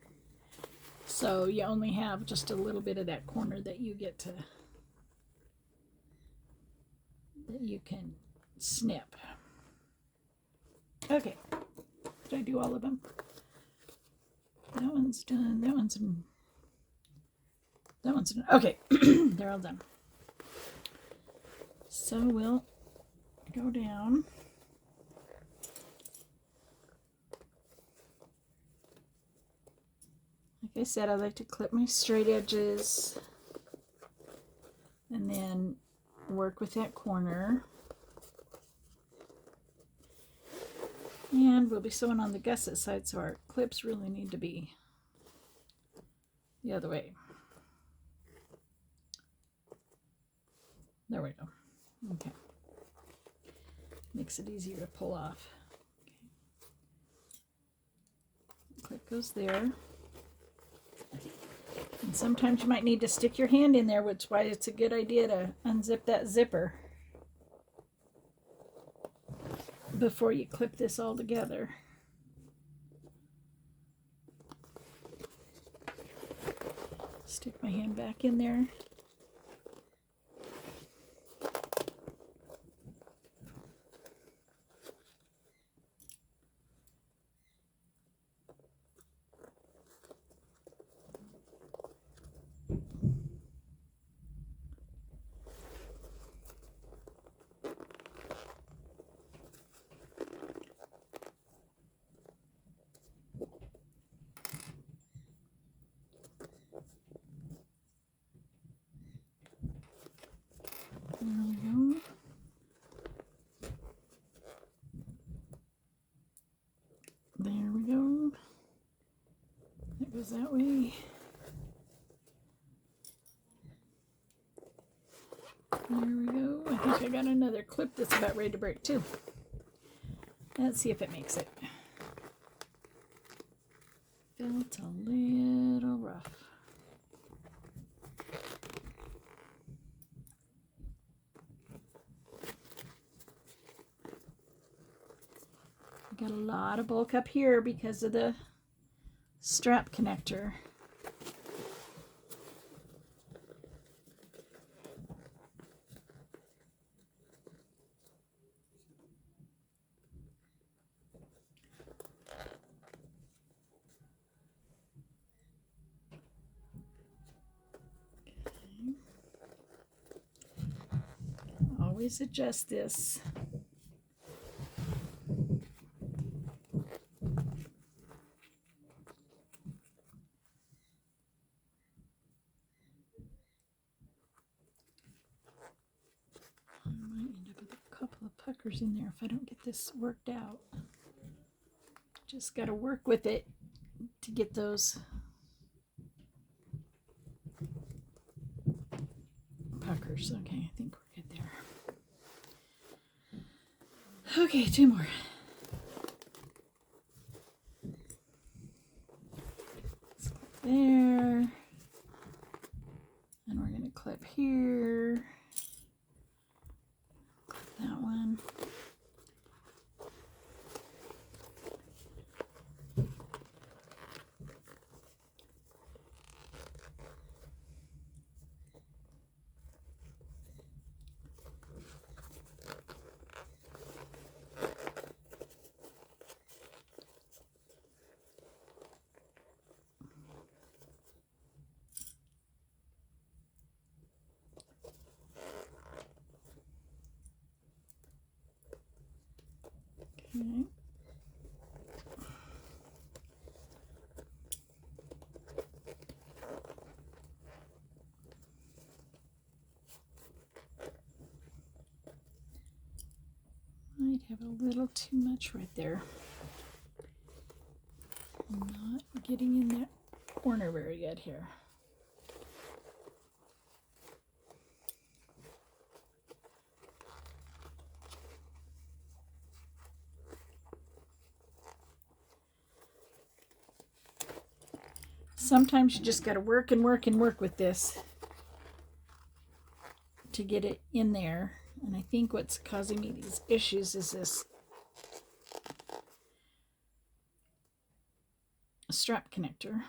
So you only have just a little bit of that corner that you can snip. Okay, did I do all of them? That one's done. That one's done. Okay, they're all done. So we'll go down. Like I said, I like to clip my straight edges and then work with that corner. And we'll be sewing on the gusset side, so our clips really need to be the other way. There we go. Okay. Makes it easier to pull off. Okay. Clip goes there. And sometimes you might need to stick your hand in there, which is why it's a good idea to unzip that zipper before you clip this all together. Stick my hand back in there. There we go. There we go. That goes that way. There we go. I think I got another clip that's about ready to break too. Let's see if it makes it. Felt a little rough. Got a lot of bulk up here because of the strap connector. Okay. Always adjust this. Puckers in there if I don't get this worked out. Just got to work with it to get those puckers. Okay, I think we're good there. Okay, two more. Let's clip there. And we're going to clip here. That one. Okay. Might have a little too much right there. I'm not getting in that corner very good here. Sometimes you just got to work and work and work with this to get it in there And I think what's causing me these issues is this strap connector.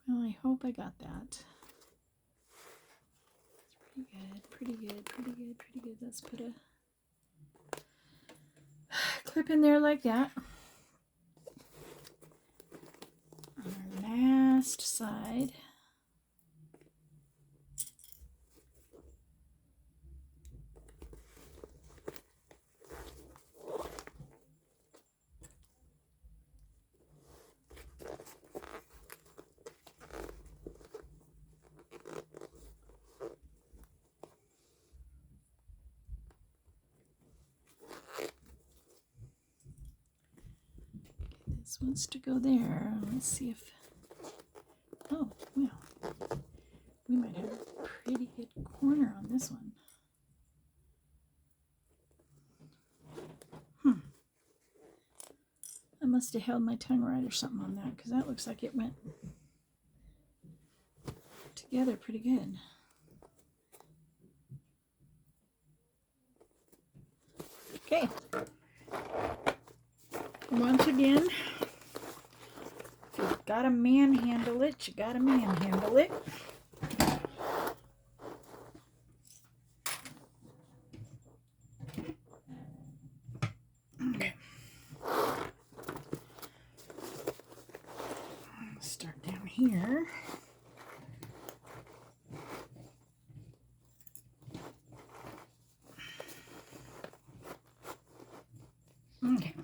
Well, I hope I got that. It's pretty good, pretty good, pretty good, pretty good. Let's put a clip in there like that. On our last side. This wants to go there. Let's see if, oh, well, we might have a pretty good corner on this one. I must have held my tongue right or something on that, because that looks like it went together pretty good. Okay. Once again, if you've got to manhandle it, you got to manhandle it. Okay. Start down here. Okay.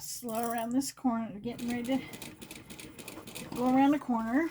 Slow around this corner, getting ready to go around the corner.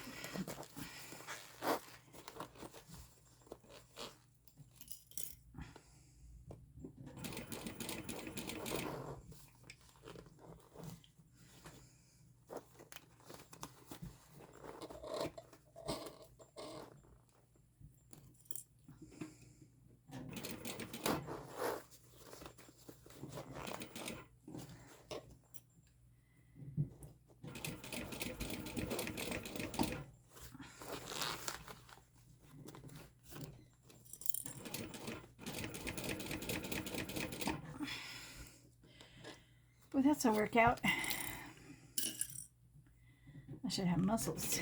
Boy, that's a workout. I should have muscles.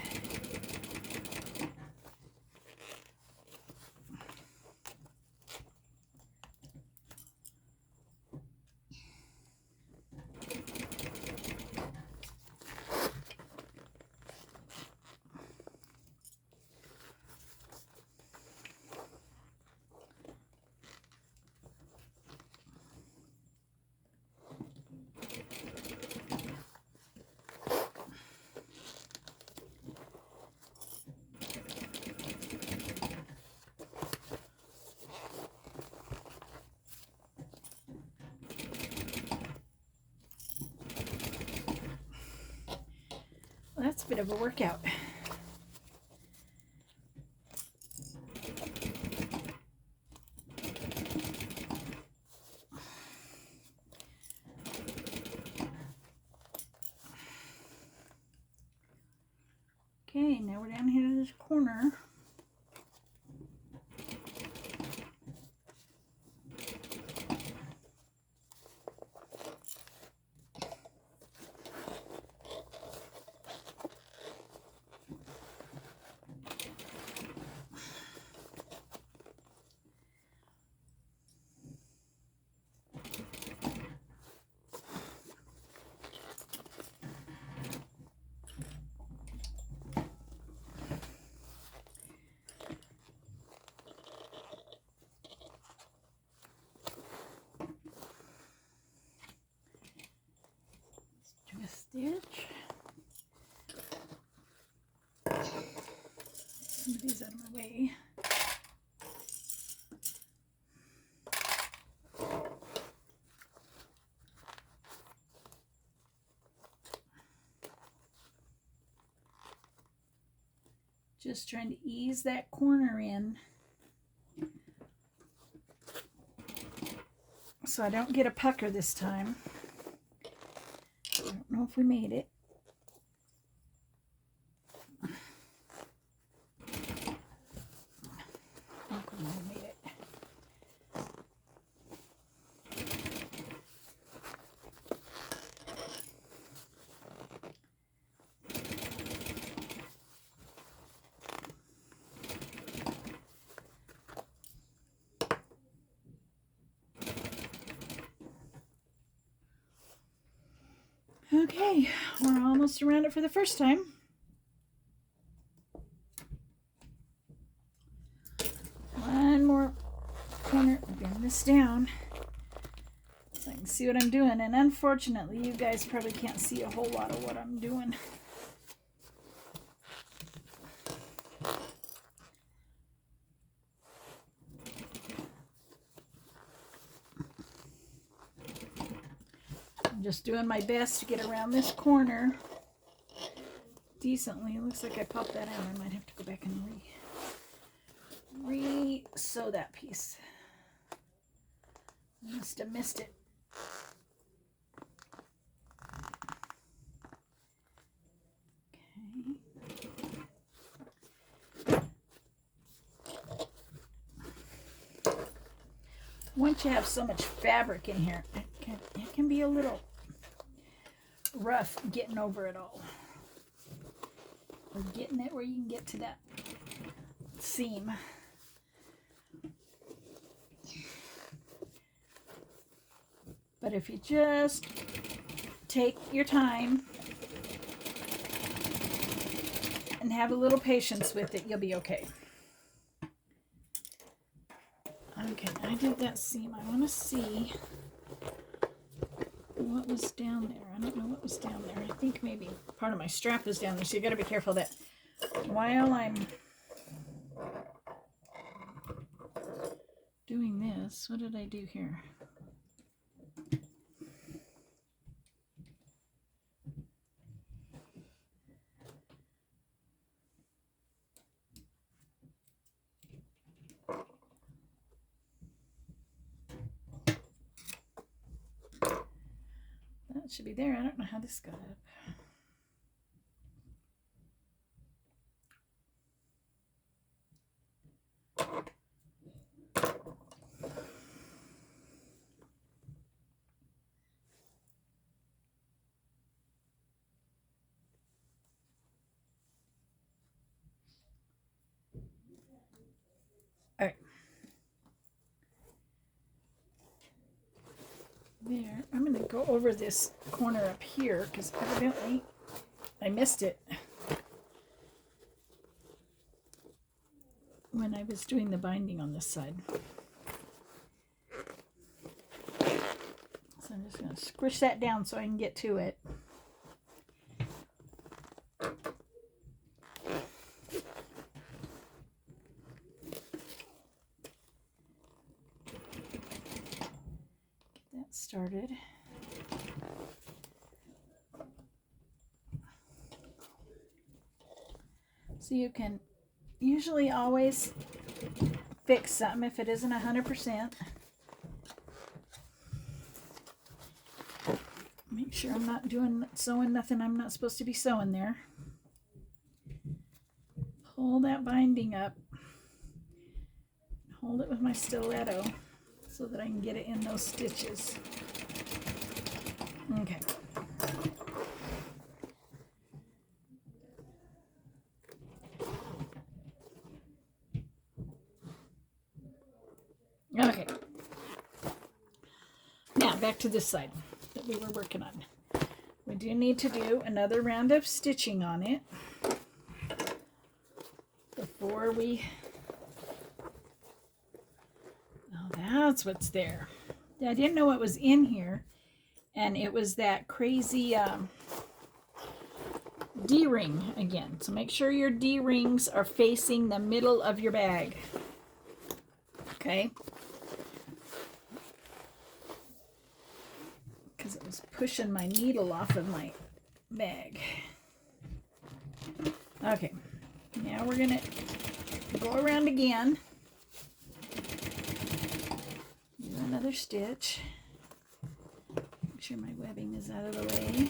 Well, that's a bit of a workout. Okay, now we're down here to this corner. Let's do a stitch. Just trying to ease that corner in so I don't get a pucker this time. I don't know if we made it. Okay, we're almost around it for the first time. One more corner, bend this down so I can see what I'm doing. And unfortunately, you guys probably can't see a whole lot of what I'm doing. I'm just doing my best to get around this corner decently. It looks like I popped that out. I might have to go back and re-sew that piece. I must have missed it. Okay. Once you have so much fabric in here, it can be a little rough getting over it all. Or getting it where you can get to that seam. But if you just take your time and have a little patience with it, you'll be okay. Okay, I did that seam. I want to see what was down there. I don't know what was down there. I think maybe part of my strap was down there, so you got to be careful that while I'm doing this, what did I do here? That should be there. I don't know how this got up. All right. There. I'm going to go over this corner up here because evidently I missed it when I was doing the binding on this side. So I'm just going to squish that down so I can get to it. Started. So you can usually always fix something if it isn't 100%. Make sure I'm not sewing nothing I'm not supposed to be sewing there. Pull that binding up. Hold it with my stiletto so that I can get it in those stitches. Okay. Okay. Now back to this side that we were working on. We do need to do another round of stitching on it before we... Oh, that's what's there. I didn't know what was in here, and it was that crazy D-ring again. So make sure your D-rings are facing the middle of your bag. Okay? Because it was pushing my needle off of my bag. Okay. Now we're going to go around again. Do another stitch. Make sure my webbing is out of the way.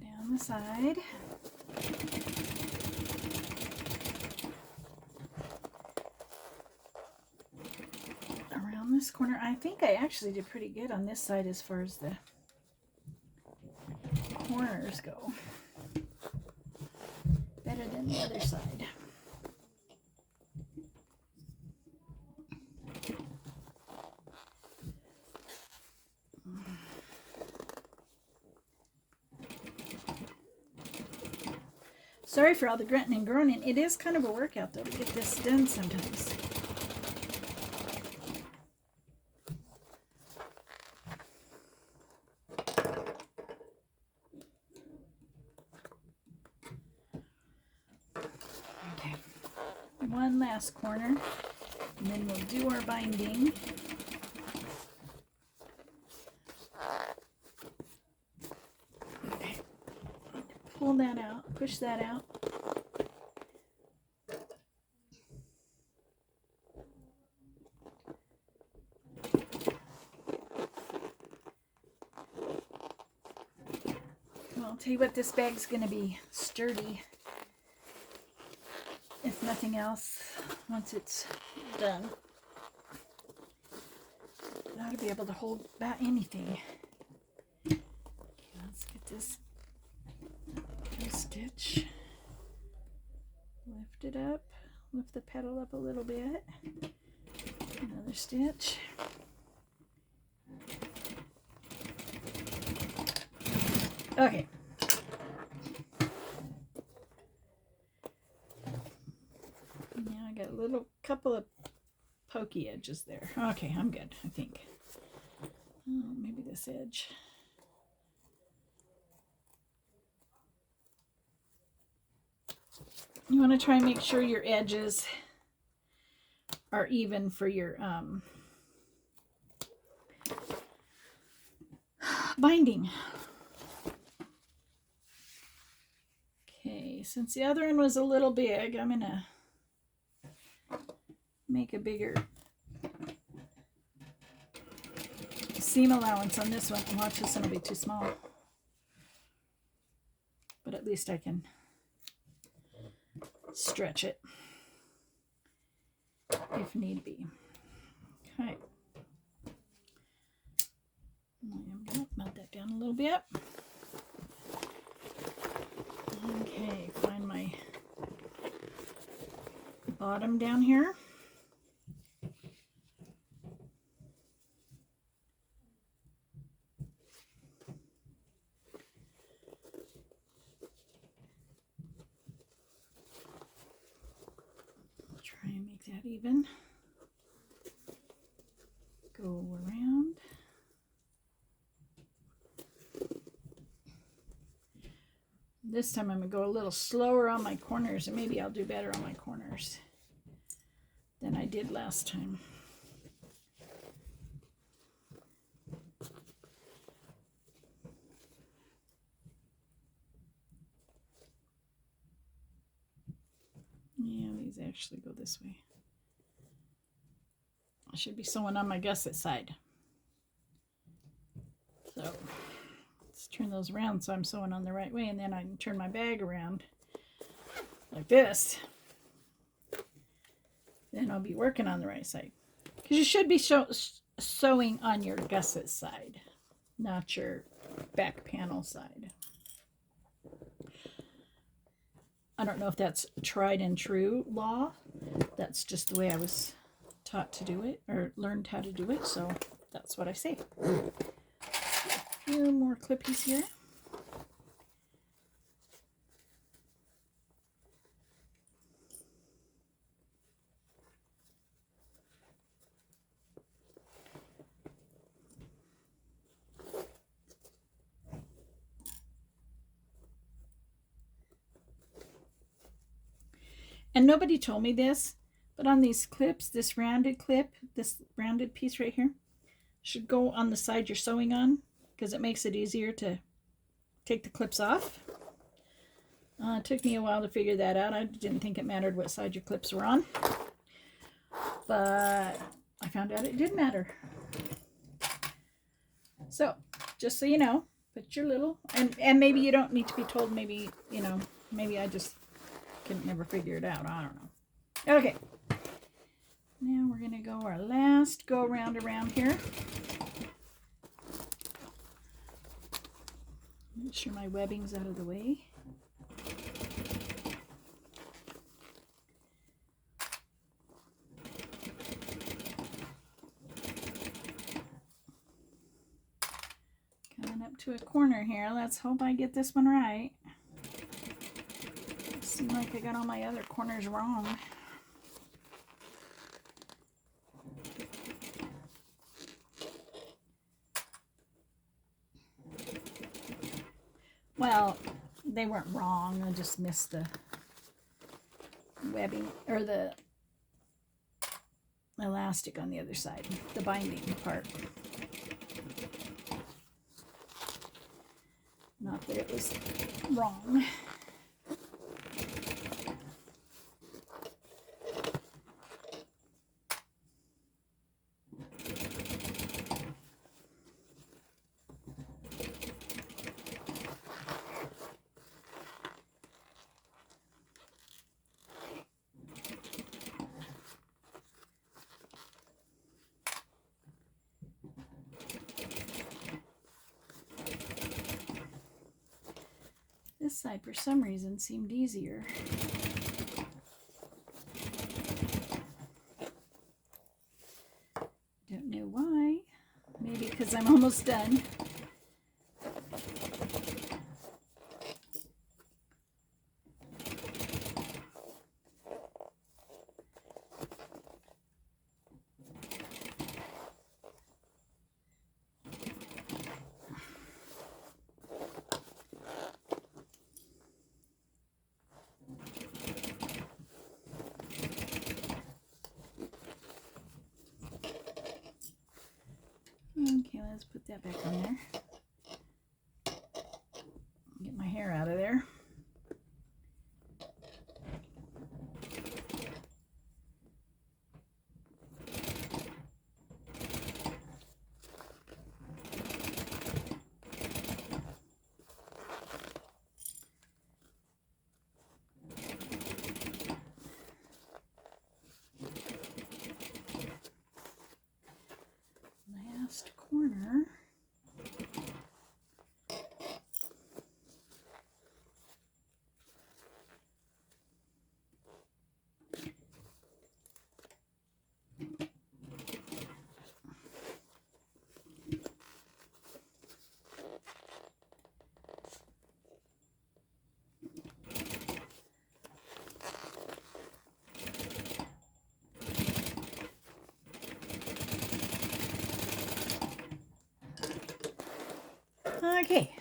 Down the side. Around this corner. I think I actually did pretty good on this side as far as the corners go. Better than the other side. Sorry for all the grunting and groaning. It is kind of a workout, though, to get this done sometimes. Okay, one last corner, and then we'll do our binding. Okay, pull that out, push that out. I'll tell you what, this bag's going to be sturdy, if nothing else, once it's done. It ought to be able to hold about anything. Okay, let's get this stitch. Lift it up, lift the petal up a little bit. Another stitch. Okay. Now I got a little couple of pokey edges there. Okay, I'm good, I think. Oh, maybe this edge. You want to try and make sure your edges are even for your binding. Okay, since the other one was a little big, I'm gonna make a bigger seam allowance on this one. Watch, this one will be too small, but at least I can stretch it if need be. Okay, I'm gonna melt that down a little bit. Okay, find my bottom down here. Try and make that even. Go around. This time I'm going to go a little slower on my corners, and maybe I'll do better on my corners than I did last time. Yeah, these actually go this way. I should be sewing on my gusset side. So let's turn those around so I'm sewing on the right way, and then I can turn my bag around like this. Then I'll be working on the right side. Because you should be sewing on your gusset side, not your back panel side. I don't know if that's tried and true law. That's just the way I was taught to do it or learned how to do it, so that's what I say. A few more clippies here. And nobody told me this, but on these clips, this rounded clip, this rounded piece right here, should go on the side you're sewing on because it makes it easier to take the clips off. It took me a while to figure that out. I didn't think it mattered what side your clips were on, but I found out it did matter. So, just so you know, put your little, and maybe you don't need to be told, maybe, you know, maybe I just couldn't never figure it out. I don't know. Okay. Now we're going to go our last go around here. Make sure my webbing's out of the way. Coming up to a corner here. Let's hope I get this one right. Seems like I got all my other corners wrong. Well, they weren't wrong. I just missed the webbing or the elastic on the other side, the binding part. Not that it was wrong. This side, for some reason, seemed easier. Don't know why. Maybe because I'm almost done. Okay, let's put that back on there. Get my hair out of there. Last corner. Okay,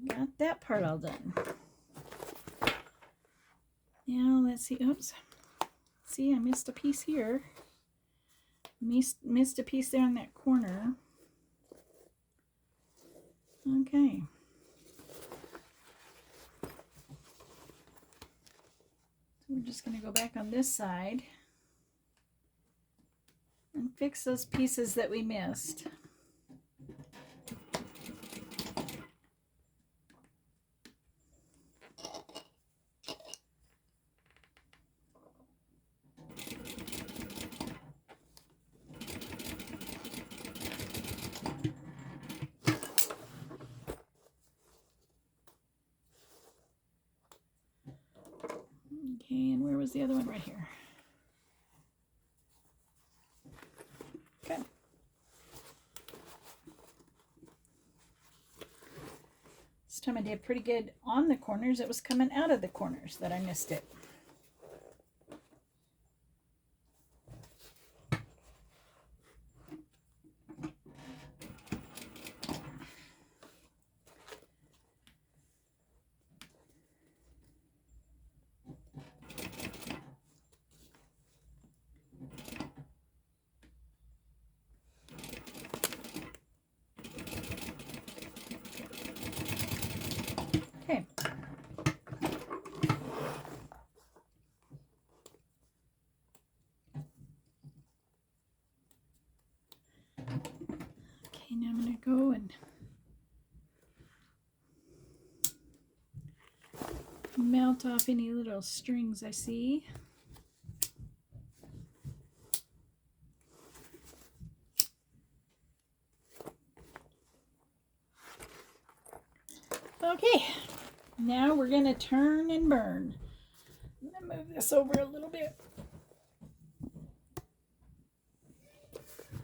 we got that part all done. Now let's see. Oops. See, I missed a piece here. Missed a piece there in that corner. Okay. So we're just going to go back on this side and fix those pieces that we missed. Okay, and where was was the other one? Right here. Okay. This time I did pretty good on the corners. It was coming out of the corners that I missed it. Okay. Okay, now I'm going to go and melt off any little strings I see. Okay, now we're going to turn and burn. I'm going to move this over a little bit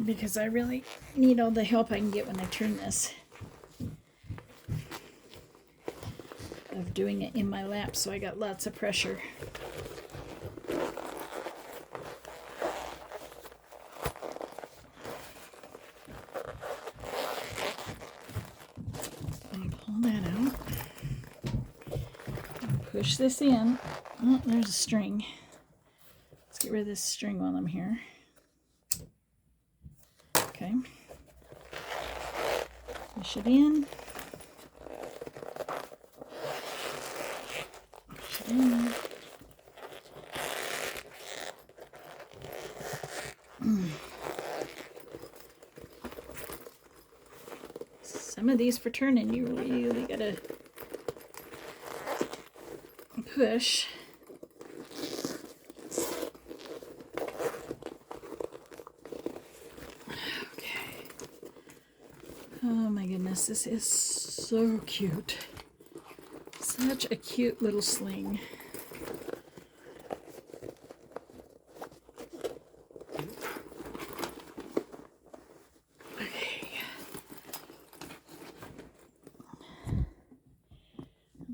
because I really need all the help I can get when I turn this. Of doing it in my lap, so I got lots of pressure. Pull that out. Push this in. Oh, there's a string. Let's get rid of this string while I'm here. Okay. Push it in. Push it in. Some of these for turning, you really gotta push. Okay. Oh my goodness, this is so cute. Such a cute little sling.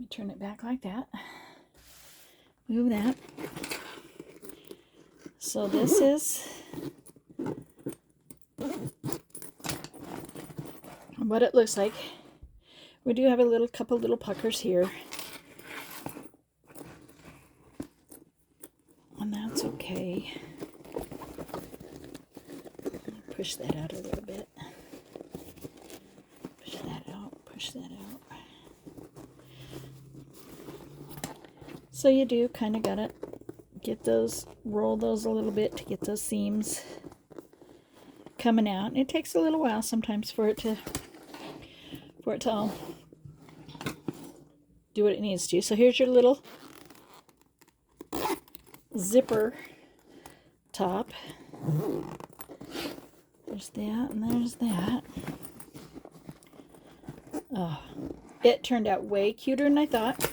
Turn it back like that. Move that. So this is what it looks like. We do have a couple little puckers here. And that's okay. Push that out a little bit. Push that out, push that out. So you do kind of gotta get those, roll those a little bit to get those seams coming out. And it takes a little while sometimes for it to all do what it needs to. So here's your little zipper top. There's that and there's that. Oh, it turned out way cuter than I thought.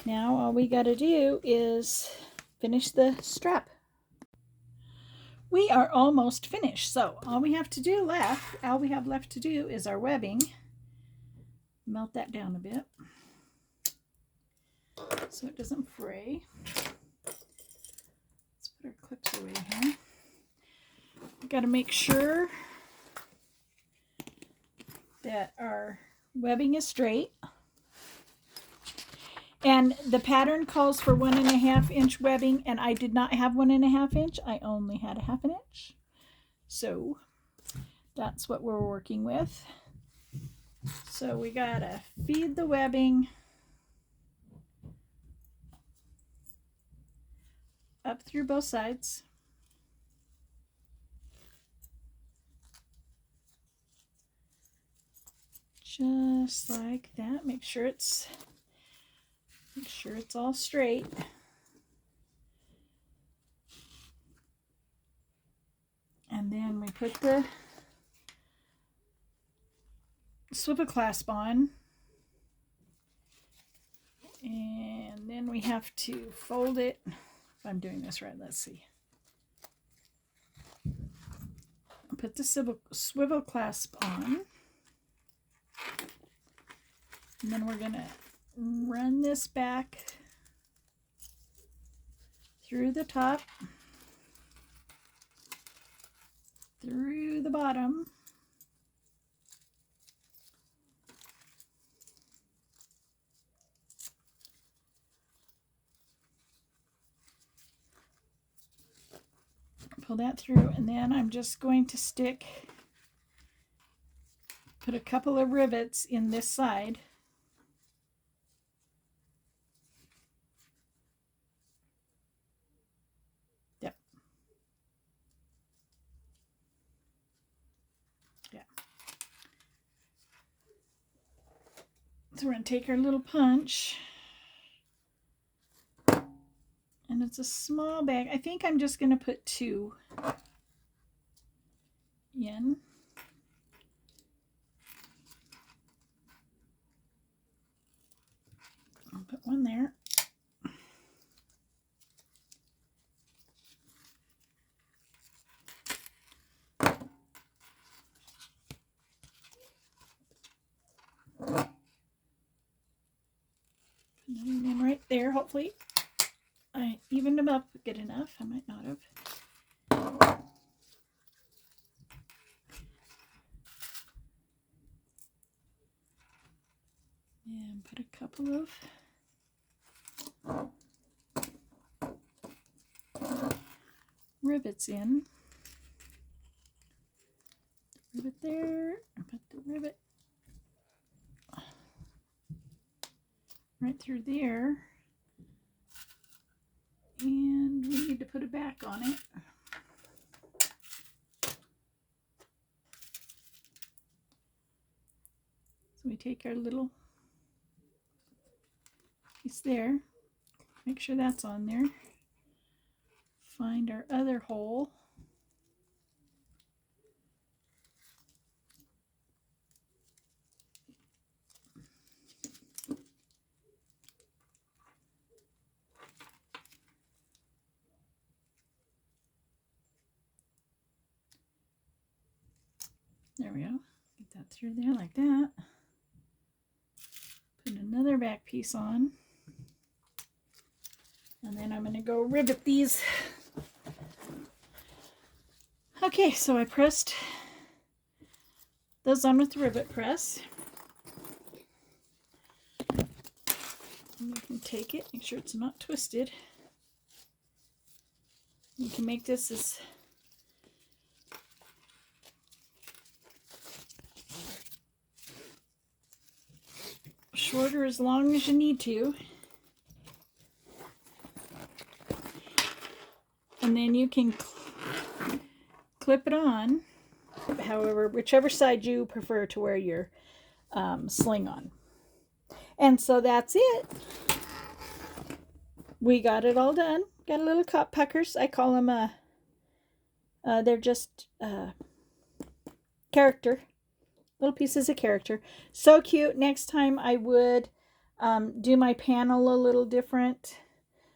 Now all we got to do is finish the strap. We are almost finished, so all we have left to do is our webbing. Melt that down a bit so it doesn't fray. Let's put our clips away here. We got to make sure that our webbing is straight. And the pattern calls for 1.5 inch webbing, and I did not have 1.5 inch. I only had 1/2 inch. So that's what we're working with. So we gotta feed the webbing up through both sides. Just like that. Make sure it's all straight. And then we put the swivel clasp on. And then we have to fold it if I'm doing this right. Let's see. Put the swivel clasp on. And then we're going to run this back through the top, through the bottom, pull that through, and then I'm just going to put a couple of rivets in this side. Yep. Yeah. So we're going to take our little punch, and it's a small bag. I think I'm just going to put 2 in. I'll put 1 there. Put another one in right there. Hopefully I evened them up good enough. I might not have. And put a couple of rivets in. Rivet there, and put the rivet right through there. And we need to put a back on it. So we take our little piece there, make sure that's on there. Find our other hole. There we go. Get that through there like that. Put another back piece on. And then I'm going to go rivet these. Okay, so I pressed those on with the rivet press. And you can take it, make sure it's not twisted. You can make this as short or as long as you need to. And then you can clip it on, however, whichever side you prefer to wear your sling on. And so that's it. We got it all done. Got a little cop puckers. I call them, they're just character. Little pieces of character. So cute. Next time I would do my panel a little different.